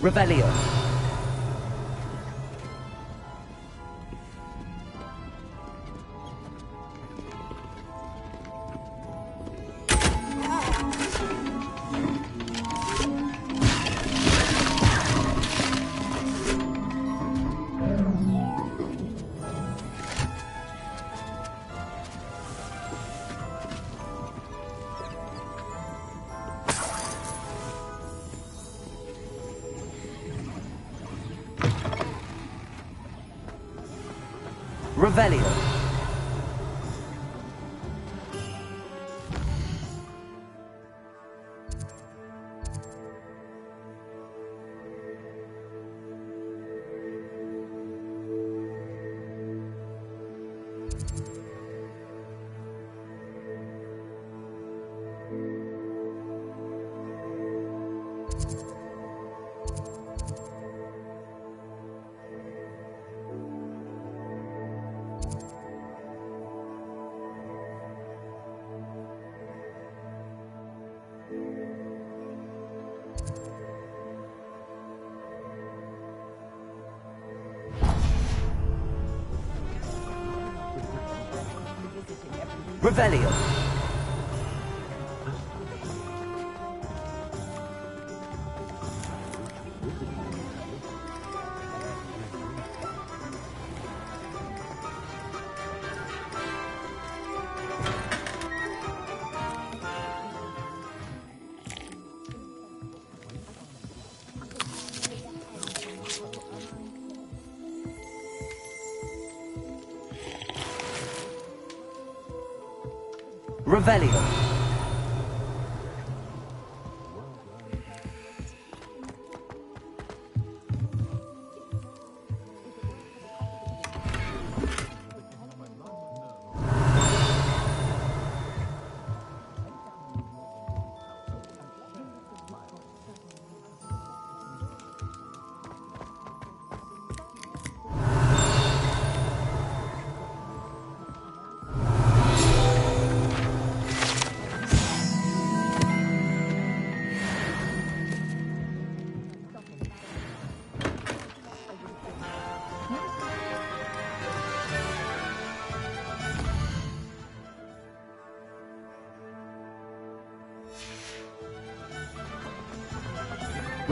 Revelio. Revelio. Revelio. Revelio.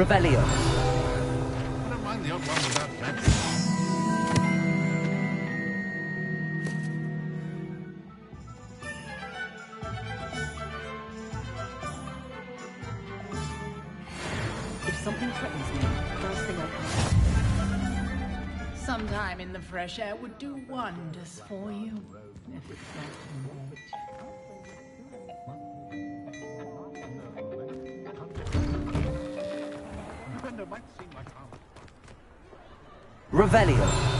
Revelio. I don't mind the odd one without magic. If something threatens me, first thing I come. Sometime in the fresh air would do wonders for you. If it's not more. Revelio.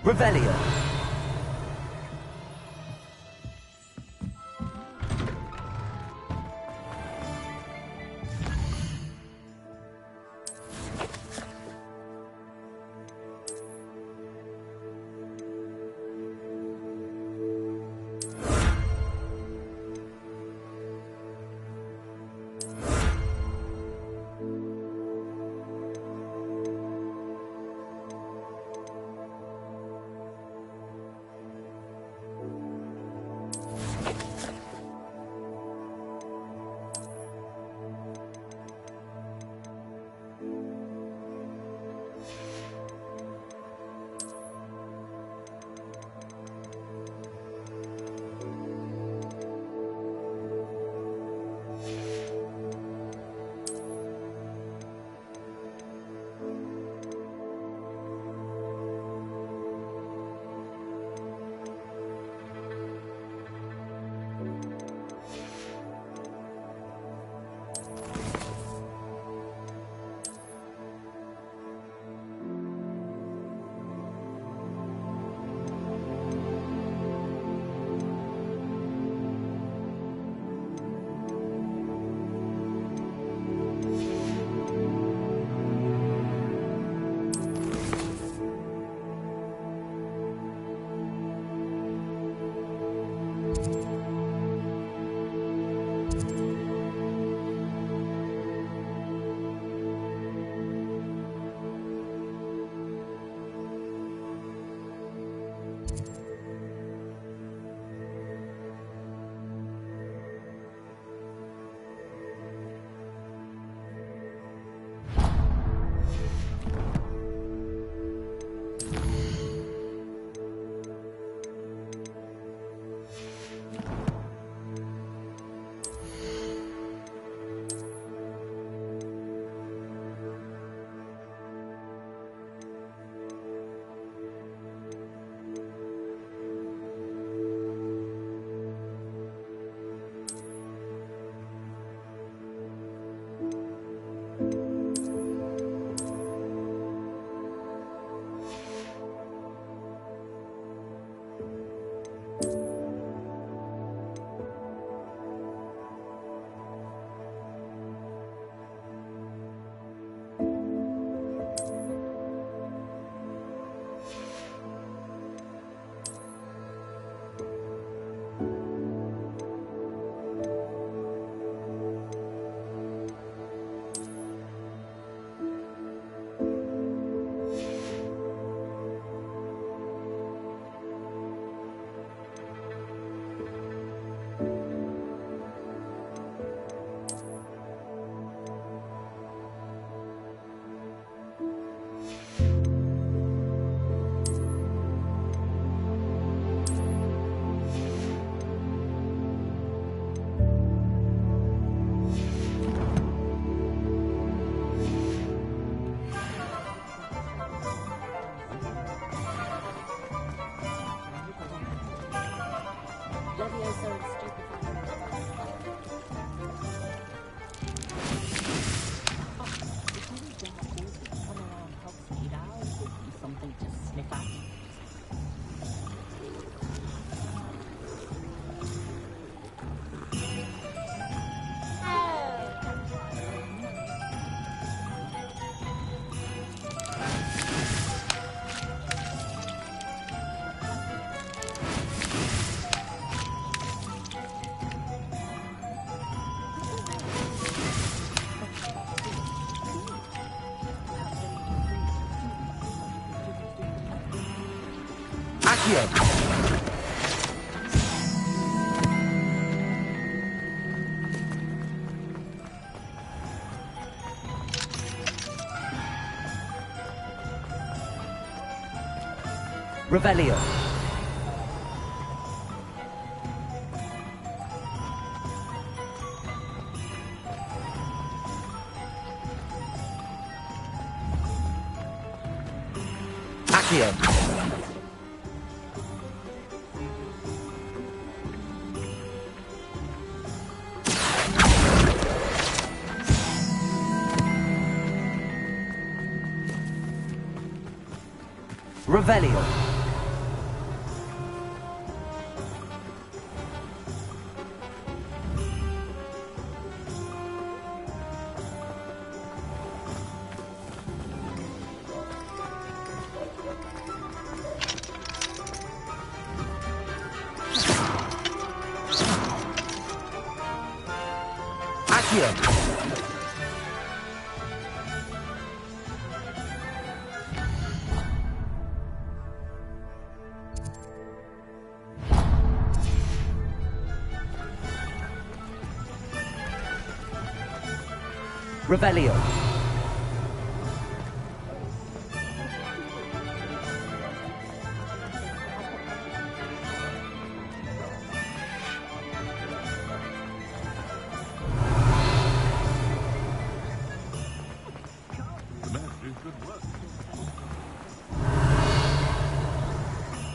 Revelio. Accio. Revelio. Accio. Revelio. Accio. Revelio.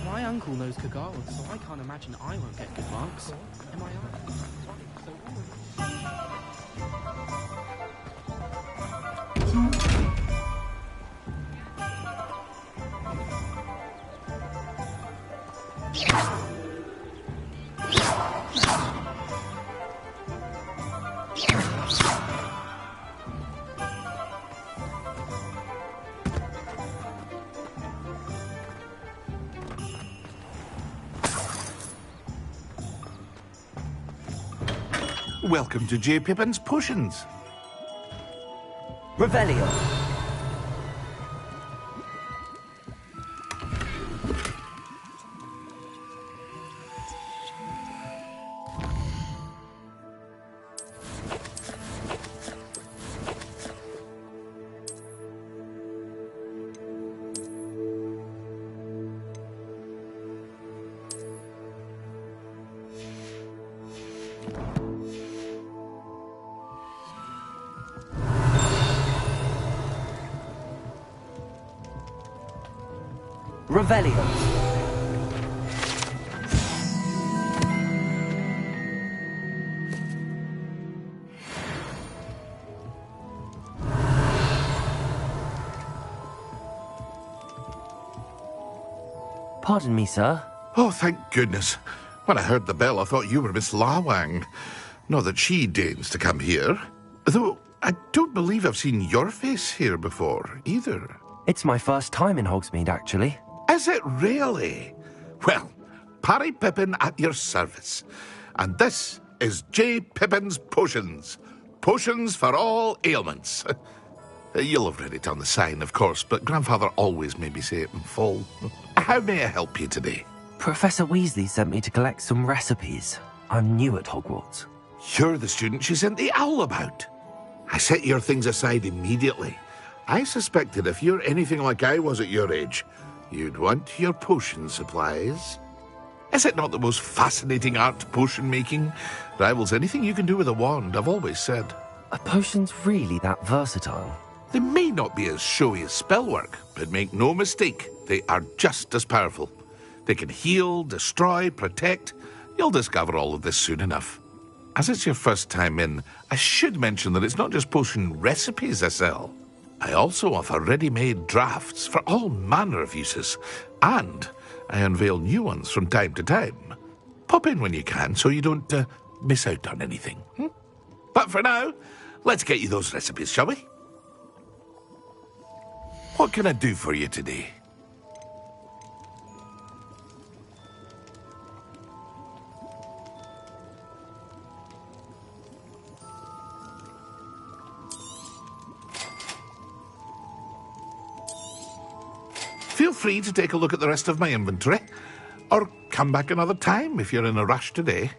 My uncle knows Kagawa, so I can't imagine I won't get good marks. Am I right? Welcome to J. Pippin's Potions. Revelio. Revelio. Pardon me, sir. Oh, thank goodness. When I heard the bell, I thought you were Miss Lawang. Not that she deigns to come here. Though I don't believe I've seen your face here before, either. It's my first time in Hogsmeade, actually. Is it really? Well, Parry Pippin at your service. And this is J. Pippin's Potions. Potions for all ailments. You'll have read it on the sign, of course, but Grandfather always made me say it in full. How may I help you today? Professor Weasley sent me to collect some recipes. I'm new at Hogwarts. You're the student she sent the owl about. I set your things aside immediately. I suspected if you're anything like I was at your age, you'd want your potion supplies. Is it not the most fascinating art, potion making? Rivals anything you can do with a wand, I've always said. Are potions really that versatile? They may not be as showy as spellwork, but make no mistake, they are just as powerful. They can heal, destroy, protect. You'll discover all of this soon enough. As it's your first time in, I should mention that it's not just potion recipes I sell. I also offer ready-made drafts for all manner of uses, and I unveil new ones from time to time. Pop in when you can so you don't miss out on anything. But for now, let's get you those recipes, shall we? What can I do for you today? Feel free to take a look at the rest of my inventory. Or come back another time if you're in a rush today.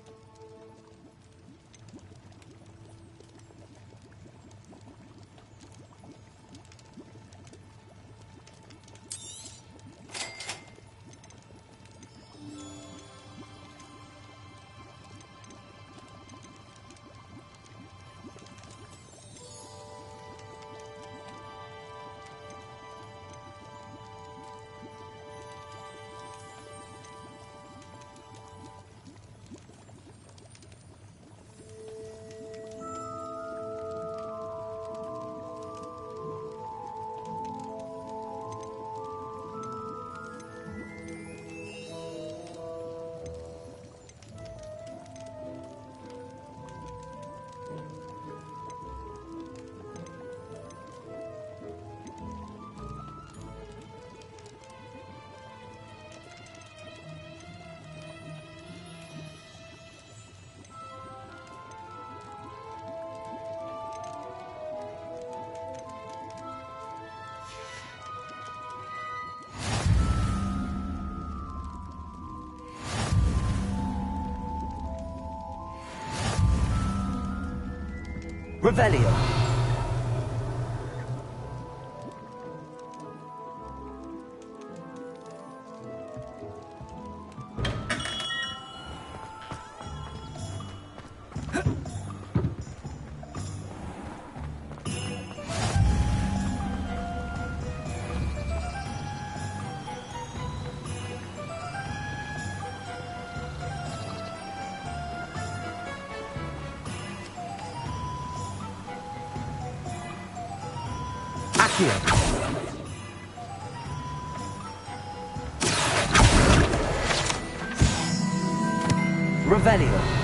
Revelio. Revelio.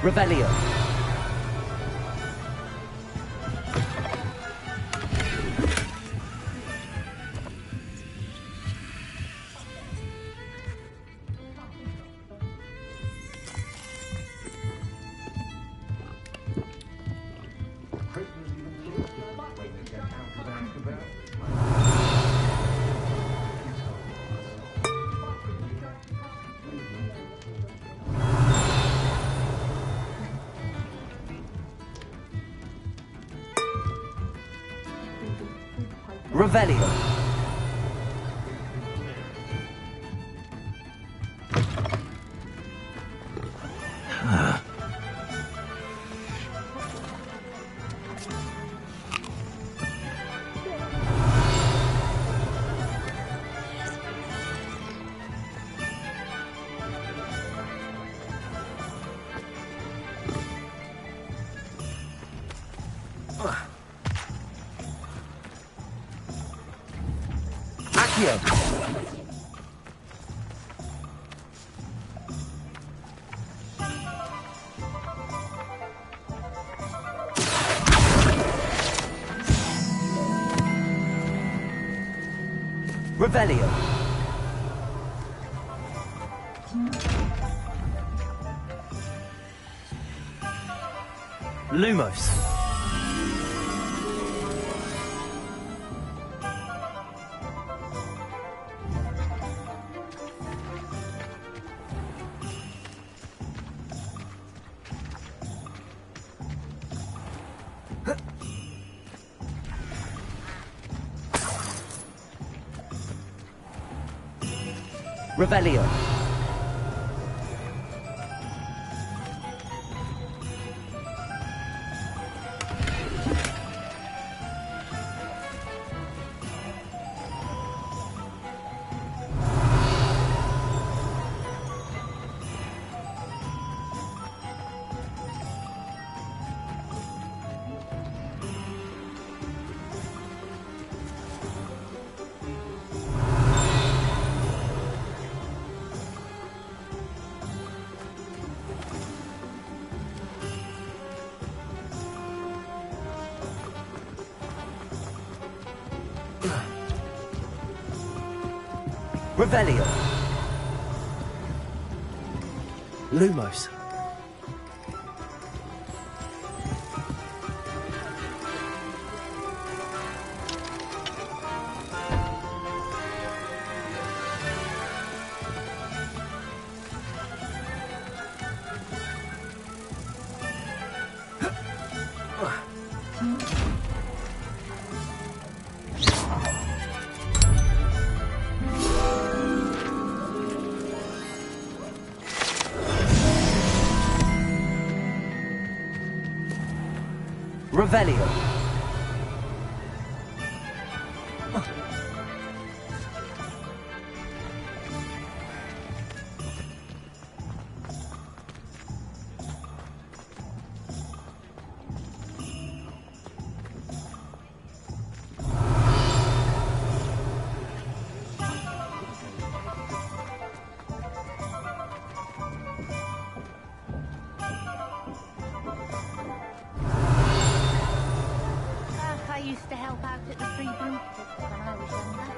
Revelio. Revelio. Revelio. Lumos. Revelio. Revelio. Lumos. Revelio. I used to help out at the Free Broom Pit when I was younger.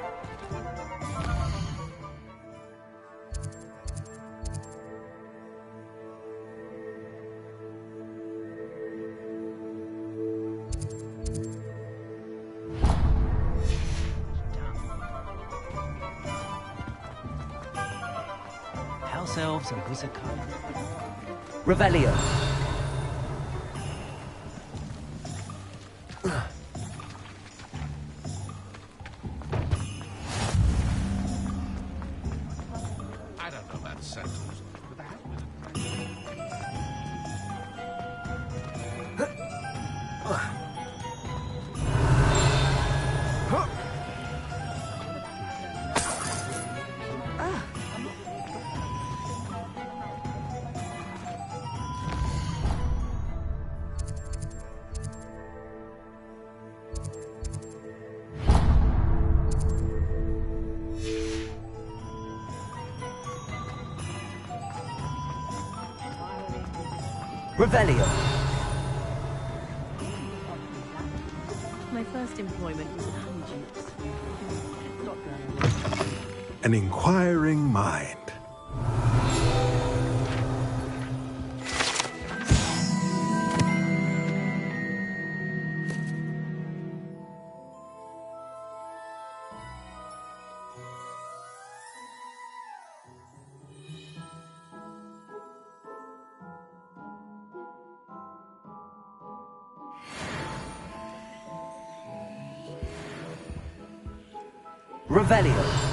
House elves and wizard kind. Revelio. I don't know about sentence, but I have been. Revelio. My first employment was at Hogwarts. An inquiring mind. Revelio.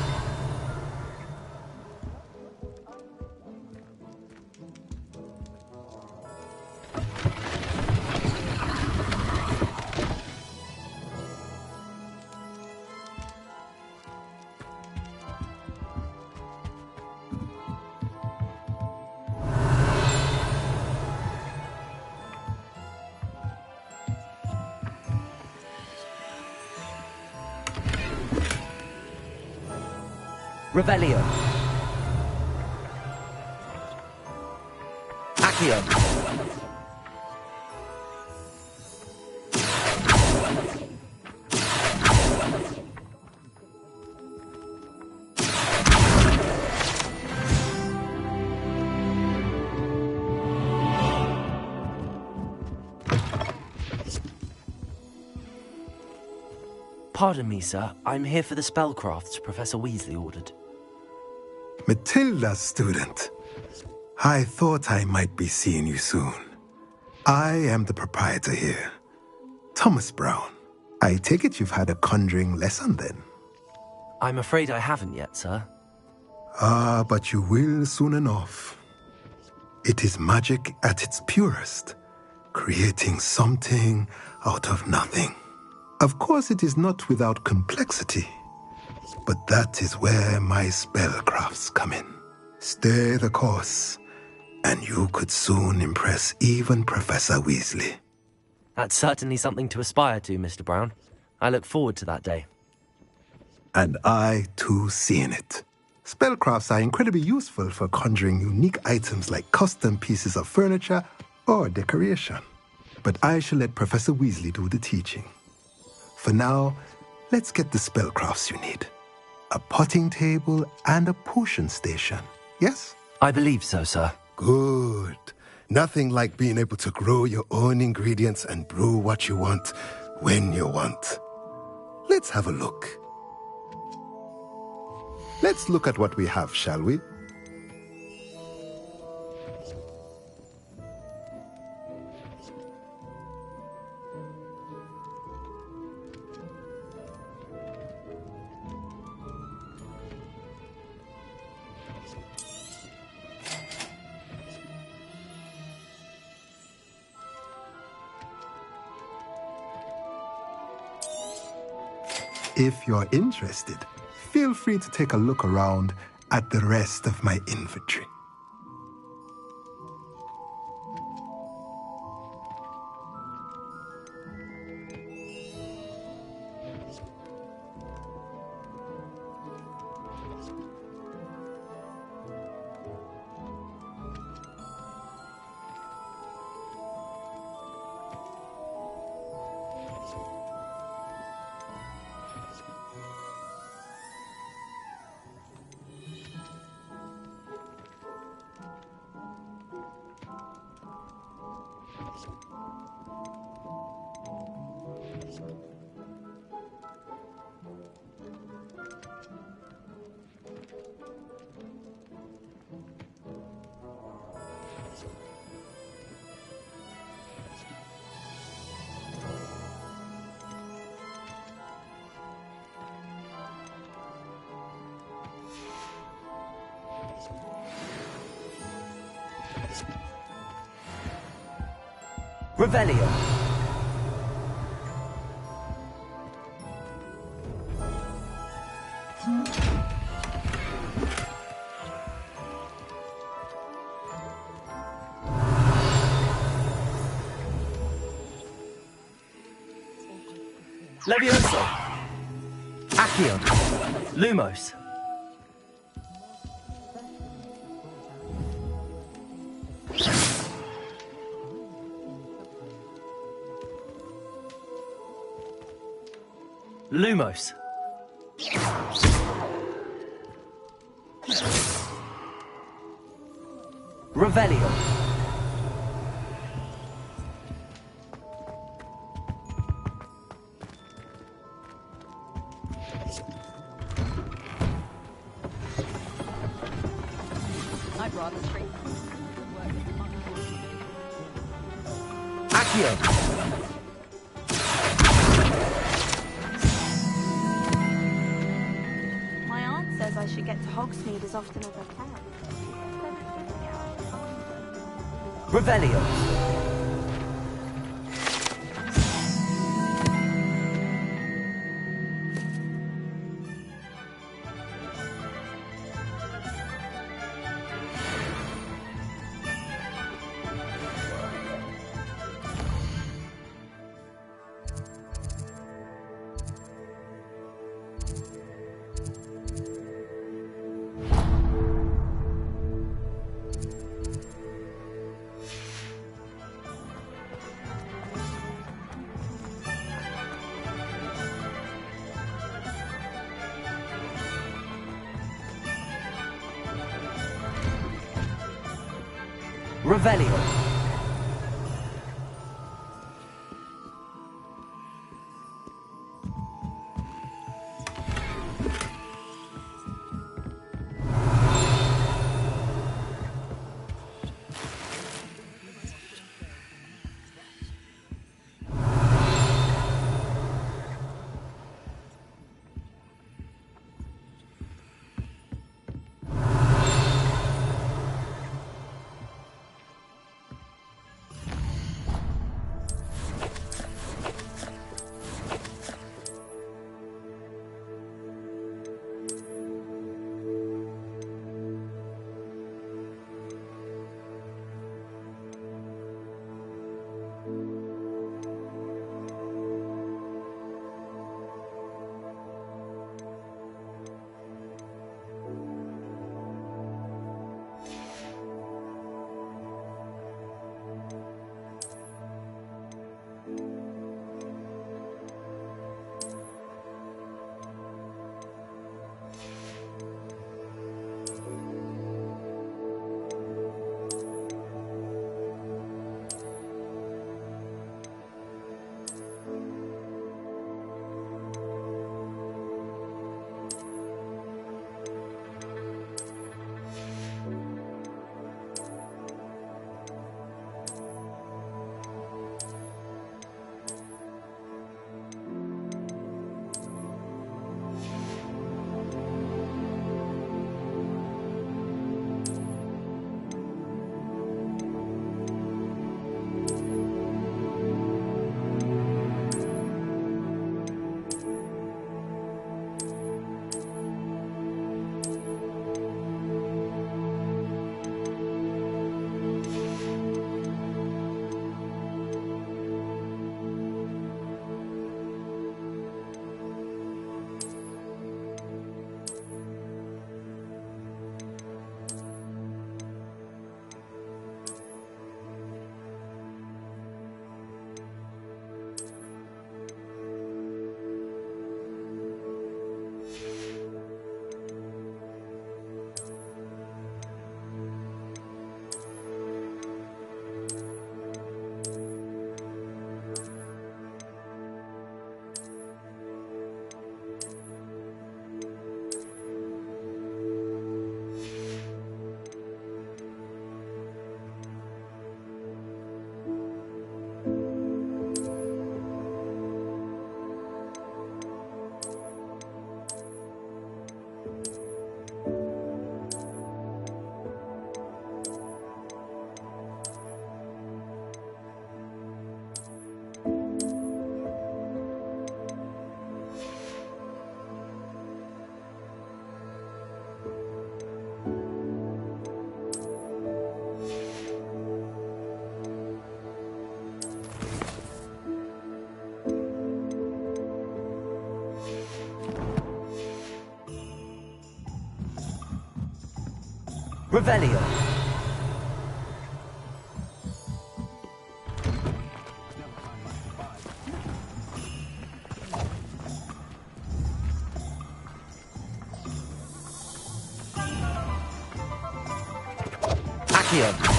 Revelio. Accio. Pardon me, sir. I'm here for the spellcrafts Professor Weasley ordered. Matilda's student. I thought I might be seeing you soon. I am the proprietor here, Thomas Brown. I take it you've had a conjuring lesson then? I'm afraid I haven't yet, sir. Ah, but you will soon enough. It is magic at its purest, creating something out of nothing. Of course, it is not without complexity, but that is where my spellcrafts come in. Stay the course, and you could soon impress even Professor Weasley. That's certainly something to aspire to, Mr. Brown. I look forward to that day. And I, too, see in it. Spellcrafts are incredibly useful for conjuring unique items like custom pieces of furniture or decoration. But I shall let Professor Weasley do the teaching. For now, let's get the spellcrafts you need. a potting table, and a potion station. Yes? I believe so, sir. Good. Nothing like being able to grow your own ingredients and brew what you want when you want. Let's have a look. Let's look at what we have, shall we? If you're interested, feel free to take a look around at the rest of my inventory. Revelio. Levioso. Accio. Lumos. Lumos. Revelio. I'd rather straight. Accio. My aunt says I should get to Hogsmeade as often as I can. Revelio. Revelio. Revelio. Accio.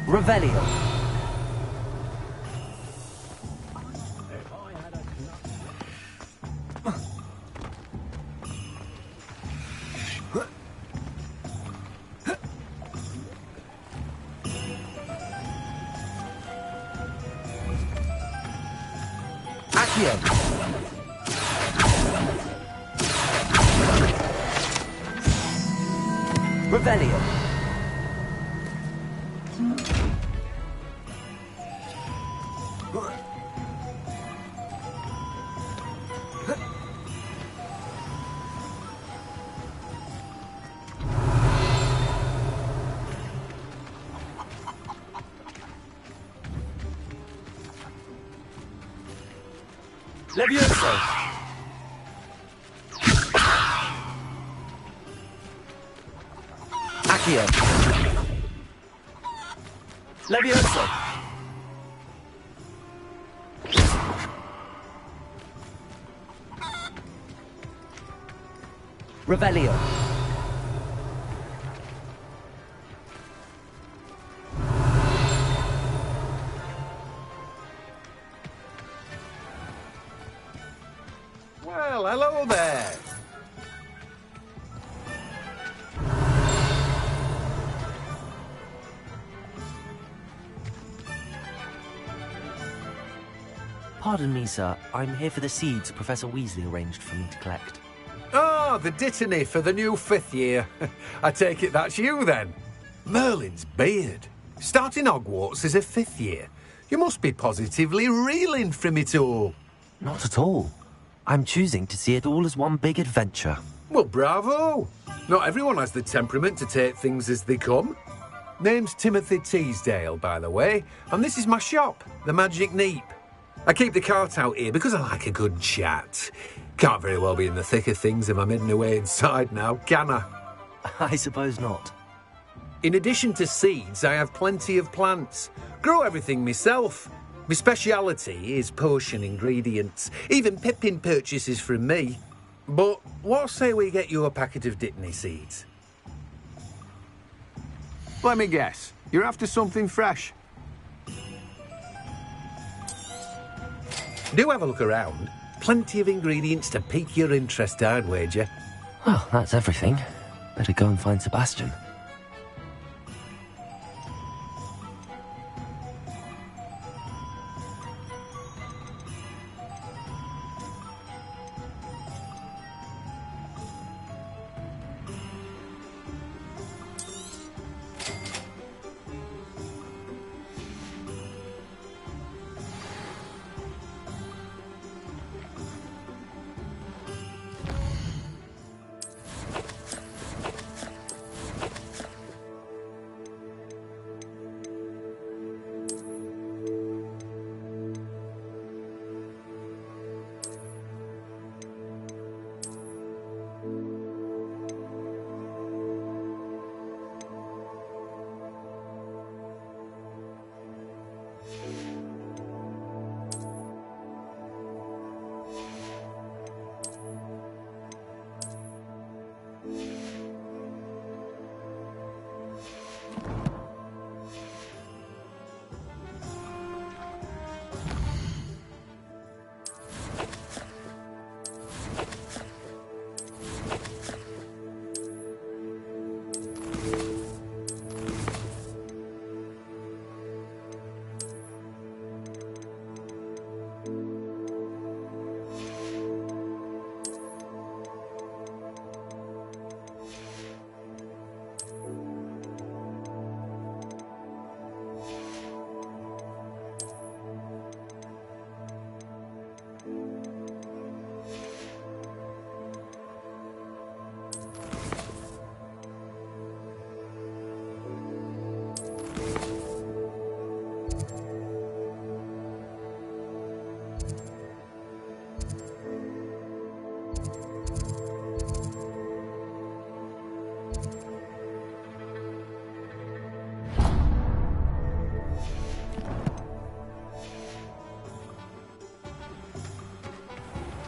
Revelio. Accio. Revelio. Levioso. Accio. Levioso. Revelio. Well, hello there. Pardon me, sir. I'm here for the seeds Professor Weasley arranged for me to collect. Ah, the dittany for the new 5th year. I take it that's you, then. Merlin's beard. Starting Hogwarts as a 5th year. You must be positively reeling from it all. Not at all. I'm choosing to see it all as one big adventure. Well, bravo. Not everyone has the temperament to take things as they come. Name's Timothy Teasdale, by the way, and this is my shop, the Magic Neep. I keep the cart out here because I like a good chat. Can't very well be in the thick of things if I'm hidden away inside now, can I? I suppose not. In addition to seeds, I have plenty of plants. Grow everything myself. My speciality is potion ingredients. Even Pippin purchases from me. But what say we get you a packet of Dittany seeds? Let me guess. You're after something fresh. Do have a look around. Plenty of ingredients to pique your interest, I'd wager. Well, that's everything. Better go and find Sebastian.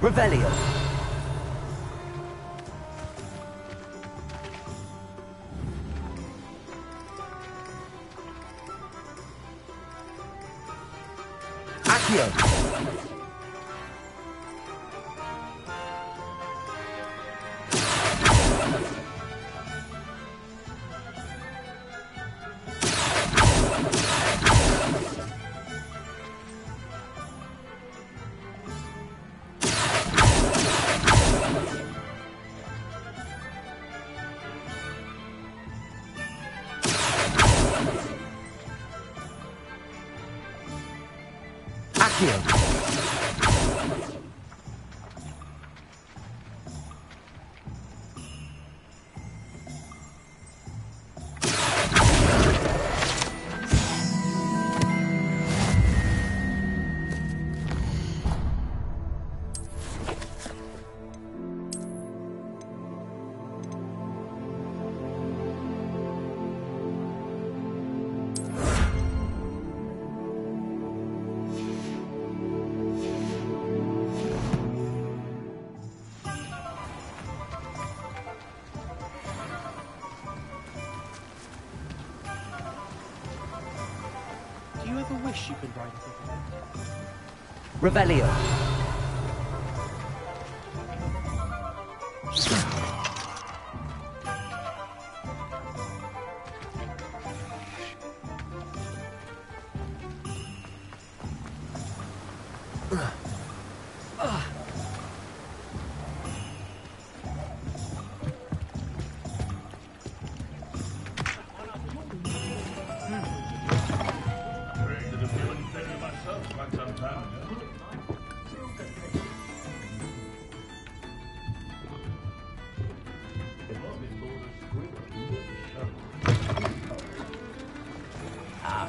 Revelio. Accio. Do you ever wish you could ride a hippogriff? Revelio.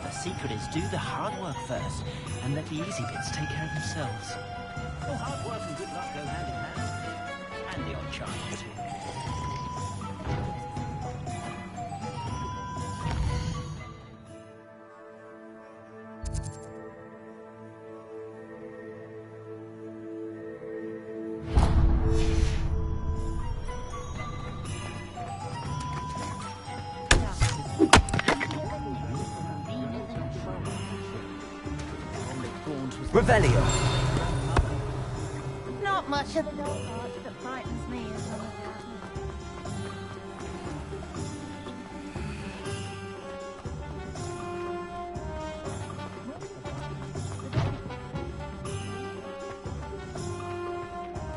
The secret is do the hard work first, and let the easy bits take care of themselves. Oh, hard work and good luck go hand in hand. And the odd chance too. Revelio. Not much of the dog part that frightens me as well.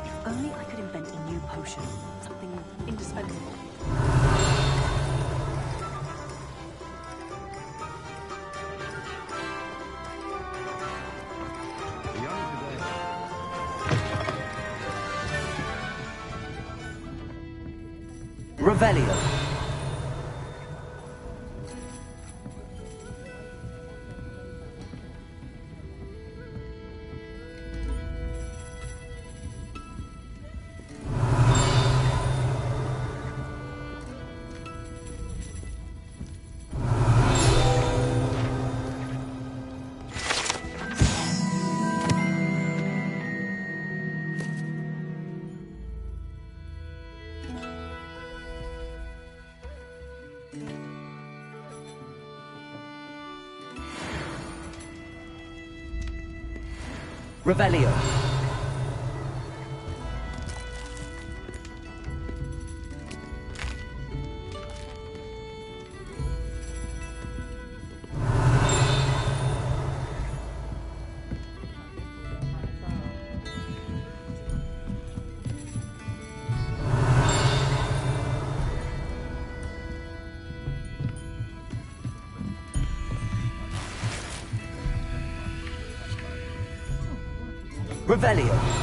If only I could invent a new potion. Something indispensable. Revelio. Revelio. Revelio.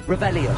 Revelio.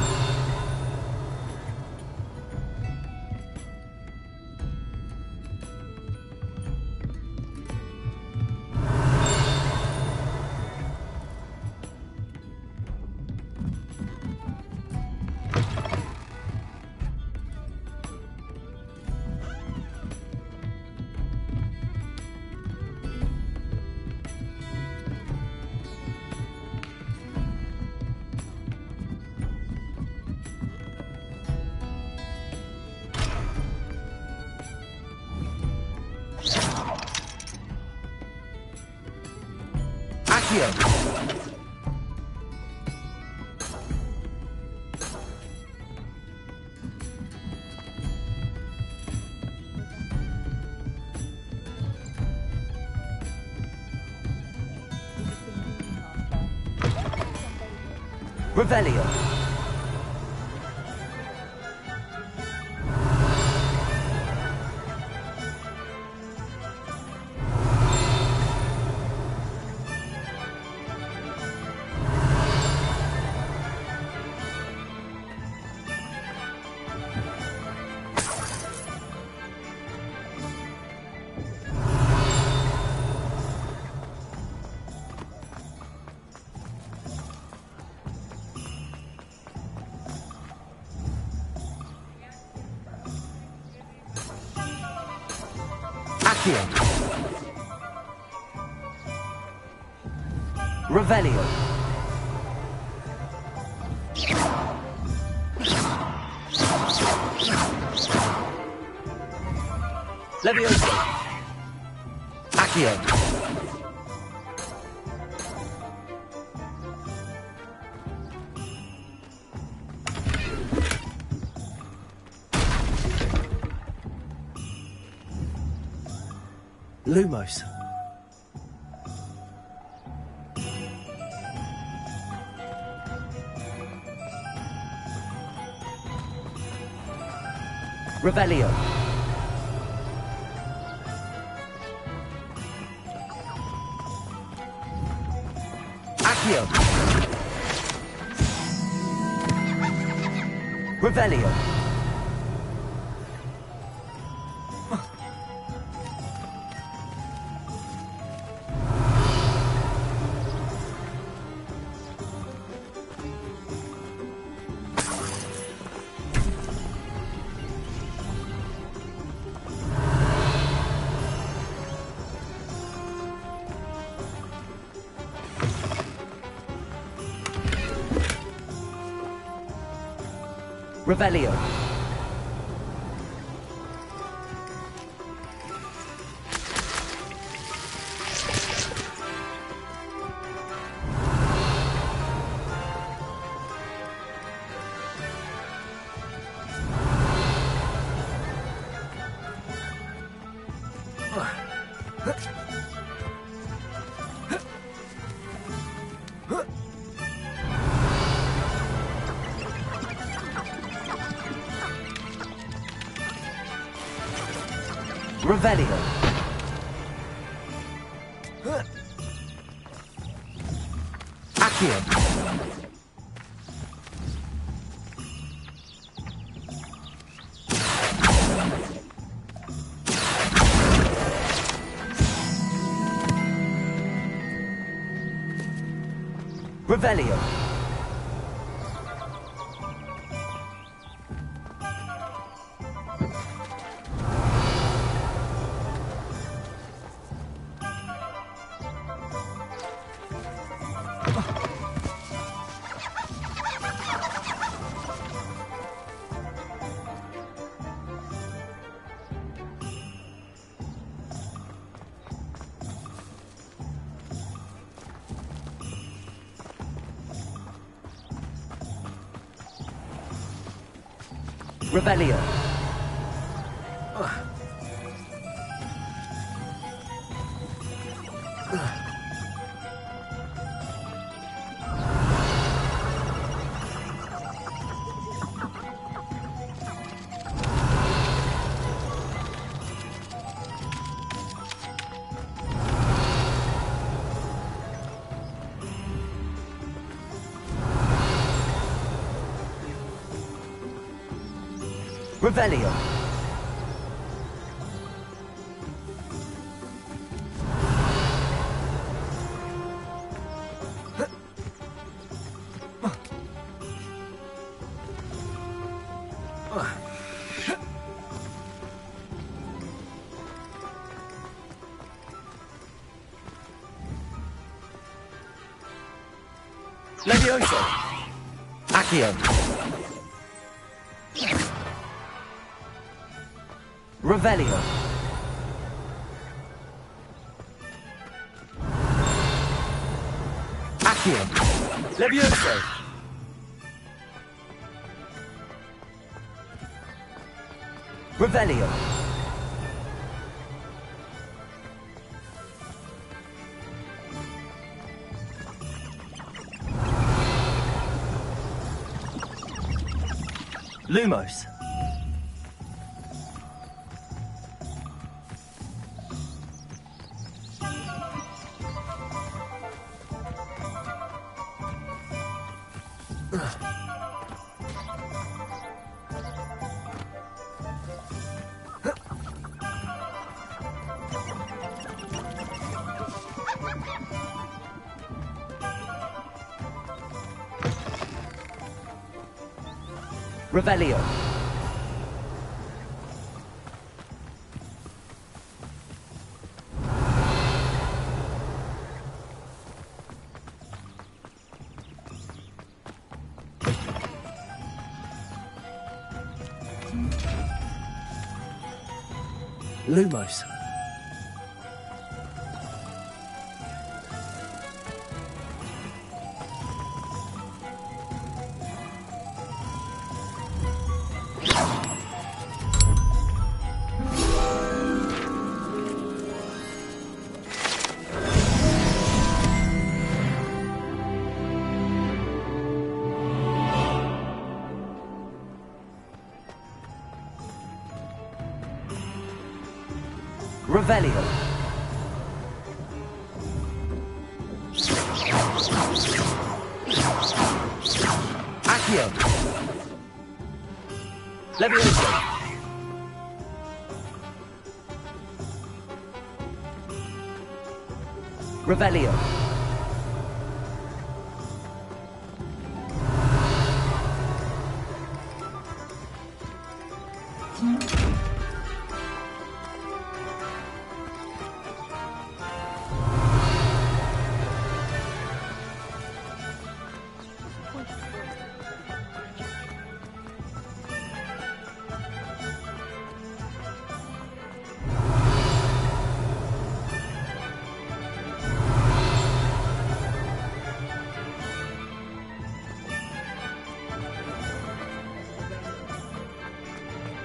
Revelio. Revelio. Levioso. Accio. Lumos. Revelio. Accio. Revelio. Revelio. Revelio. Accio. Revelio. Revelio. Revelio. Levioso. Accio. Revelio. Accio. Levioso. Revelio. Lumos. Revelio. Lumos. Revelio. Accio. Levioso. Revelio.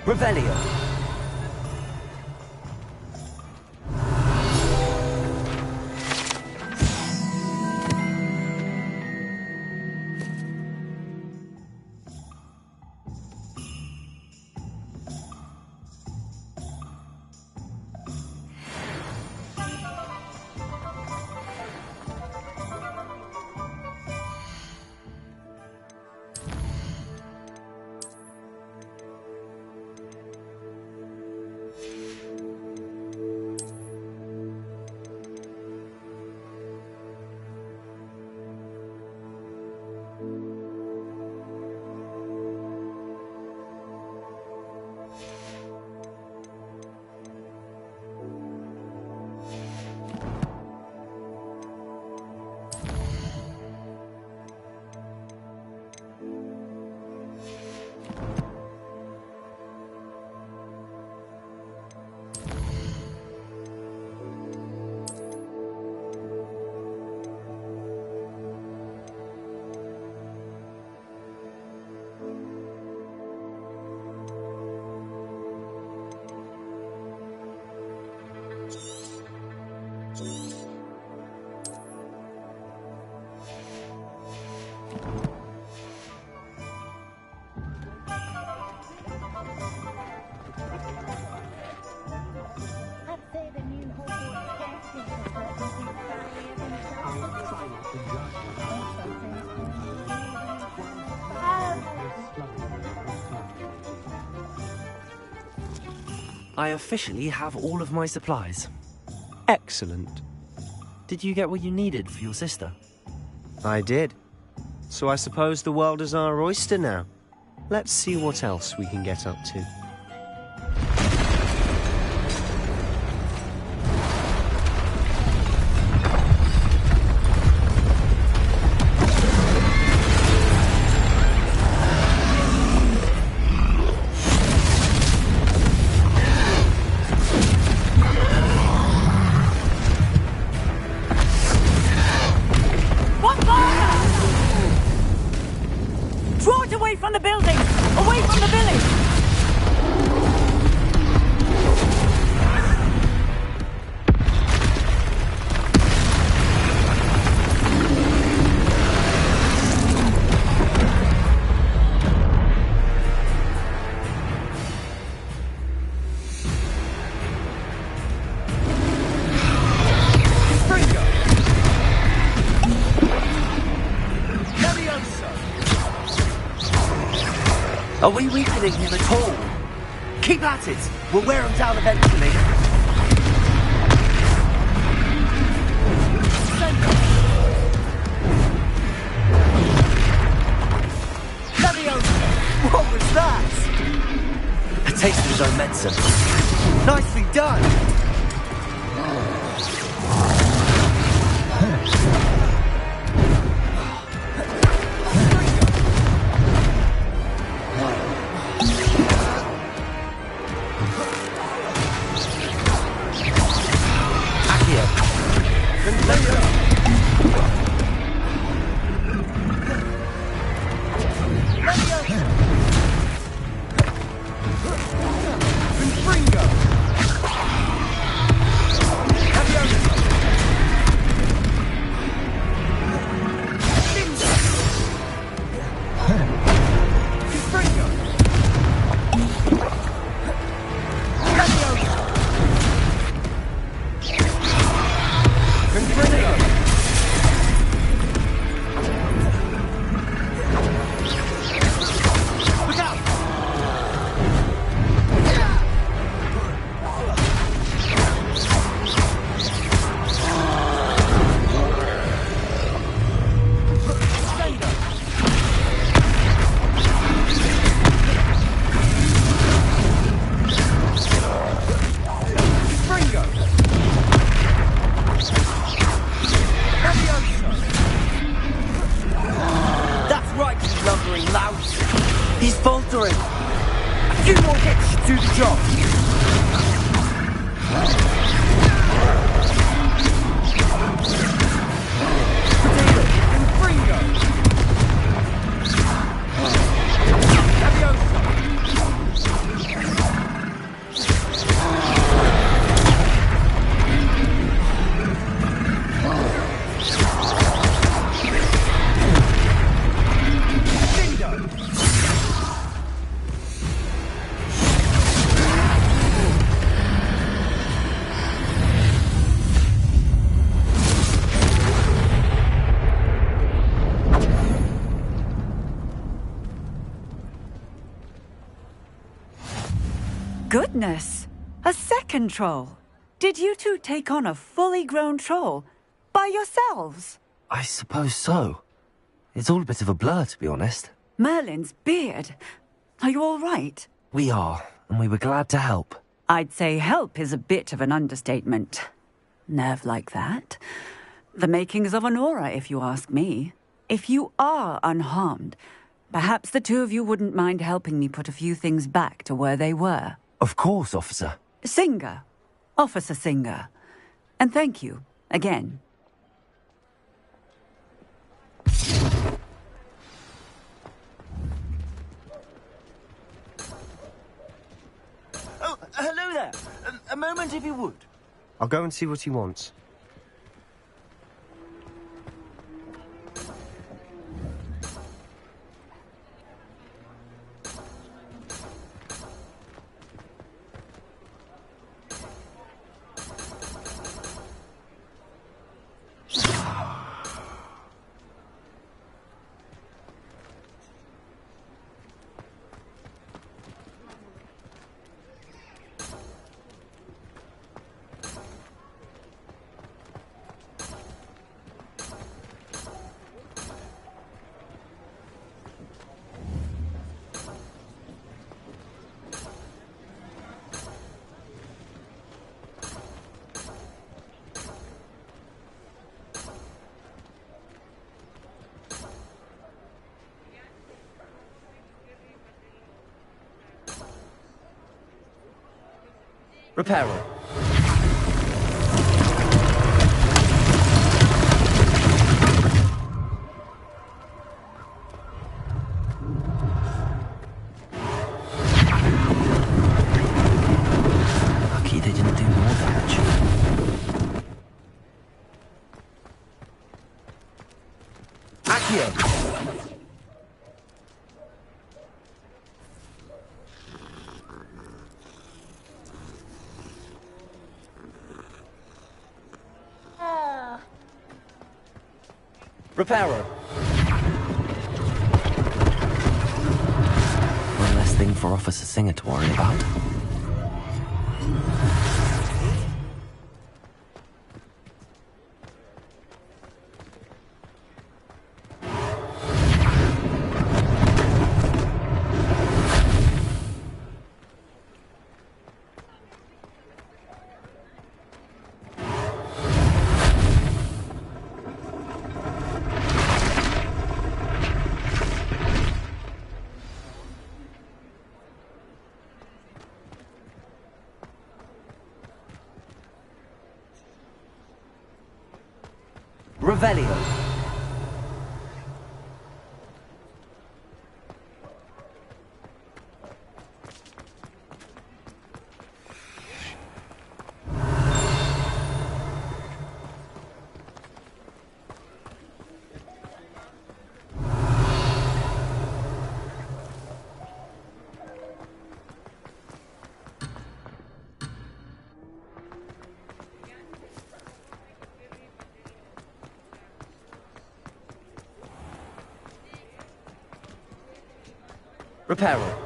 Revelio. I officially have all of my supplies. Excellent. Did you get what you needed for your sister? I did. So I suppose the world is our oyster now. Let's see what else we can get up to. Draw it away from the building! Away from the village! Are we weakening him at all? Keep at it! We'll wear him down eventually. What was that? A taste of his own medicine. Nicely done! He's faltering. A few more hits should do the job. Goodness! A second troll! Did you two take on a fully grown troll? By yourselves? I suppose so. It's all a bit of a blur, to be honest. Merlin's beard. Are you all right? We are, and we were glad to help. I'd say help is a bit of an understatement. Nerve like that. The makings of an aura, if you ask me. If you are unharmed, perhaps the two of you wouldn't mind helping me put a few things back to where they were. Of course, officer. Singer. Officer Singer. And thank you, again. Oh, hello there. A moment if you would. I'll go and see what he wants. Reparo. Lucky they didn't do more damage. Accio. Reparo. One less thing for Officer Singer to worry about. Revelio. Reparo.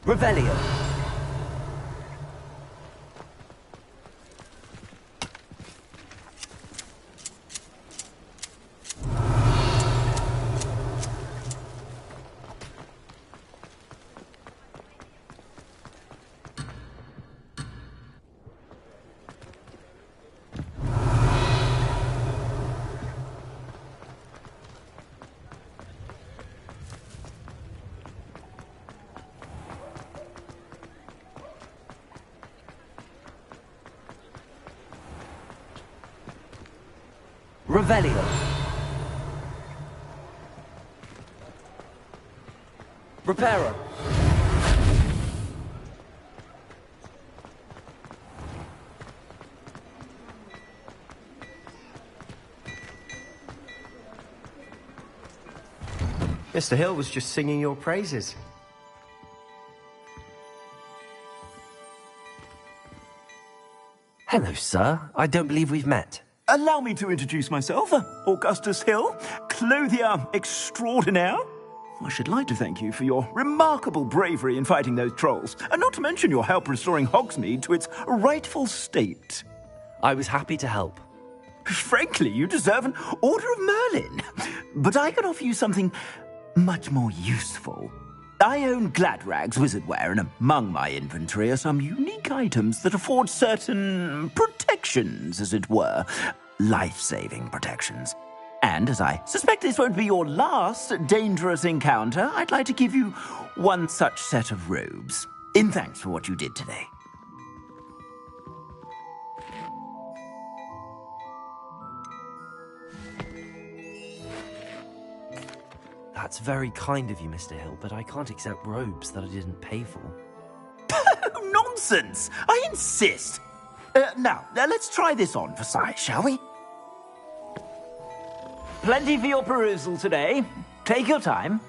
Revelio. Revelio. Reparo. Mr. Hill was just singing your praises. Hello, sir. I don't believe we've met. Allow me to introduce myself, Augustus Hill, clothier extraordinaire. I should like to thank you for your remarkable bravery in fighting those trolls, and not to mention your help restoring Hogsmeade to its rightful state. I was happy to help. Frankly, you deserve an Order of Merlin. But I can offer you something much more useful. I own Gladrag's wizardware, and among my inventory are some unique items that afford certain protections, as it were. Life-saving protections. And as I suspect this won't be your last dangerous encounter, I'd like to give you one such set of robes, in thanks for what you did today. That's very kind of you, Mr. Hill, but I can't accept robes that I didn't pay for. Nonsense! I insist! Now, let's try this on for size, shall we? Plenty for your perusal today. Take your time.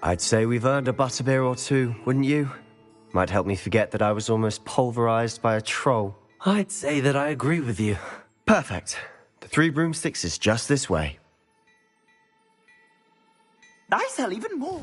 I'd say we've earned a butterbeer or two, wouldn't you? Might help me forget that I was almost pulverized by a troll. I'd say that I agree with you. Perfect. The Three Broomsticks is just this way. I sell even more.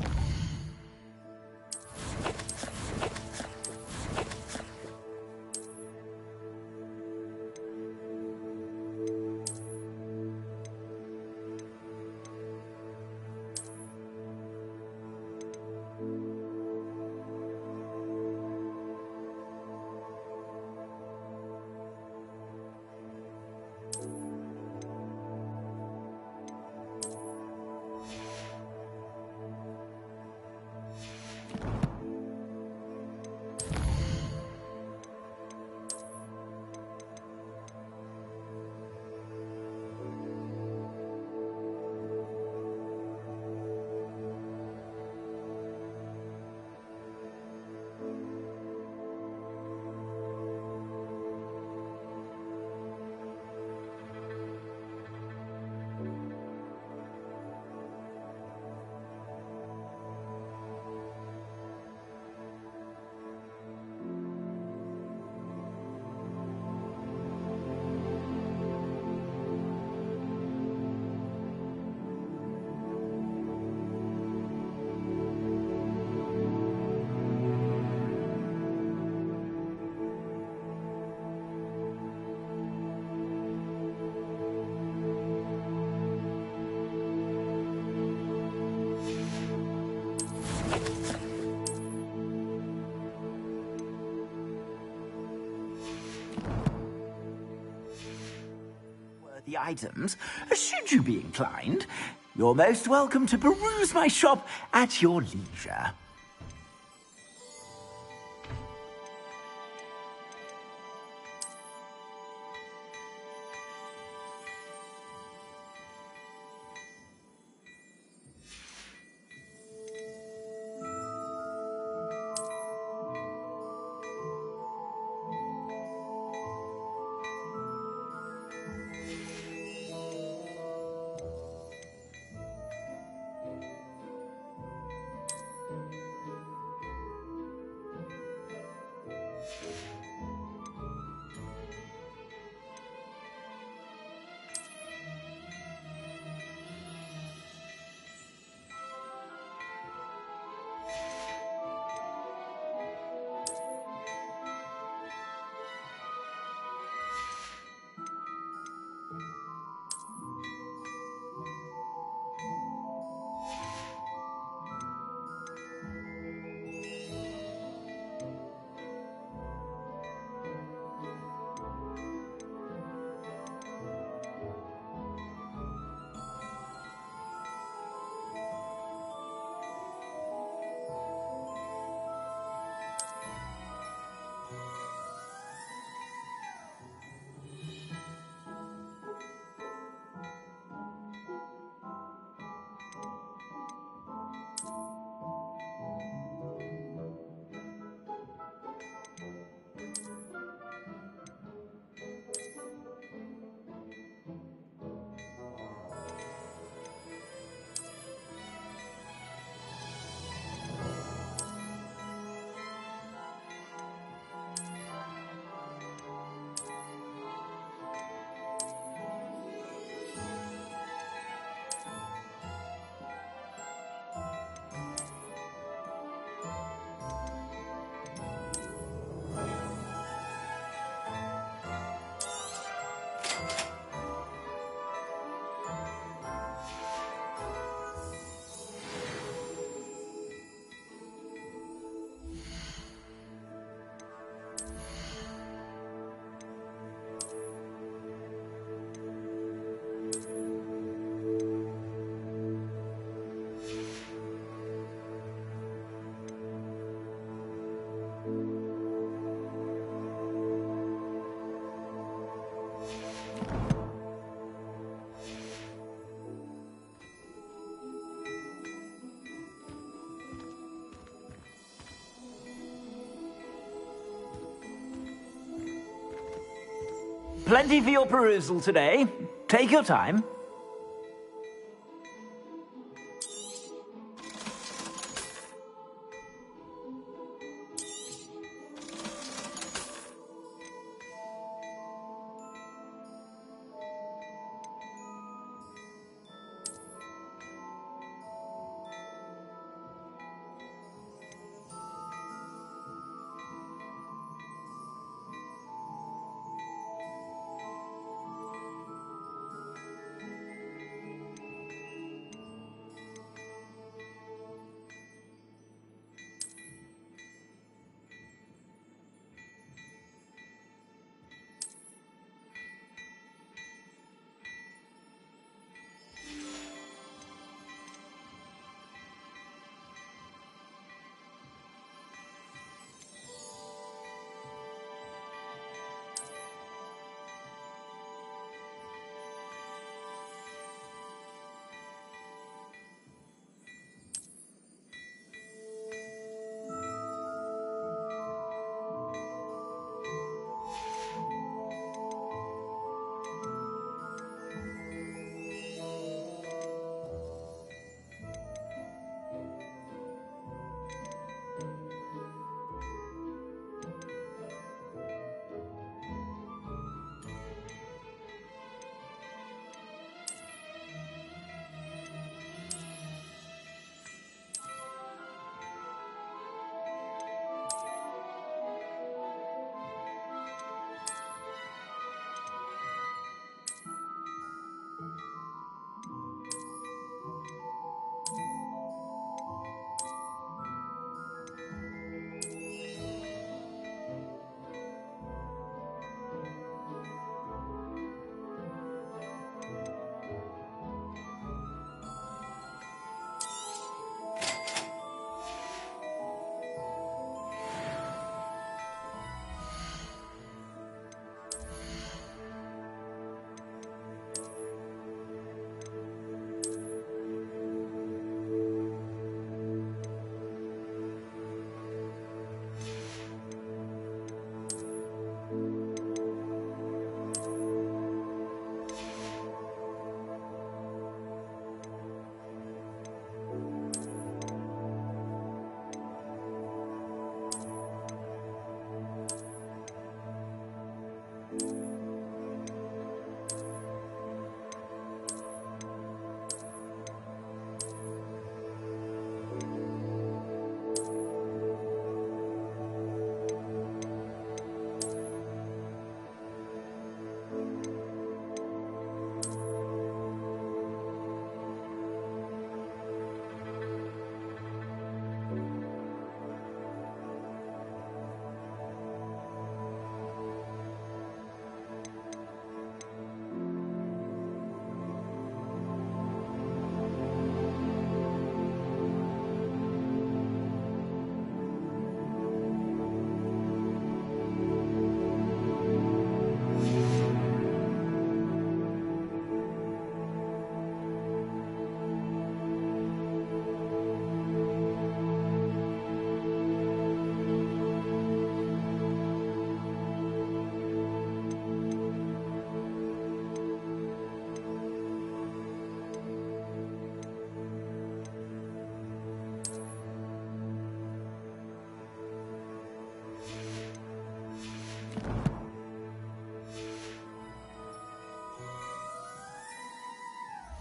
The items, should you be inclined, you're most welcome to peruse my shop at your leisure. Plenty for your perusal today. Take your time.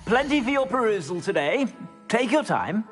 Plenty for your perusal today. Take your time.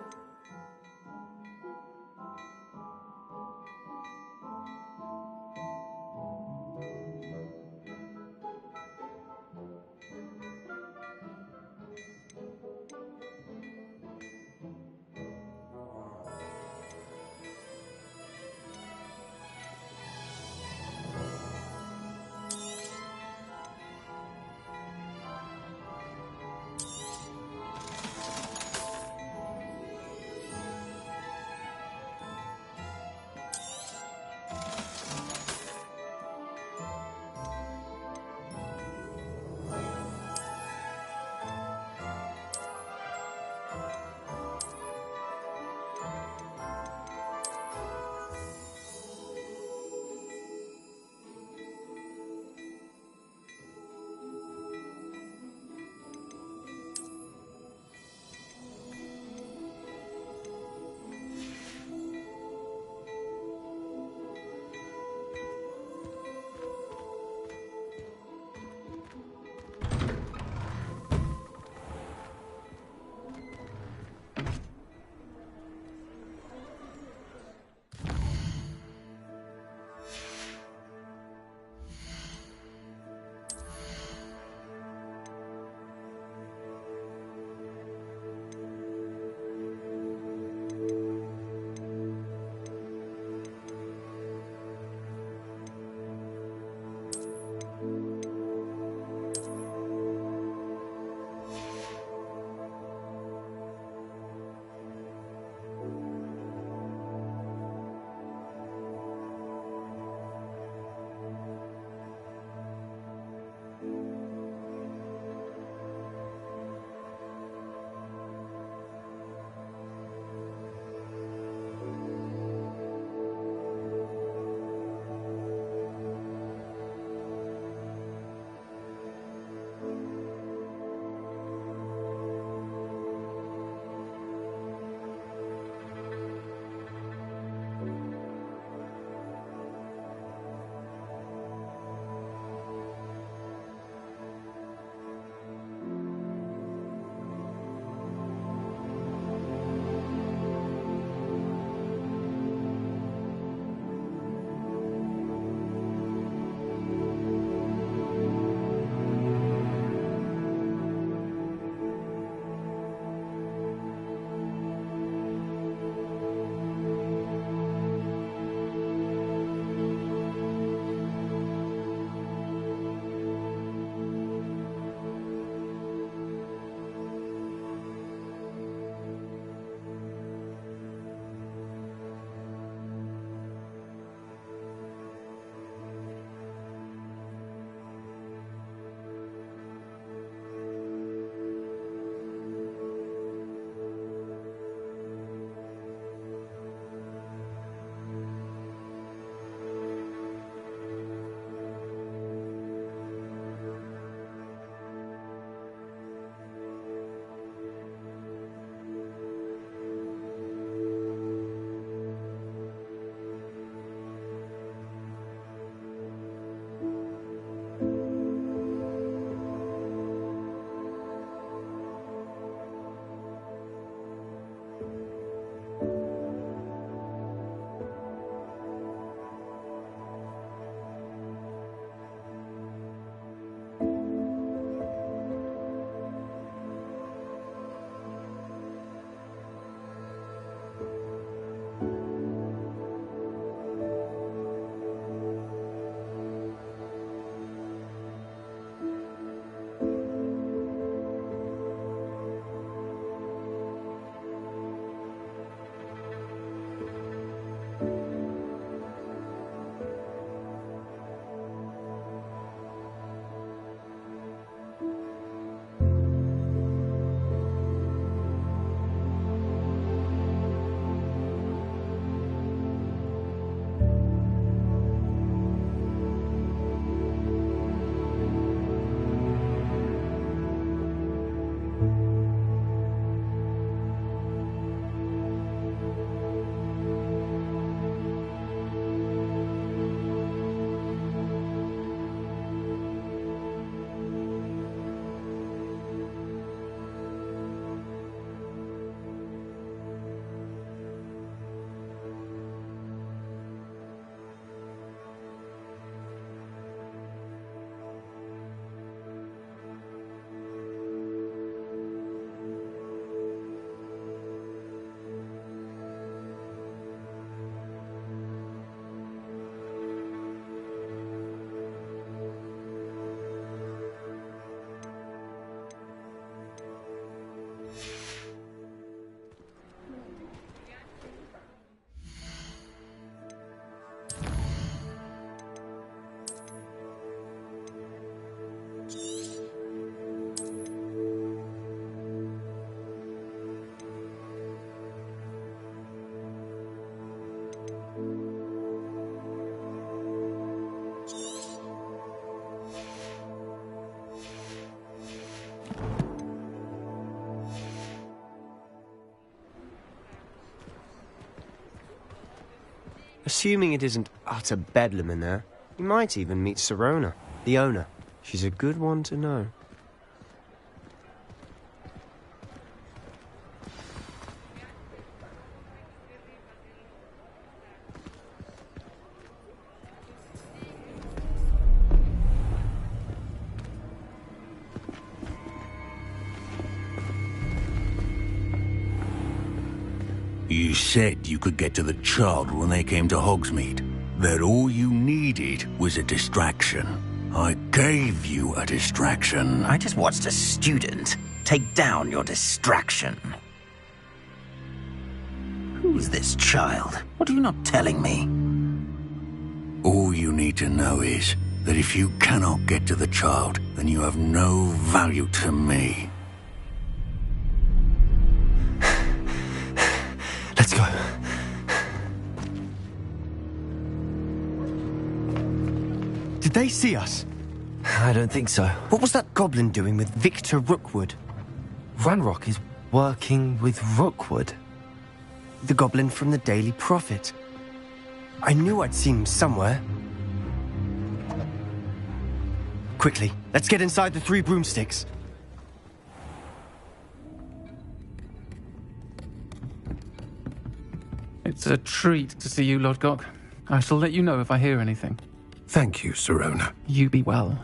Assuming it isn't utter bedlam in there, you might even meet Sirona, the owner. She's a good one to know. You said you could get to the child when they came to Hogsmeade. That all you needed was a distraction. I gave you a distraction. I just watched a student take down your distraction. Who's this child? What are you not telling me? All you need to know is that if you cannot get to the child, then you have no value to me. Let's go. Did they see us? I don't think so. What was that goblin doing with Victor Rookwood? Ranrock is working with Rookwood. The goblin from the Daily Prophet. I knew I'd seen him somewhere. Quickly, let's get inside the 3 broomsticks. It's a treat to see you, Lodgok. I shall let you know if I hear anything. Thank you, Sirona. You be well.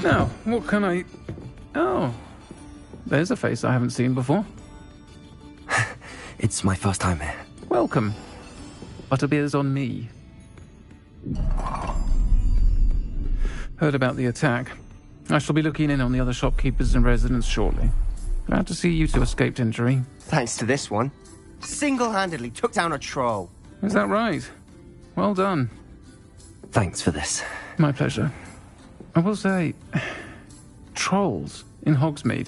Now, what can I... Oh, there's a face I haven't seen before. It's my first time here. Welcome. Butterbeer's on me. Heard about the attack. I shall be looking in on the other shopkeepers and residents shortly. Glad to see you two escaped injury. Thanks to this one. Single-handedly took down a troll. Is that right? Well done. Thanks for this. My pleasure. I will say, trolls in Hogsmeade.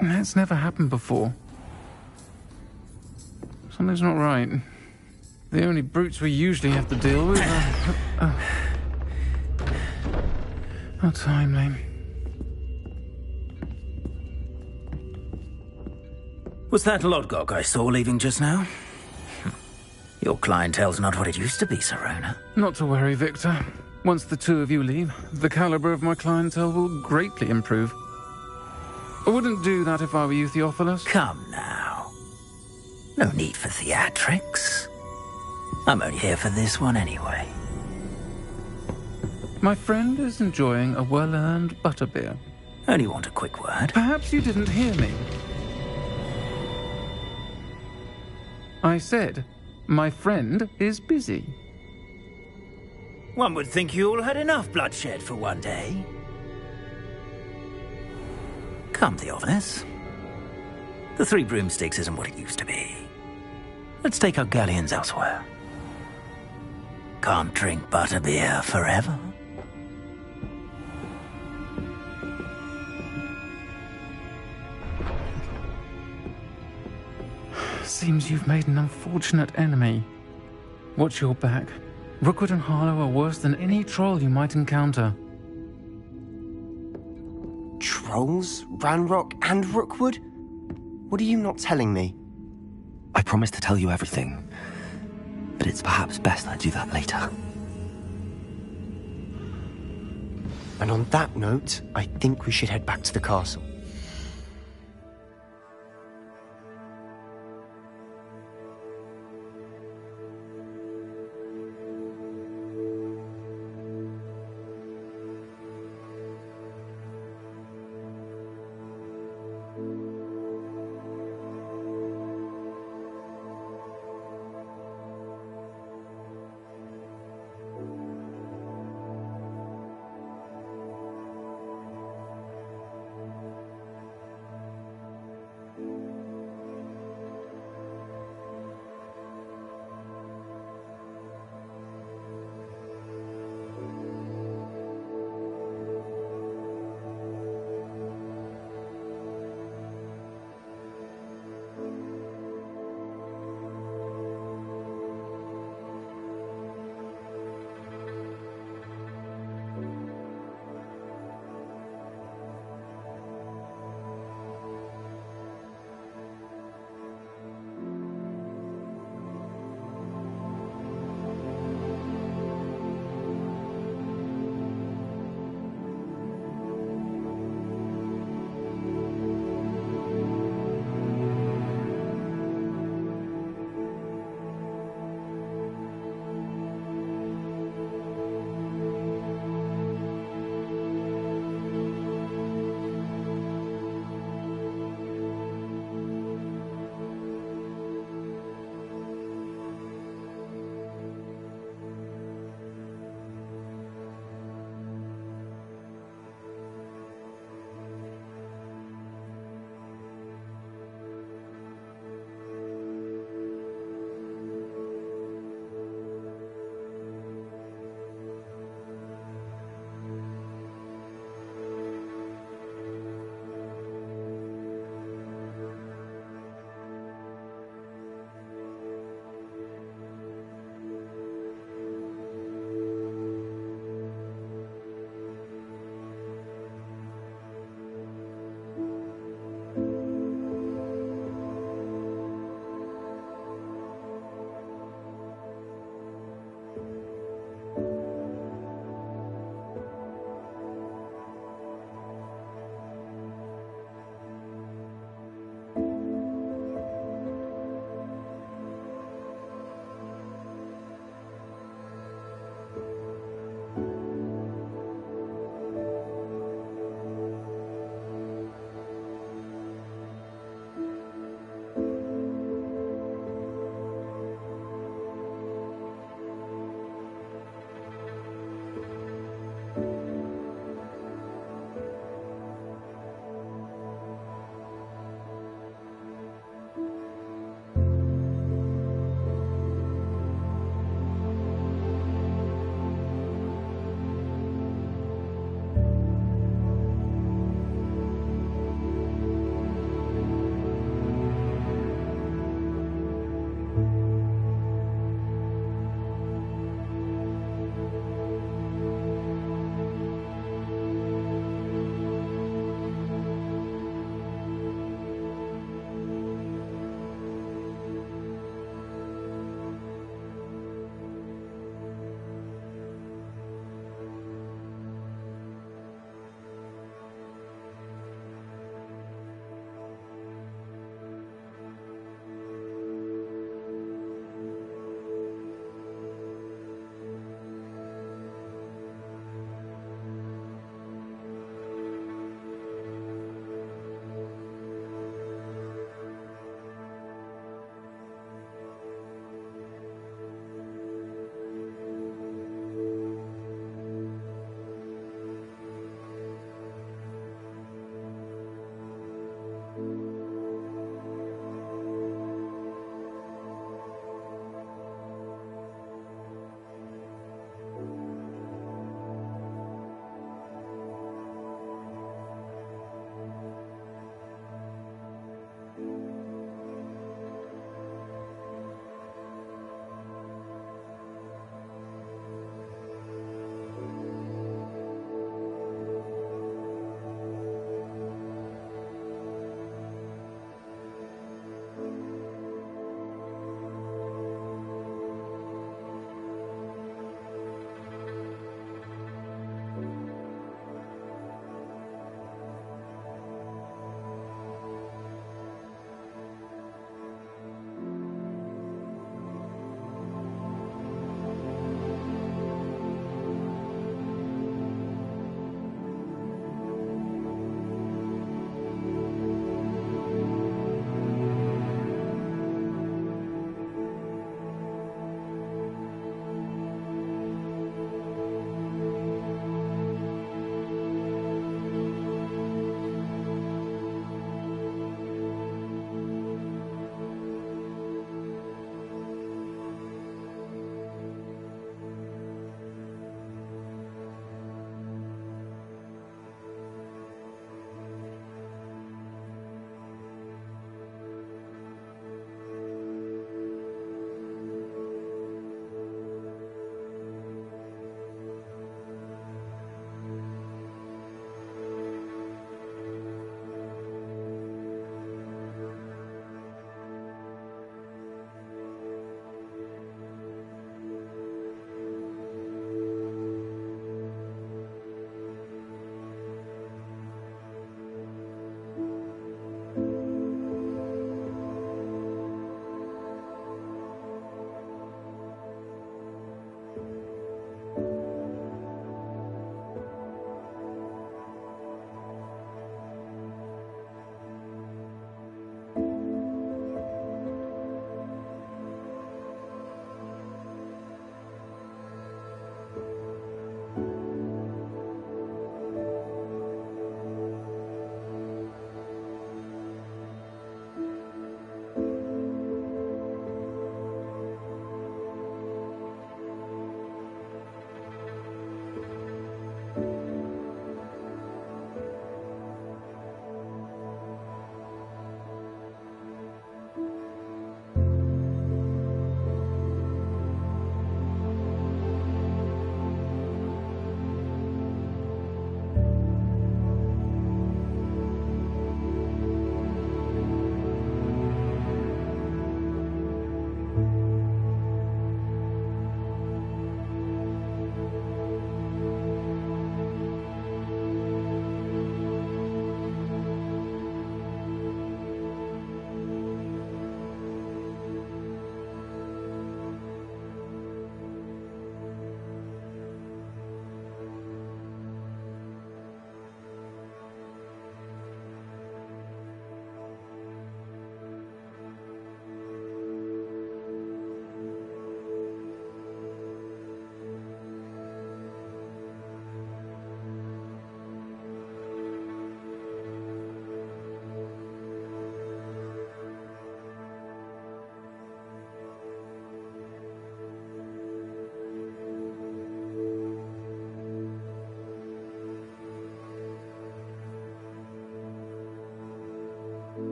That's never happened before. Something's not right. The only brutes we usually have to deal with are... How timely. Was that Lodgok I saw leaving just now? Your clientele's not what it used to be, Sirona. Not to worry, Victor. Once the two of you leave, the caliber of my clientele will greatly improve. I wouldn't do that if I were you, Theophilus. Come now. No need for theatrics. I'm only here for this one anyway. My friend is enjoying a well-earned butterbeer. Only want a quick word. Perhaps you didn't hear me. I said, my friend is busy. One would think you all had enough bloodshed for one day. Come, Theophilus. The 3 broomsticks isn't what it used to be. Let's take our galleons elsewhere. Can't drink butterbeer forever. Seems you've made an unfortunate enemy. Watch your back. Rookwood and Harlow are worse than any troll you might encounter. Trolls? Ranrock and Rookwood? What are you not telling me? I promised to tell you everything, but it's perhaps best I do that later. And on that note, I think we should head back to the castle.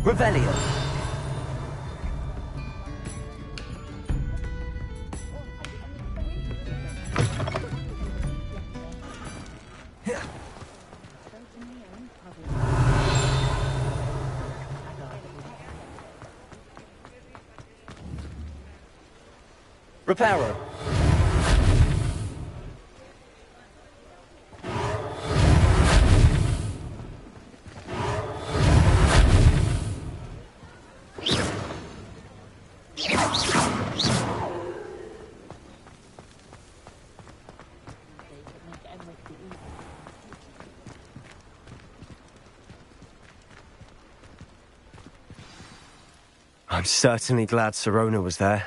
Revelio. Reparo. I'm certainly glad Sirona was there.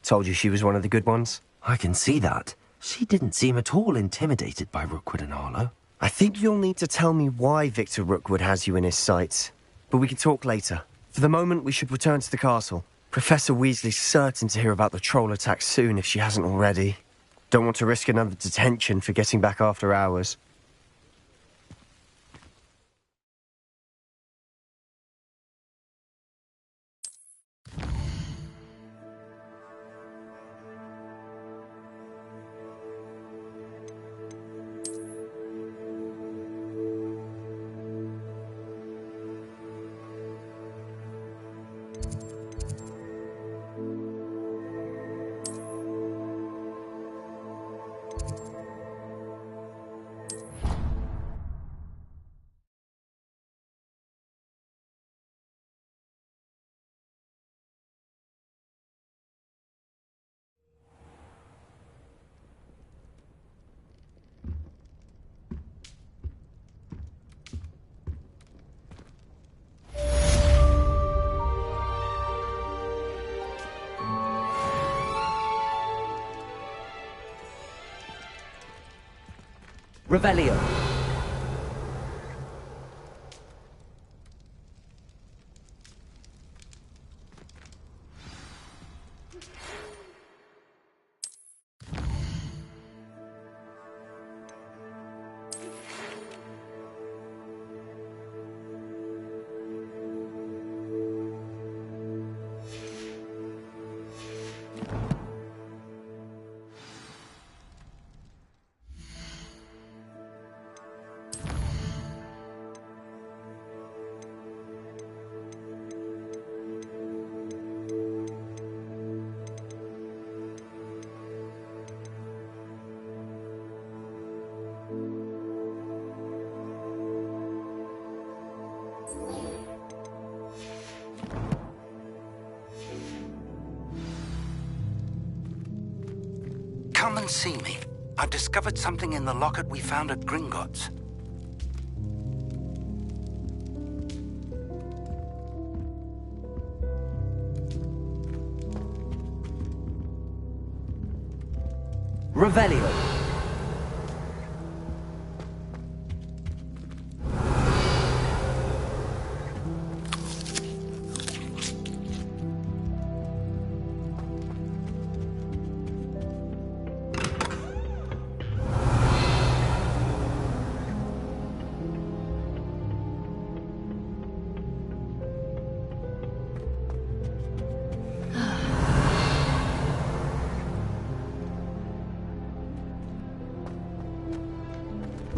Told you she was one of the good ones. I can see that. She didn't seem at all intimidated by Rookwood and Arlo. I think you'll need to tell me why Victor Rookwood has you in his sights. But we can talk later. For the moment, we should return to the castle. Professor Weasley's certain to hear about the troll attack soon if she hasn't already. Don't want to risk another detention for getting back after hours. Revelio. Come and see me. I've discovered something in the locket we found at Gringotts. Revelio.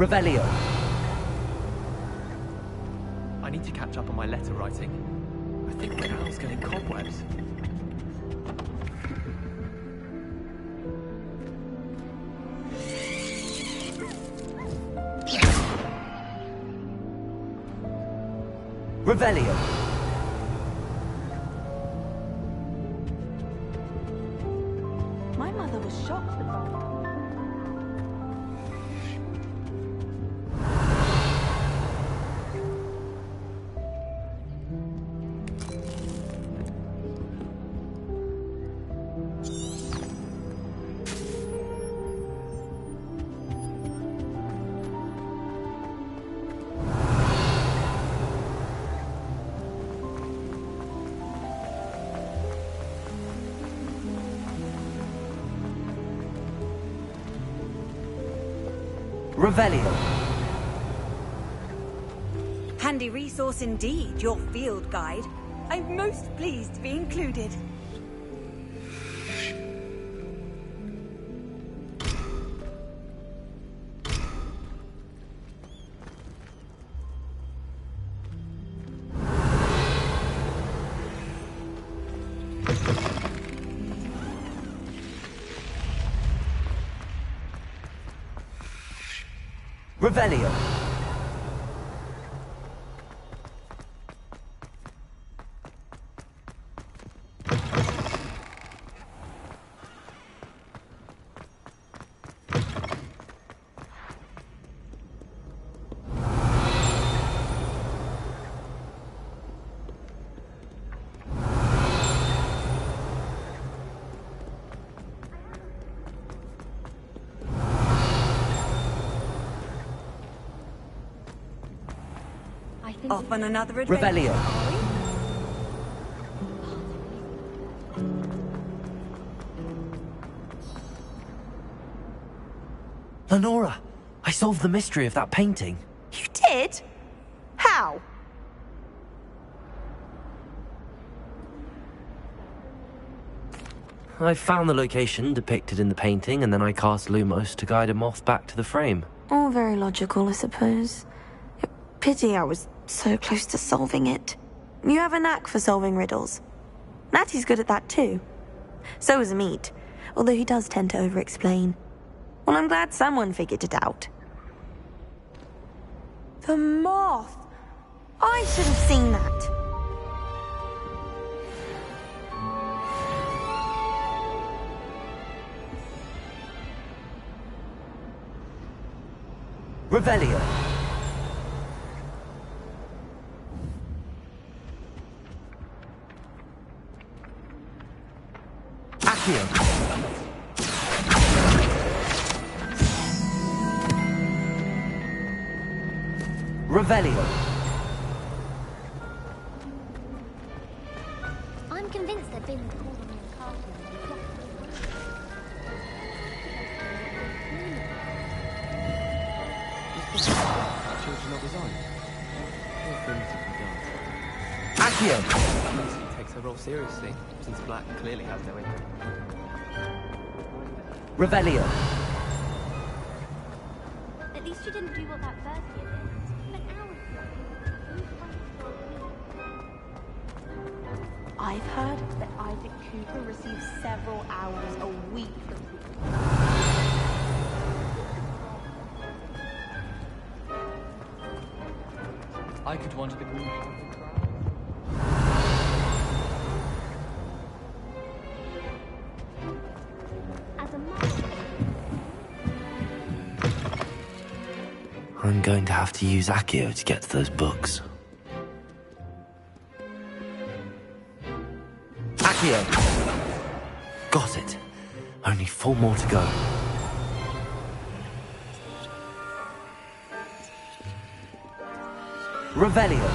Revelio. I need to catch up on my letter writing. I think my owl's getting cobwebs. Revelio. My mother was shocked with that. Revelio. Handy resource indeed, your field guide. I'm most pleased to be included. Revelio. Off on another adventure. Revelio. Lenora, I solved the mystery of that painting. You did? How? I found the location depicted in the painting, and then I cast Lumos to guide a moth back to the frame. All very logical, I suppose. Pity I was so close to solving it. You have a knack for solving riddles. Natty's good at that too. So is Amit, although he does tend to over-explain. Well, I'm glad someone figured it out. The moth! I should have seen that. Revelio. Accio. Revelio. I'm convinced they've been called on the castle. Children of his own. Poor things have been done. Accio. He takes her role seriously, since Black clearly has no interest. Revelio. At least you didn't do what that first kid did. An hour ago. I've heard that Isaac Cooper receives several hours a week from I could want the green. I'm going to have to use Accio to get to those books. Accio. Got it. Only 4 more to go. Revelio.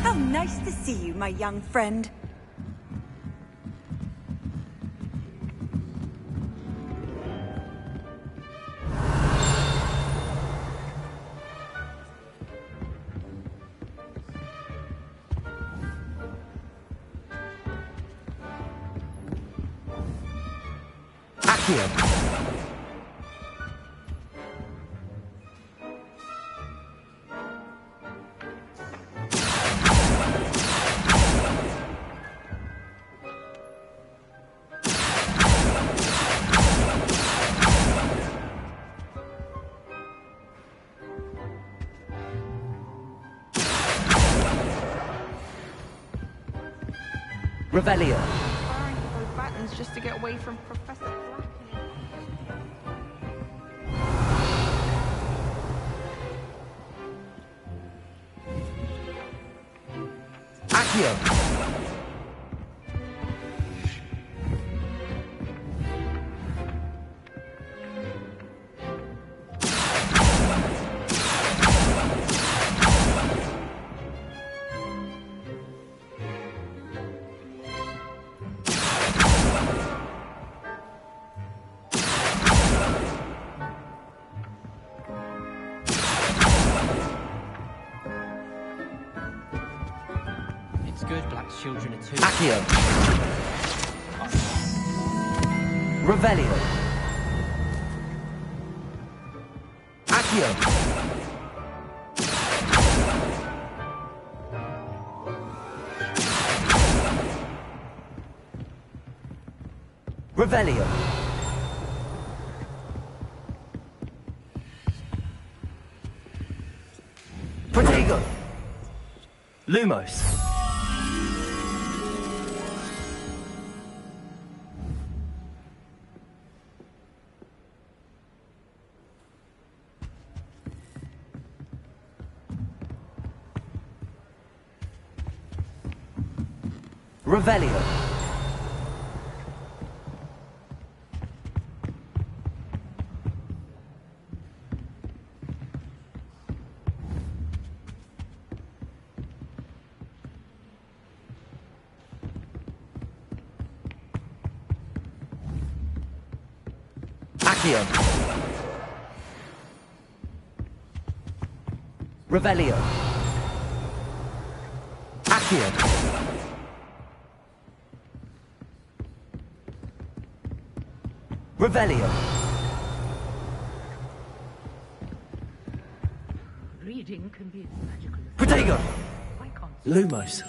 How nice to see you, my young friend. Accio. Revelio. firing those buttons just to get away from Professor Black. Accio. It's good Black's children are too. Accio. Revelio. Accio. Revelio. Protego. Lumos. Revelio. Accio. Revelio. Accio. Revelio. Reading can be as magical as... Protego. I can't... Lumos.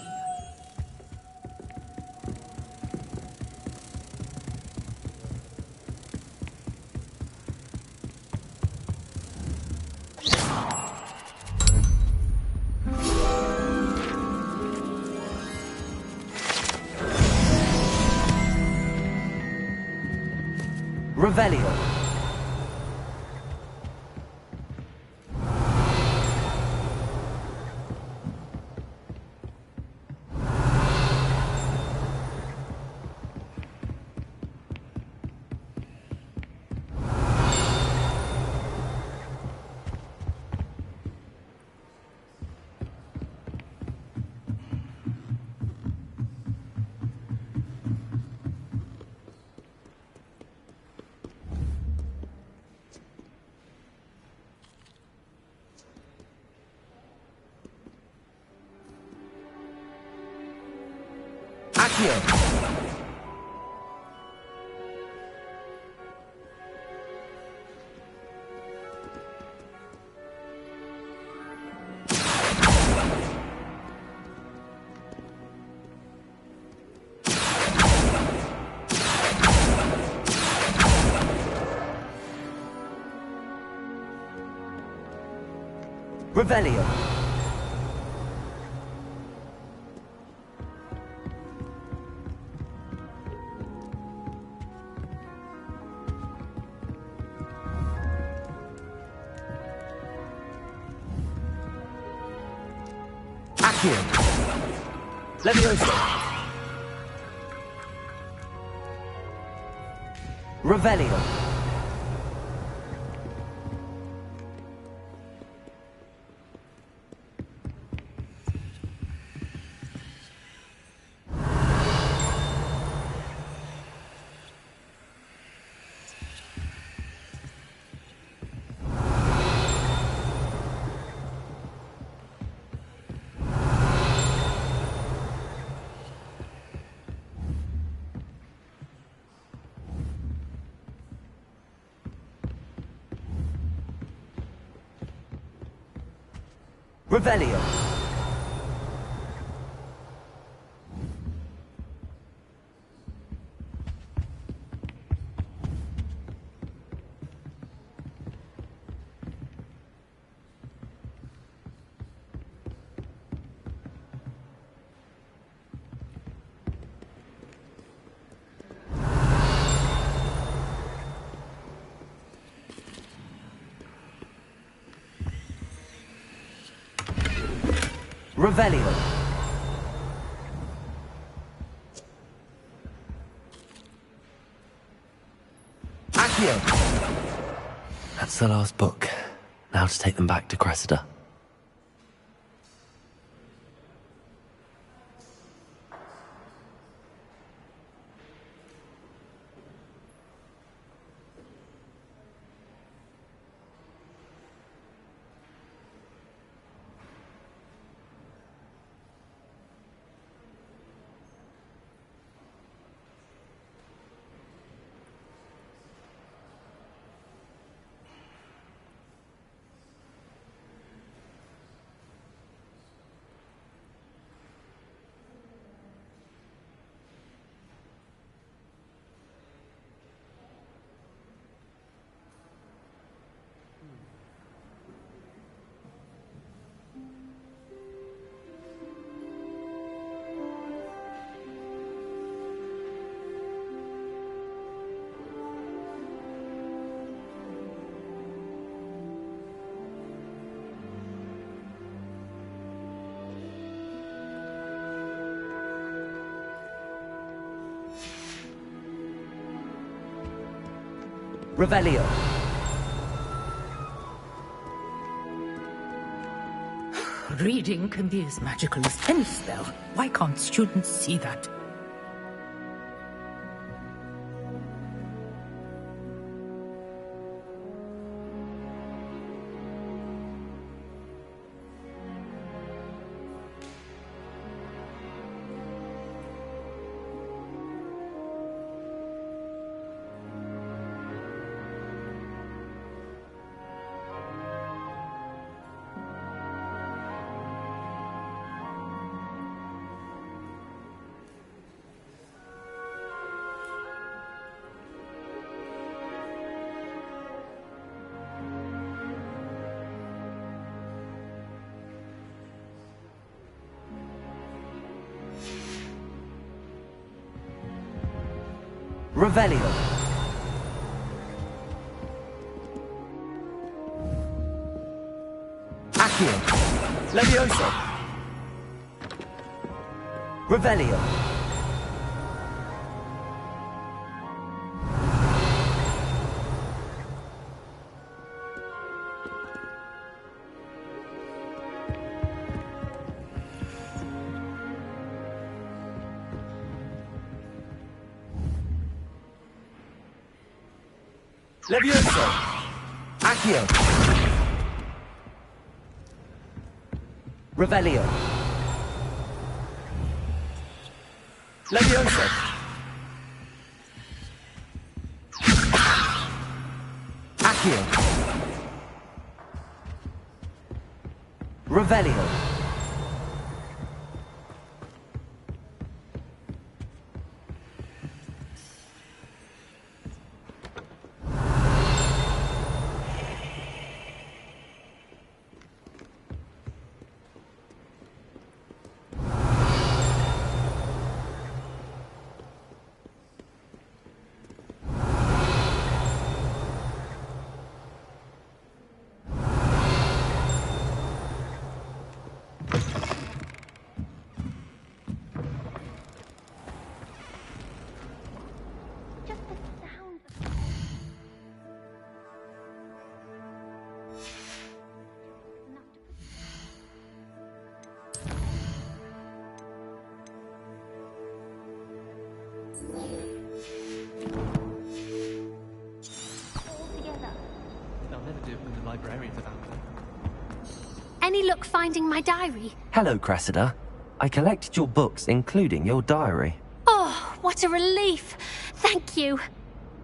Revelio. Accio. Revelio. Accio. Levioso. Revelio. Revelio. Revelio. Accio. That's the last book. Now to take them back to Cressida. Revelio. Reading can be as magical as any spell. Why can't students see that? Revelio. Accio. Levioso. Revelio. Levioso. Accio. Revelio. Levioso. Accio. Revelio. They'll never do it when the librarians are found them. Any luck finding my diary? Hello, Cressida. I collected your books, including your diary. Oh, what a relief. Thank you.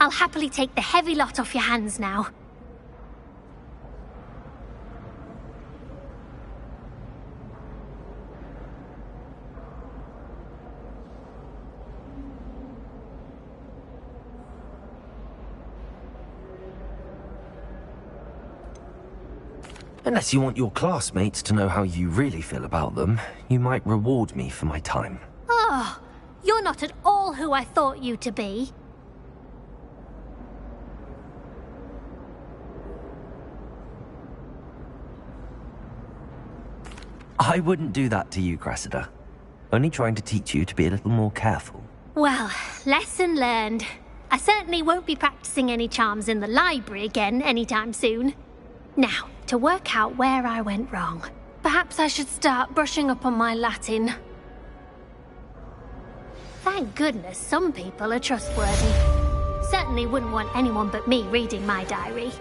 I'll happily take the heavy lot off your hands now. Unless you want your classmates to know how you really feel about them, you might reward me for my time. Oh, you're not at all who I thought you to be. I wouldn't do that to you, Cressida. Only trying to teach you to be a little more careful. Well, lesson learned. I certainly won't be practicing any charms in the library again anytime soon. Now, to work out where I went wrong. Perhaps I should start brushing up on my Latin. Thank goodness some people are trustworthy. Certainly wouldn't want anyone but me reading my diary.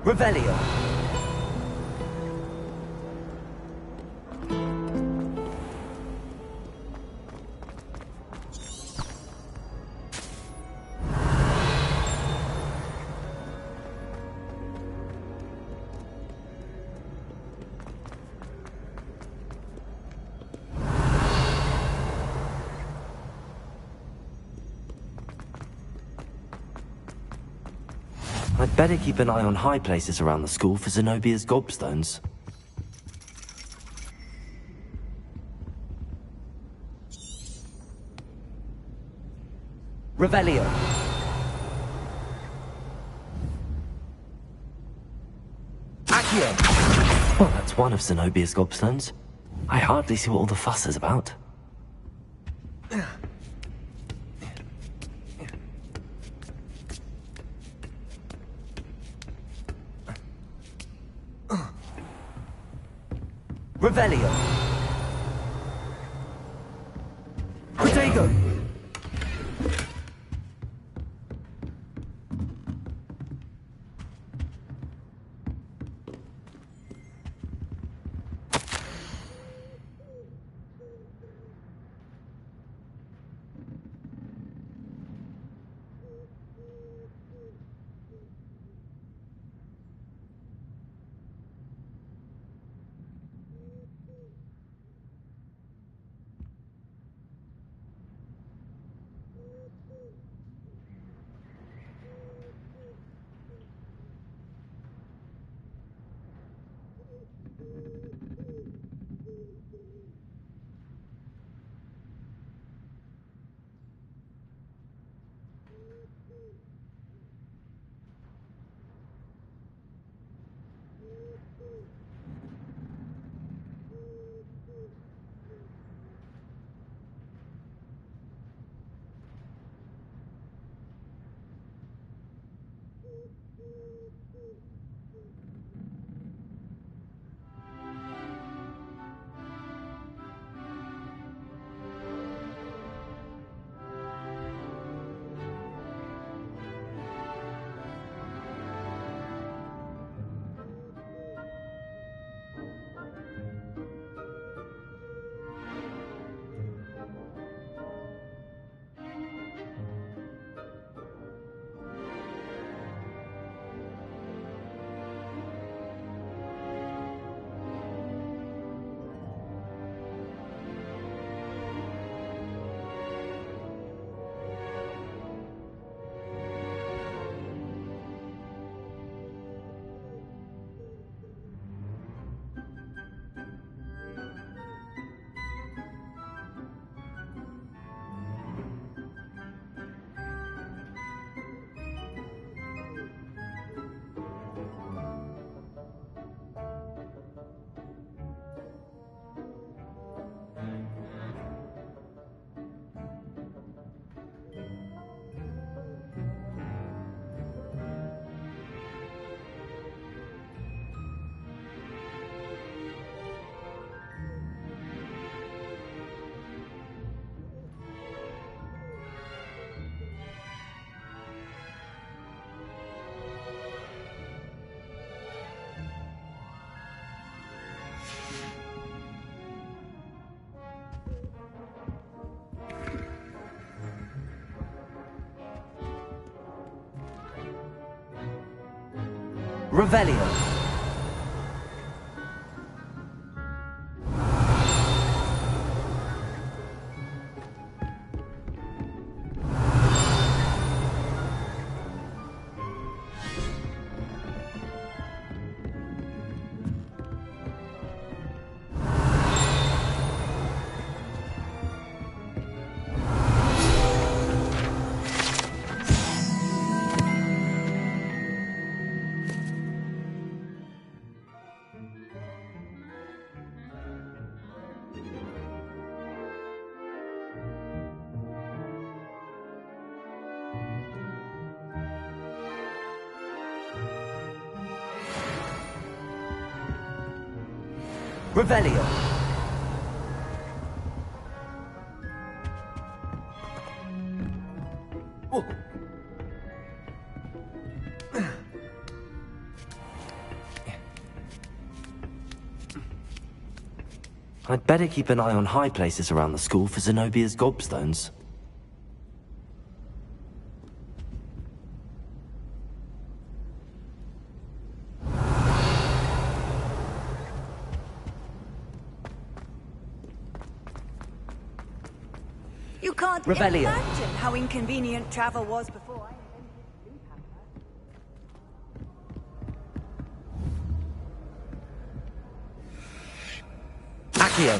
Revelio. I'd better keep an eye on high places around the school for Zenobia's gobstones. Revelio. Accio. Well, that's one of Zenobia's gobstones. I hardly see what all the fuss is about. Revelio. Protego. Revelio. Revelio. I'd better keep an eye on high places around the school for Zenobia's gobstones. You can't Revelio. imagine how inconvenient travel was before I Accio.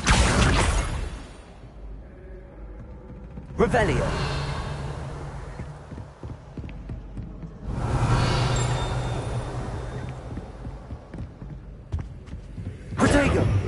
Revelio. Protego.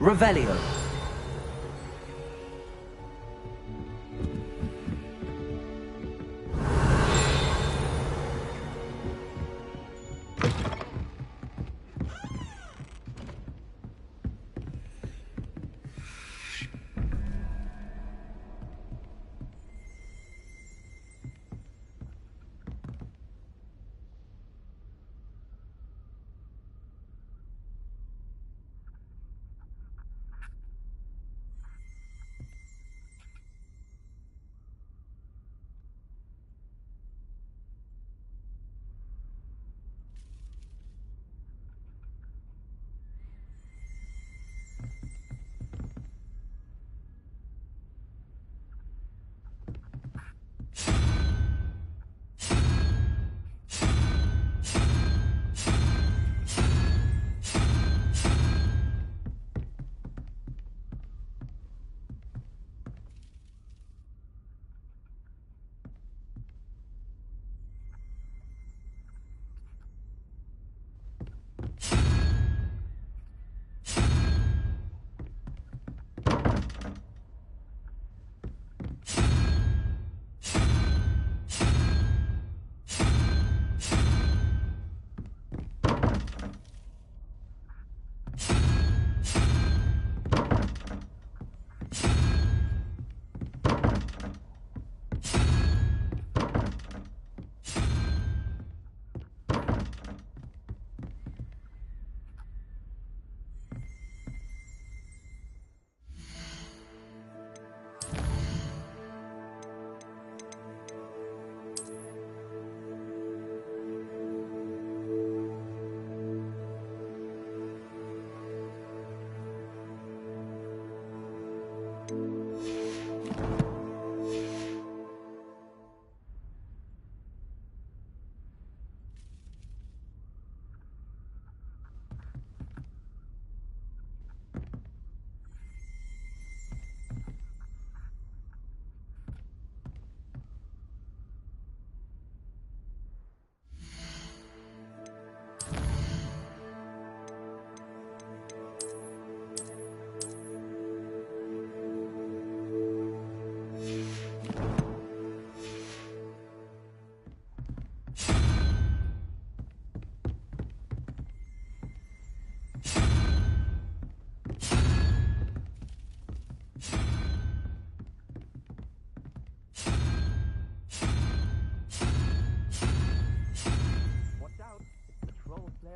Revelio.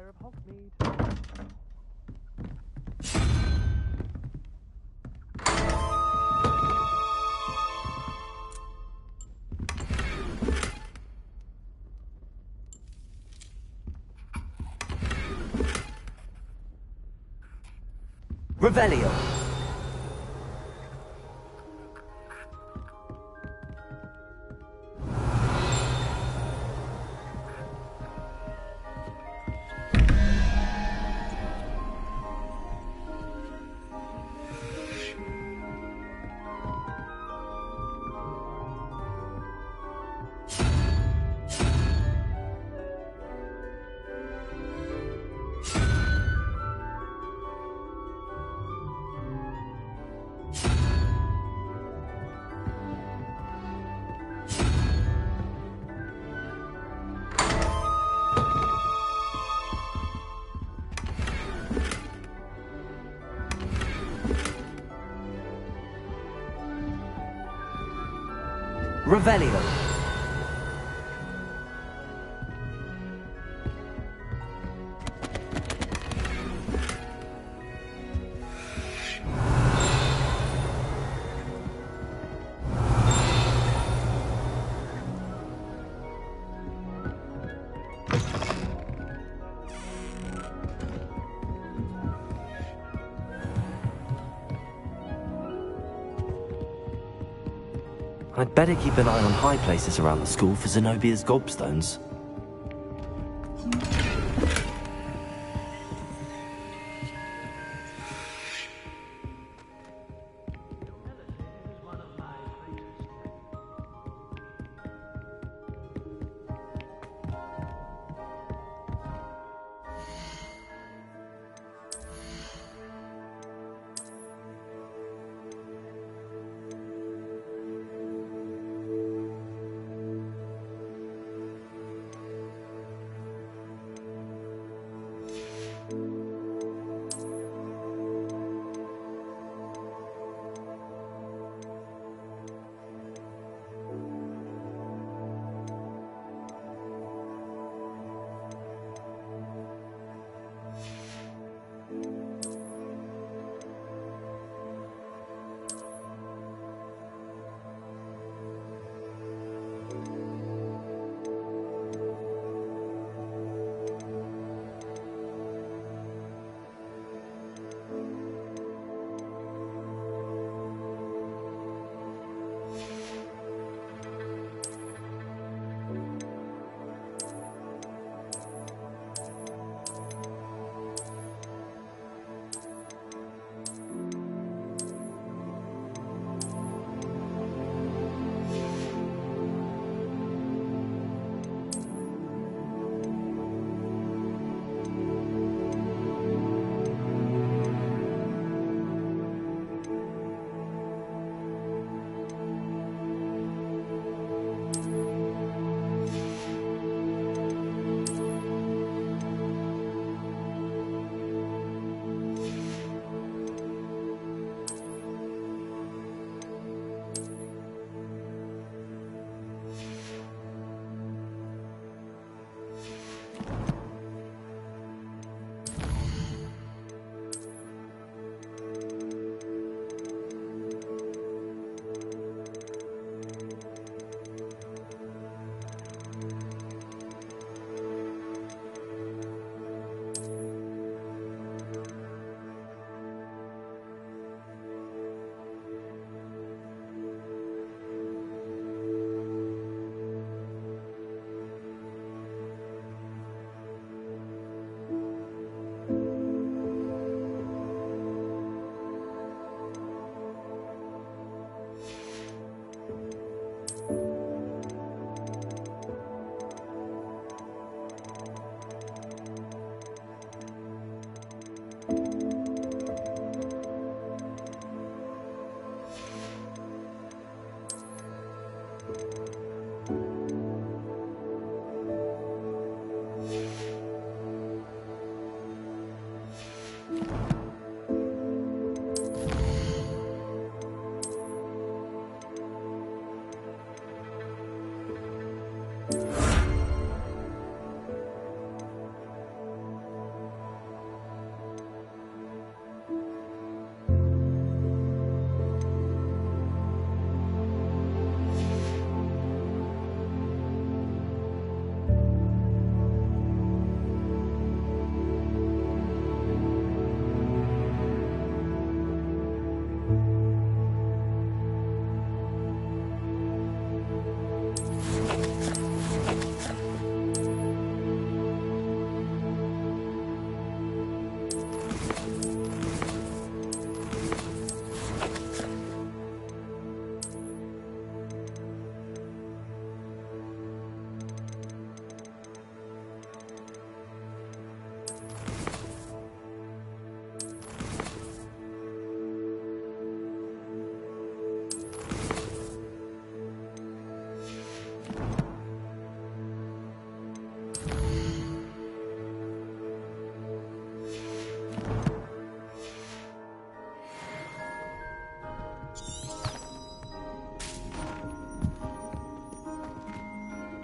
beware of Hogsmeade. Revelio. Revelio. I'd better keep an eye on high places around the school for Zenobia's gobstones.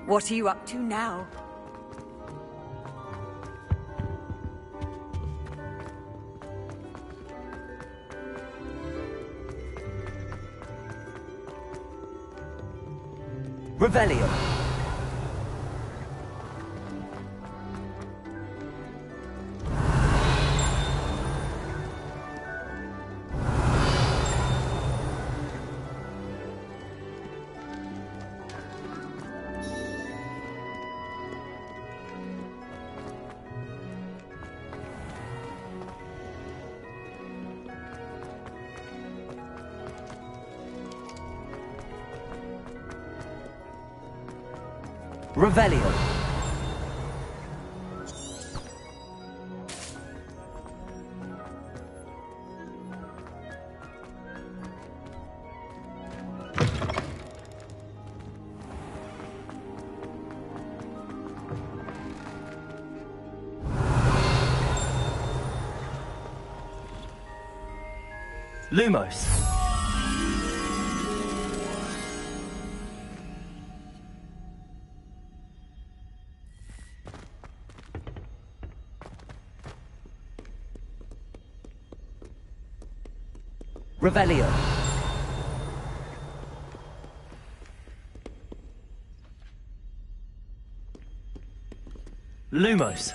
What are you up to now? Revelio. Revelio. Lumos. Revelio. Lumos.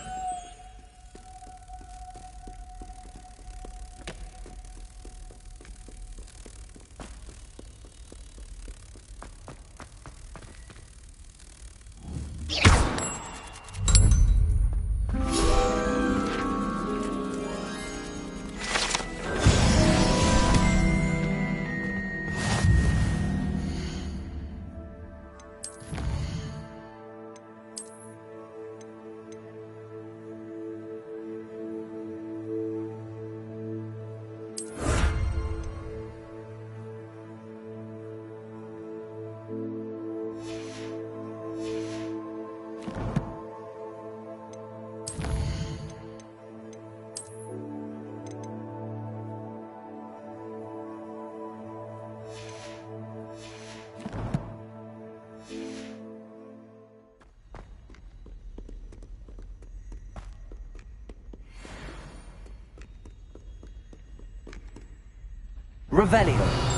Revelio.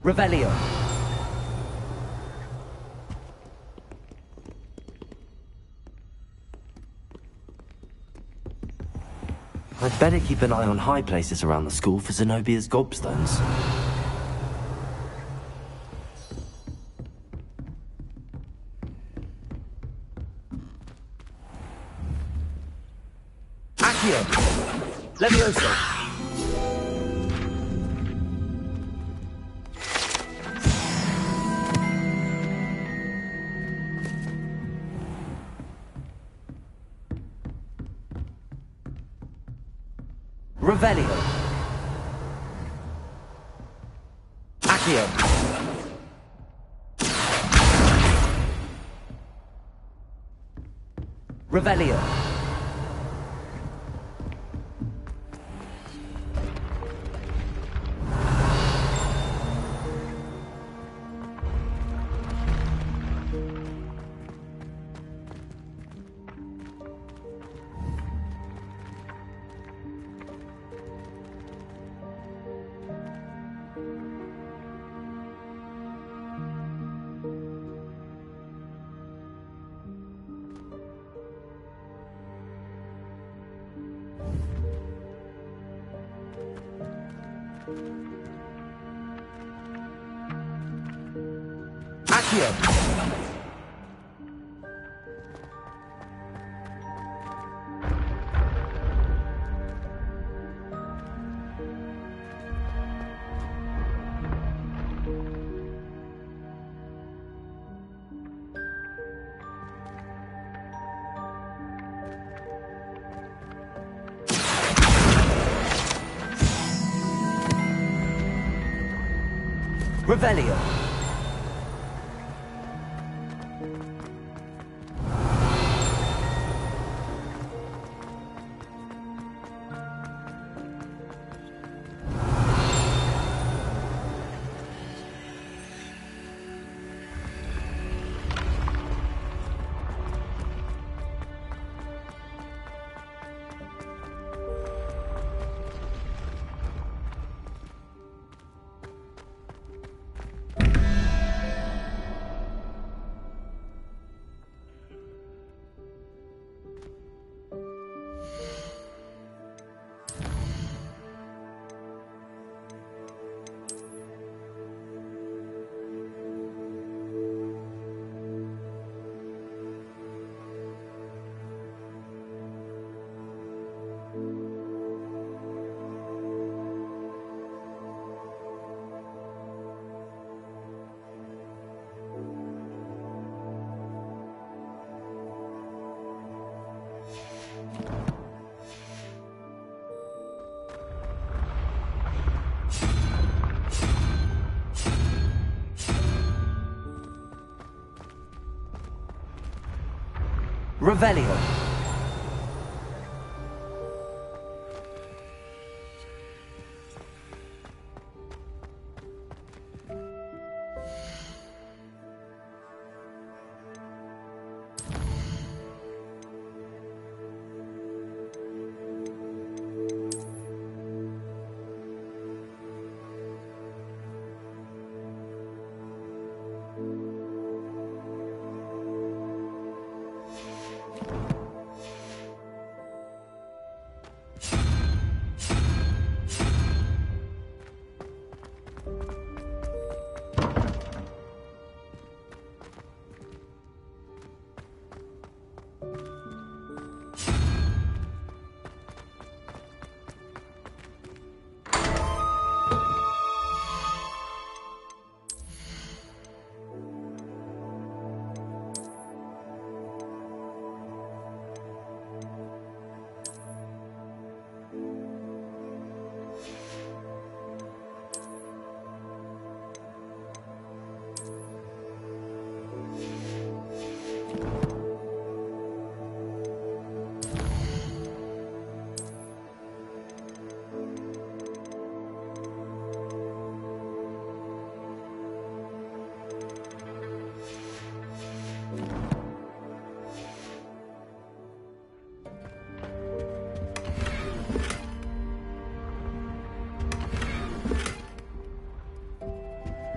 Revelio. I'd better keep an eye on high places around the school for Zenobia's gobstones. Accio! Levioso! Revelio. Accio. Revelio. Accio. Revelio. Revelio.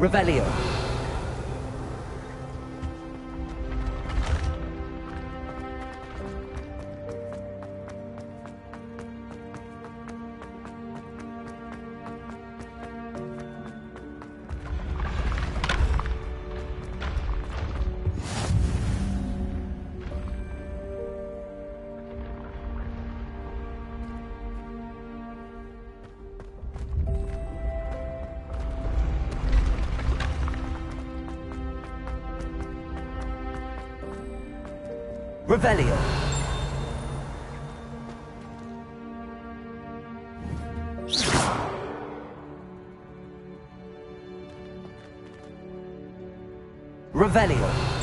Revelio. Revelio. Revelio.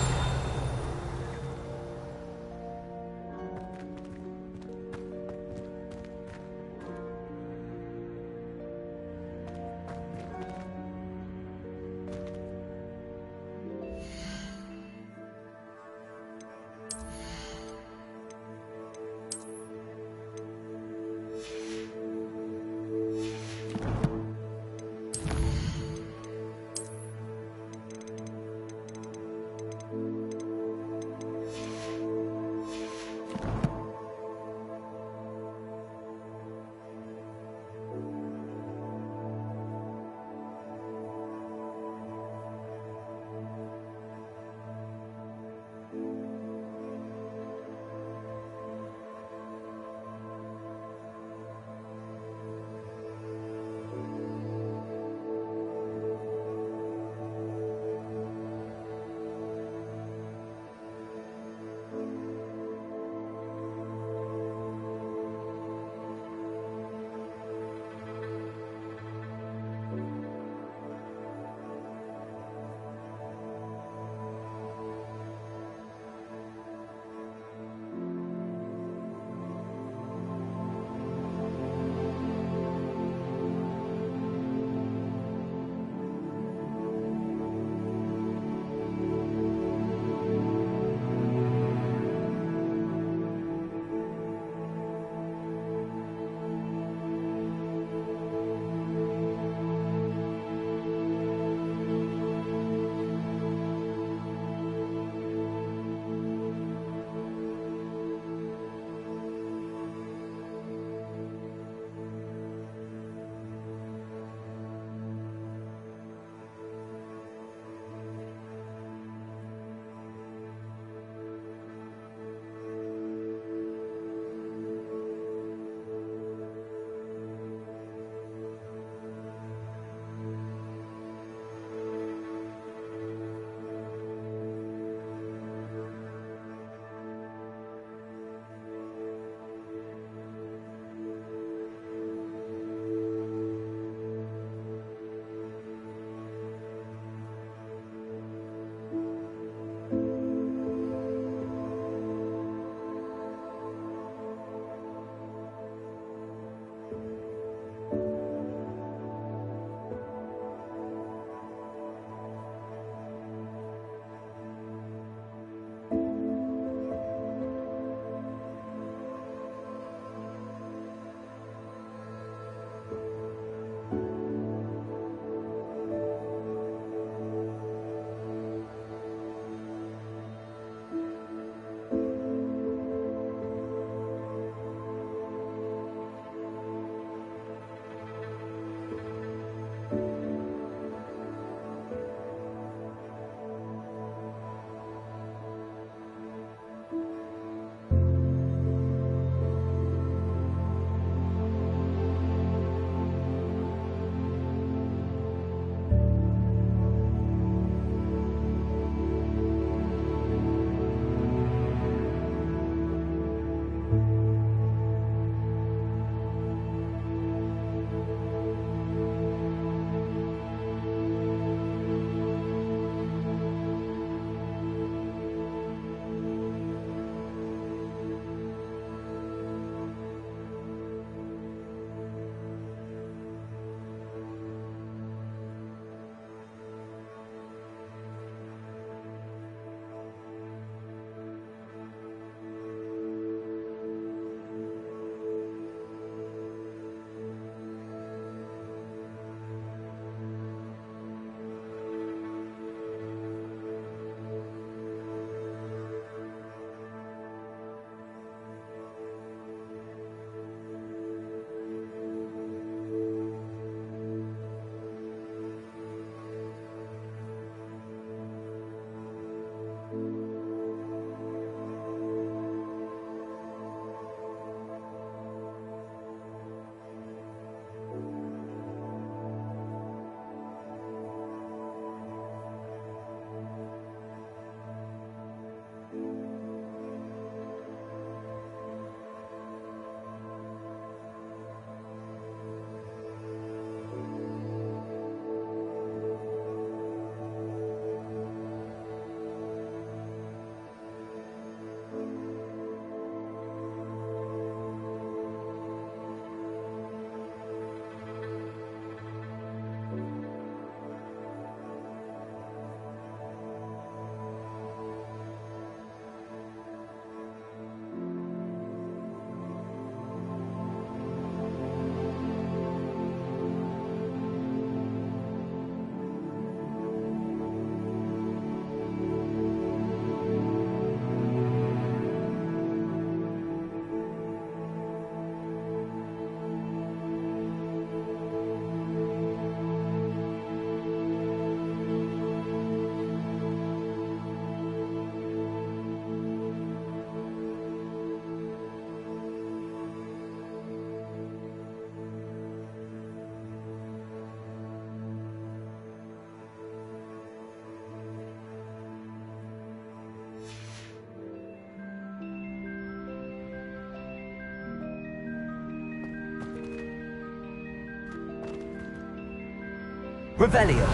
Revelio.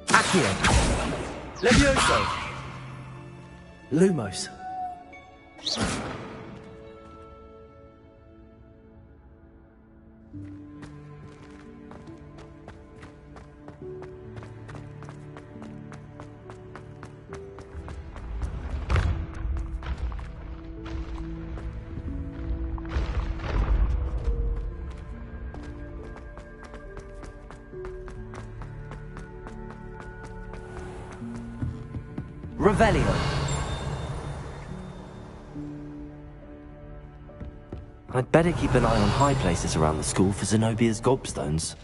Accio. Levioso. Lumos. Revelio. I'd better keep an eye on high places around the school for Zenobia's gobstones.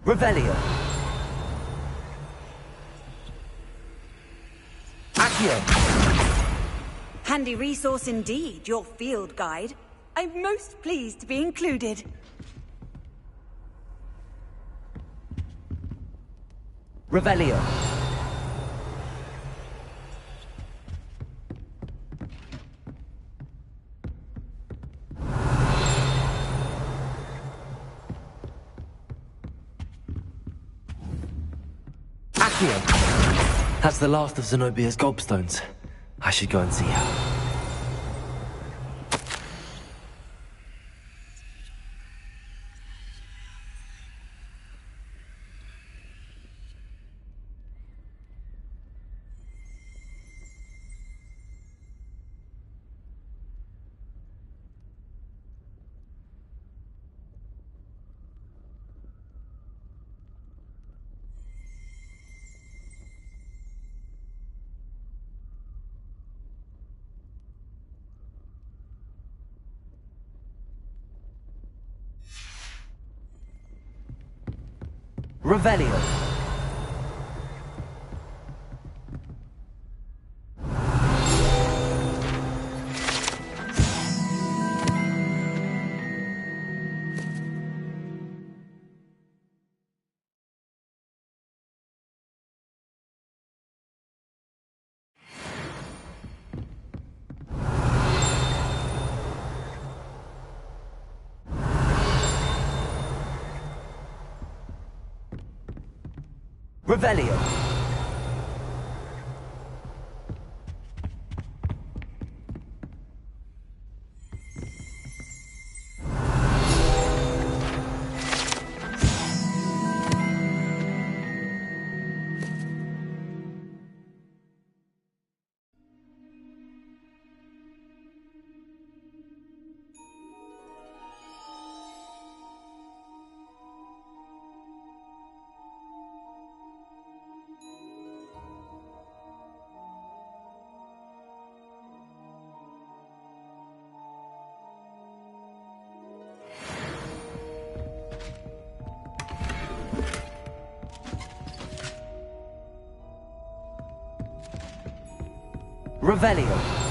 Revelio. Accio. Handy resource indeed, your field guide. I'm most pleased to be included. Revelio. Accio. That's the last of Zenobia's gobstones. I should go and see her. Revelio. Revelio. Revelio.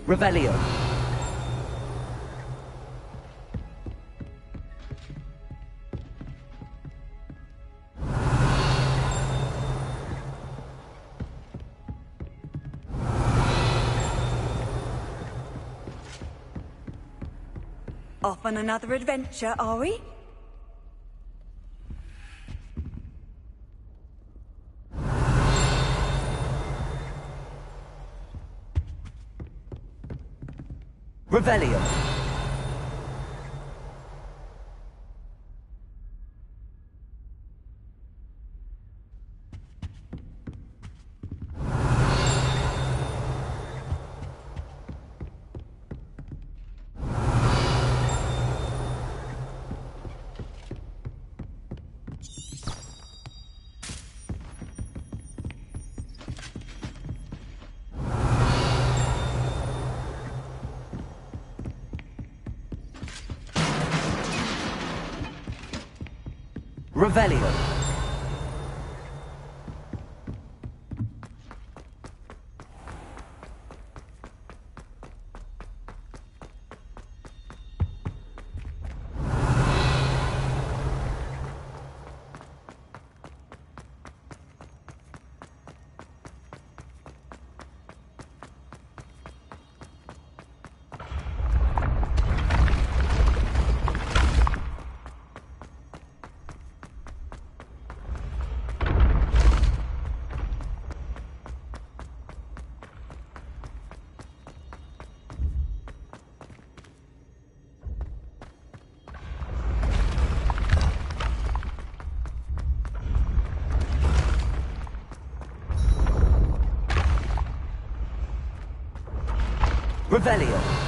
Revelio. Off on another adventure, are we? Revelio. Revelio. Revelio.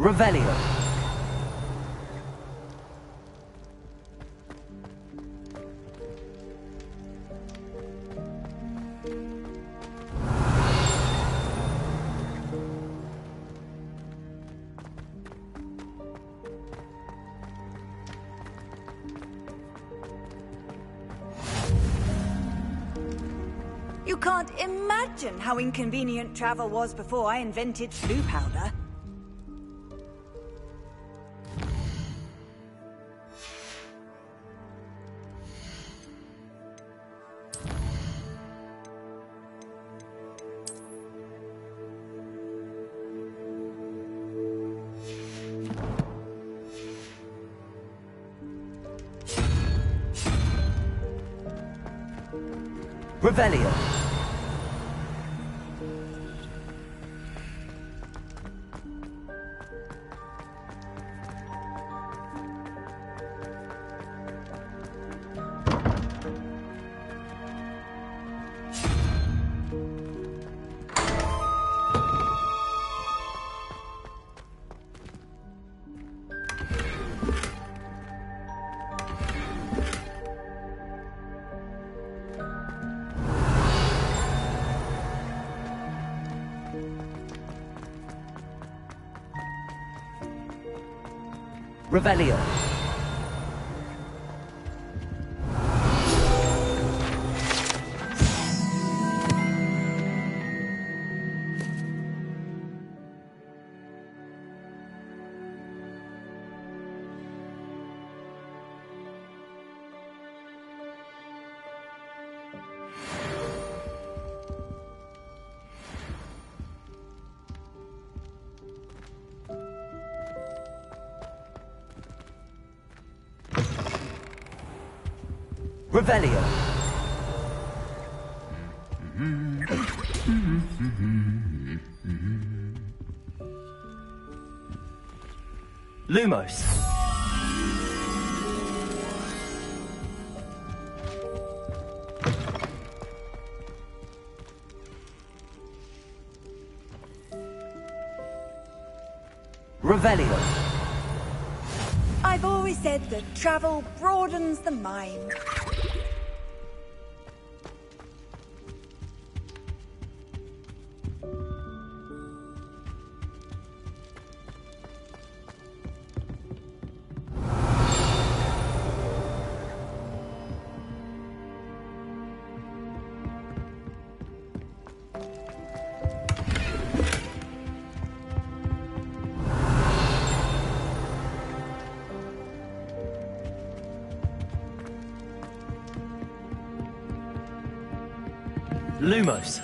Revelio. You can't imagine how inconvenient travel was before I invented flu powder. Revelio. Revelio. Revelio. Lumos. Revelio. I've always said that travel broadens the mind. Lumos.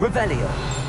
Revelio.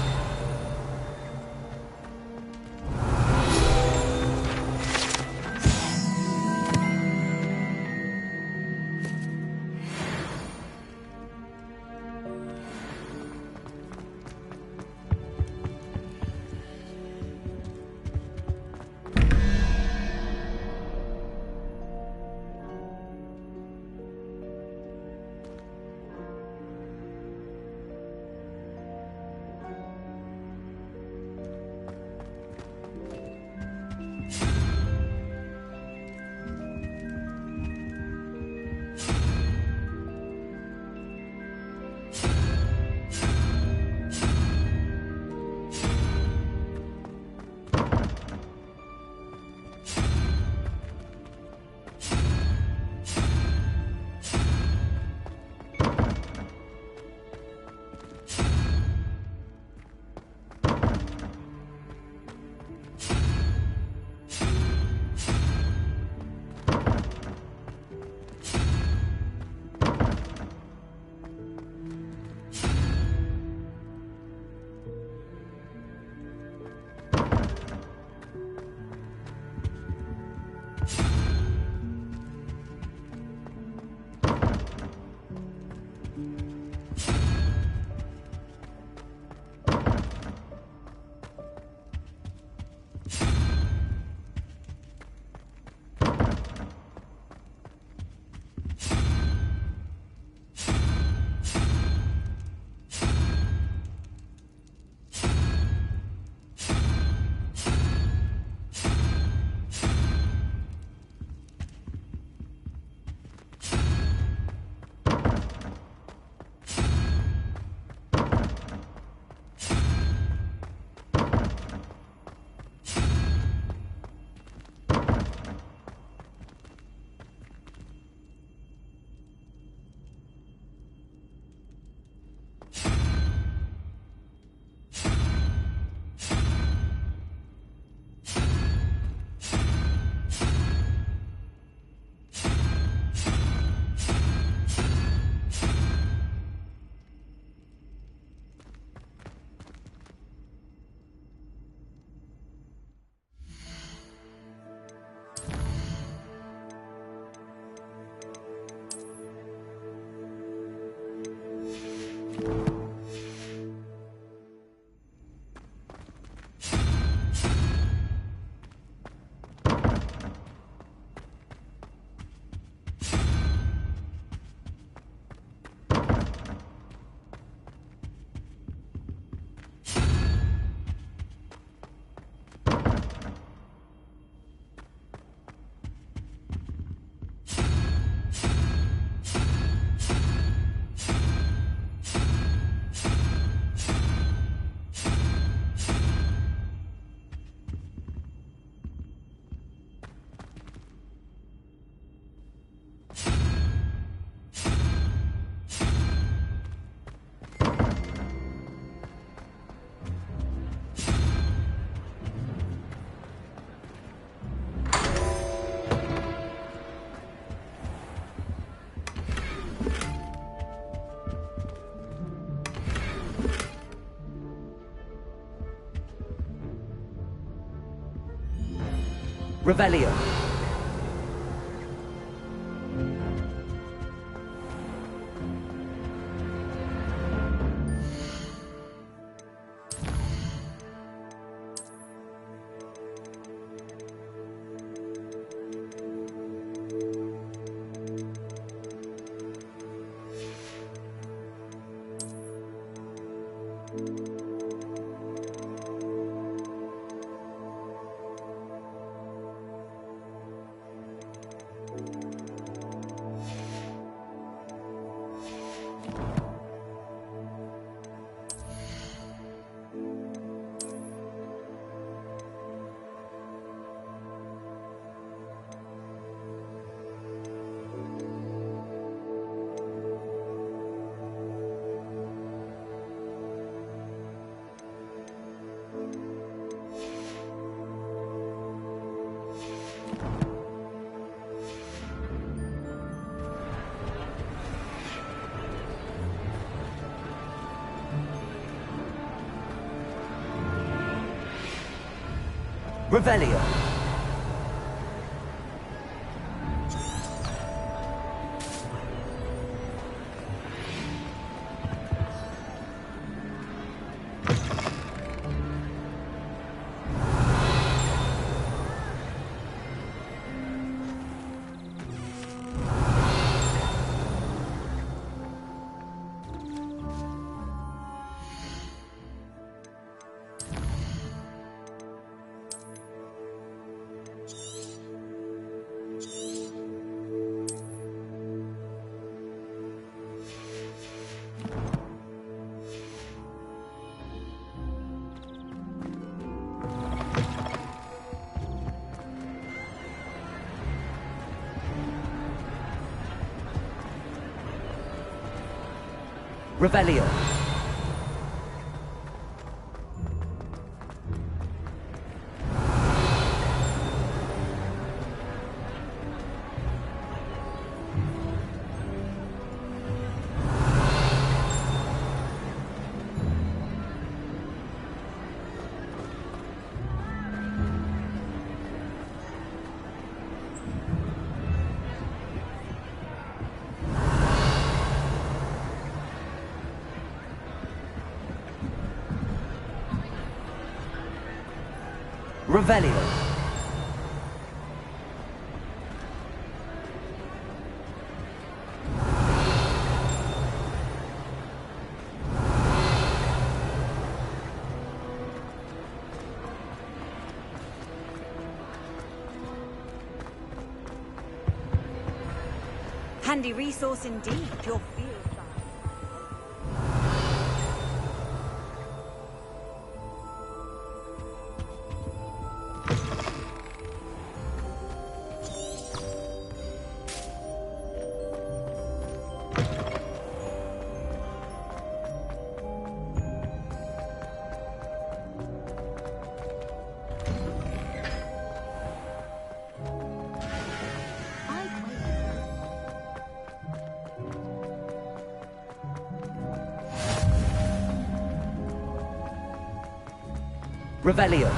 Revelio. Revelio. Revelio. Revelio. Handy resource indeed, your field guide. Revelio.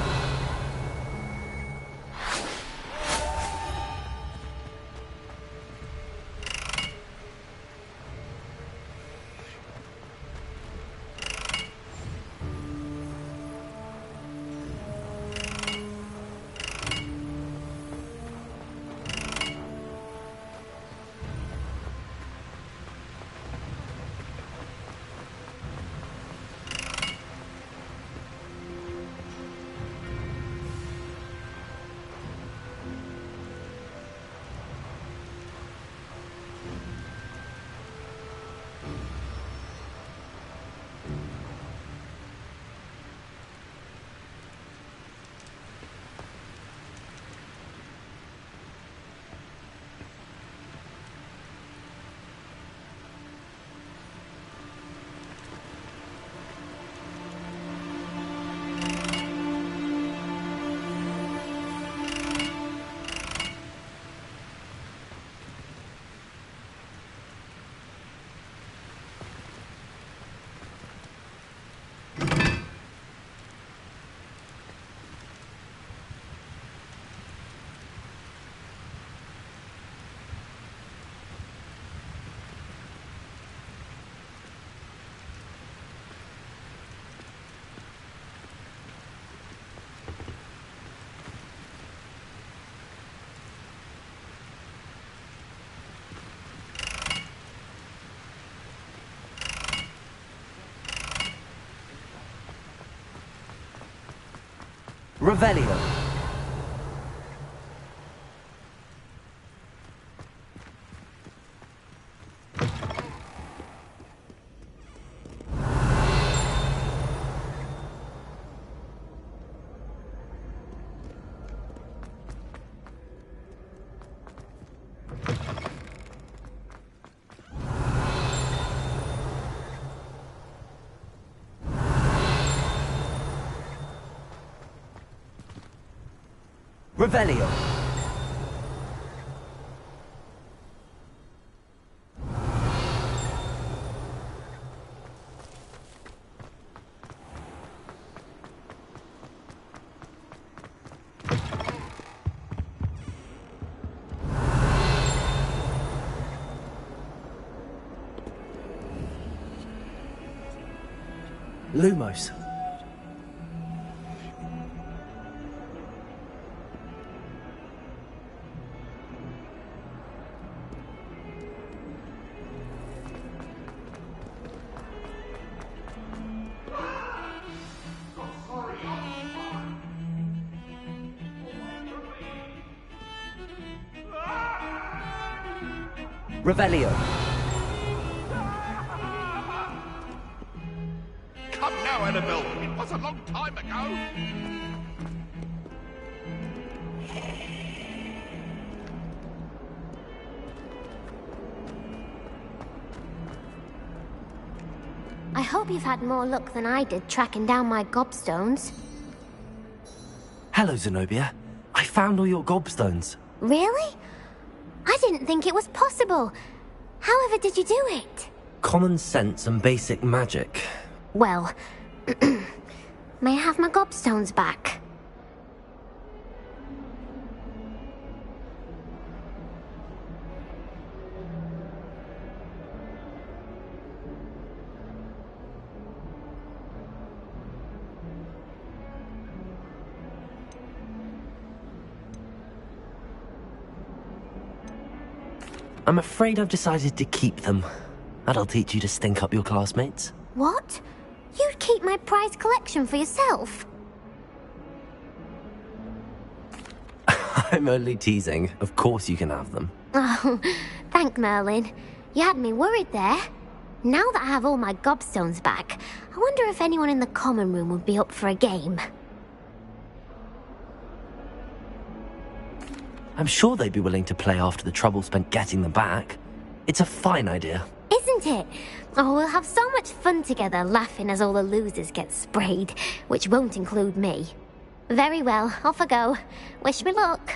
Revelio. Revelio. Lumos. Revelio. Come now, Annabelle. It was a long time ago. I hope you've had more luck than I did tracking down my gobstones. Hello, Zenobia. I found all your gobstones. Really? I didn't think it was possible. However did you do it? Common sense and basic magic. Well, may I have my gobstones back? I'm afraid I've decided to keep them. That'll teach you to stink up your classmates. What? You'd keep my prized collection for yourself? I'm only teasing. Of course you can have them. Oh, thank Merlin. You had me worried there. Now that I have all my gobstones back, I wonder if anyone in the common room would be up for a game. I'm sure they'd be willing to play after the trouble spent getting them back. It's a fine idea. Isn't it? Oh, we'll have so much fun together laughing as all the losers get sprayed, which won't include me. Very well, off I go. Wish me luck.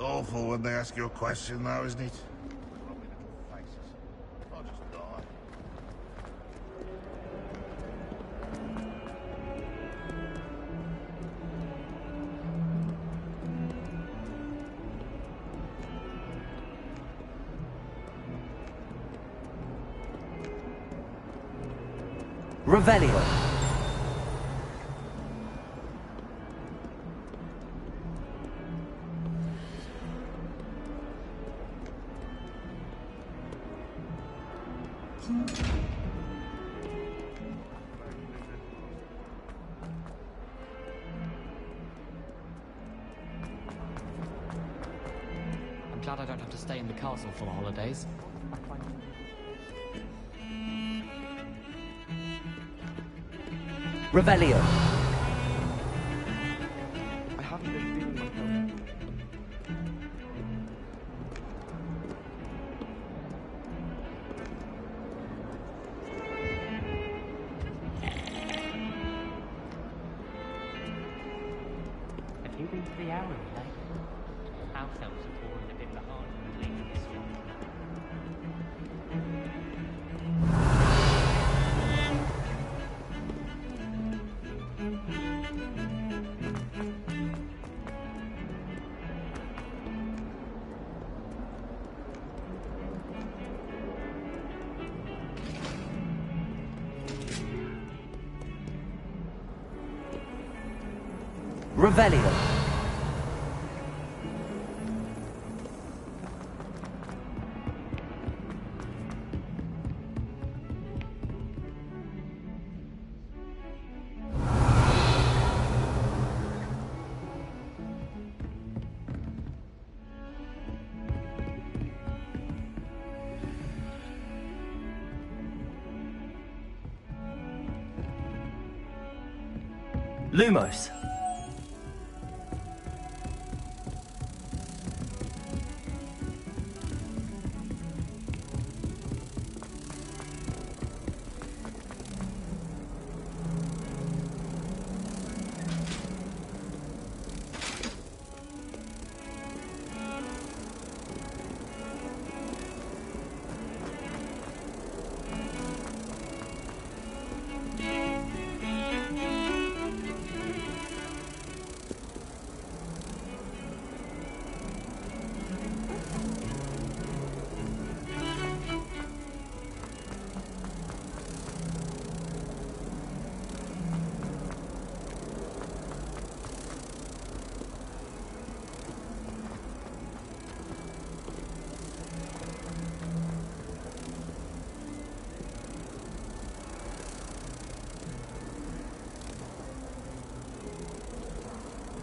Awful when they ask you a question now, isn't it? I'll just die. Revelio. I'm glad I don't have to stay in the castle for the holidays. Revelio. I haven't been feeling myself. Have you been to the Arrowy lately? House elves have fallen a bit behind with leaving this one. Revelio. Lumos.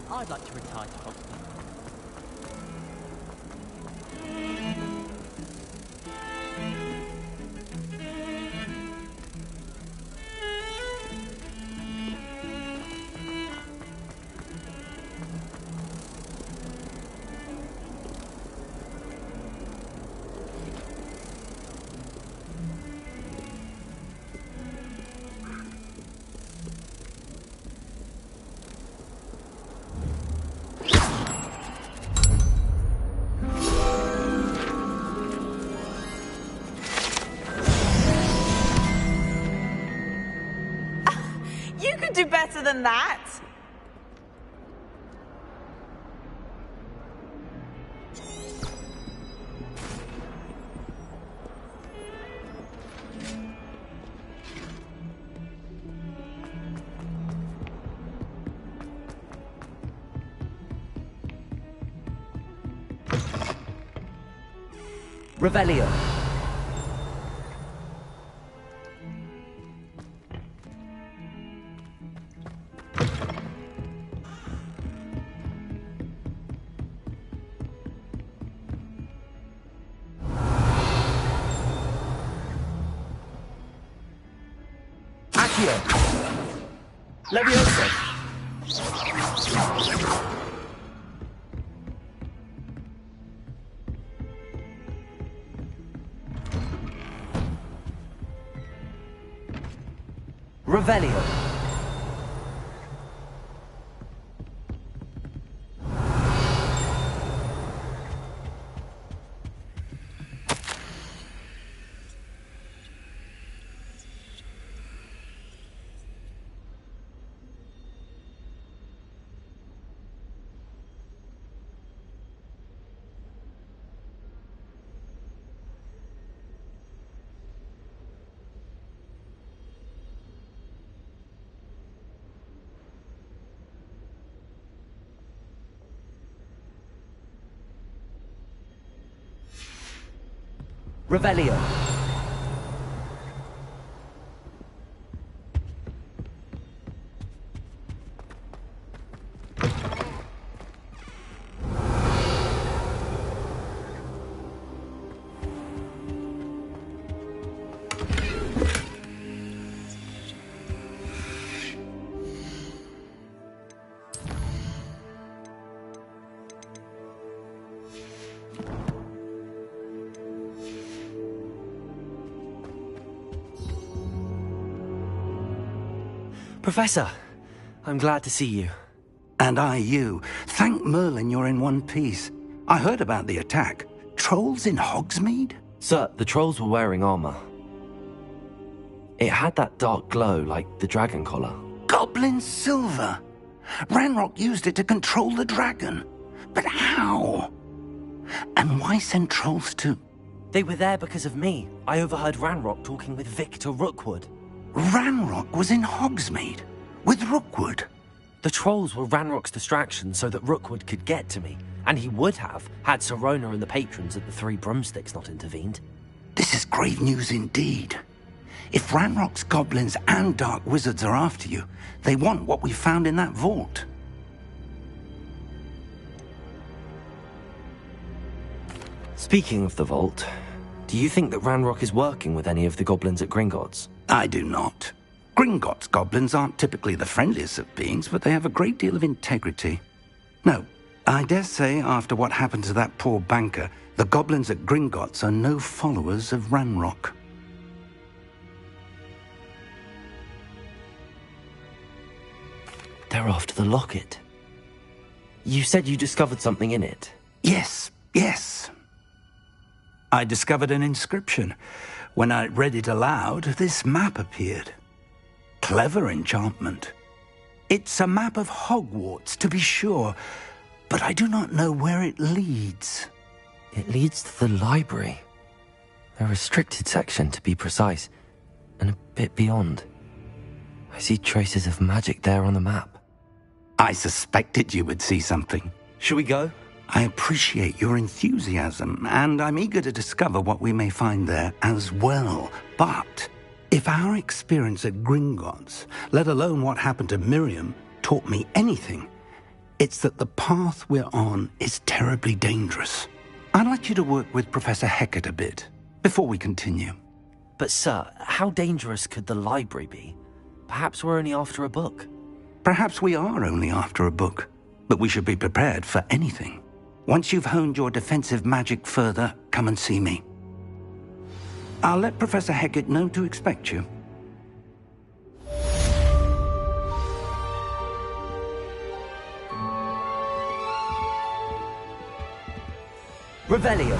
I'd like to retire to Hogwarts. You could do better than that. Revelio. Accio. Levioso. Revelio. Revelio. Professor, I'm glad to see you. And I you. Thank Merlin you're in one piece. I heard about the attack. Trolls in Hogsmeade? Sir, the trolls were wearing armor. It had that dark glow like the dragon collar. Goblin silver! Ranrock used it to control the dragon. But how? And why send trolls to... They were there because of me. I overheard Ranrock talking with Victor Rookwood. Ranrock was in Hogsmeade? With Rookwood? The trolls were Ranrock's distraction so that Rookwood could get to me. And he would have, had Sirona and the patrons at the Three Broomsticks not intervened. This is grave news indeed. If Ranrock's goblins and dark wizards are after you, they want what we found in that vault. Speaking of the vault, do you think that Ranrock is working with any of the goblins at Gringotts? I do not. Gringotts goblins aren't typically the friendliest of beings, but they have a great deal of integrity. No, I dare say after what happened to that poor banker, the goblins at Gringotts are no followers of Ranrock. They're after the locket. You said you discovered something in it. Yes. I discovered an inscription. When I read it aloud, this map appeared. Clever enchantment. It's a map of Hogwarts, to be sure, but I do not know where it leads. It leads to the library. A restricted section, to be precise, and a bit beyond. I see traces of magic there on the map. I suspected you would see something. Shall we go? I appreciate your enthusiasm, and I'm eager to discover what we may find there as well. But if our experience at Gringotts, let alone what happened to Miriam, taught me anything, it's that the path we're on is terribly dangerous. I'd like you to work with Professor Hecat a bit before we continue. But sir, how dangerous could the library be? Perhaps we're only after a book. Perhaps we are only after a book, but we should be prepared for anything. Once you've honed your defensive magic further, come and see me. I'll let Professor Hecat know to expect you. Revelio.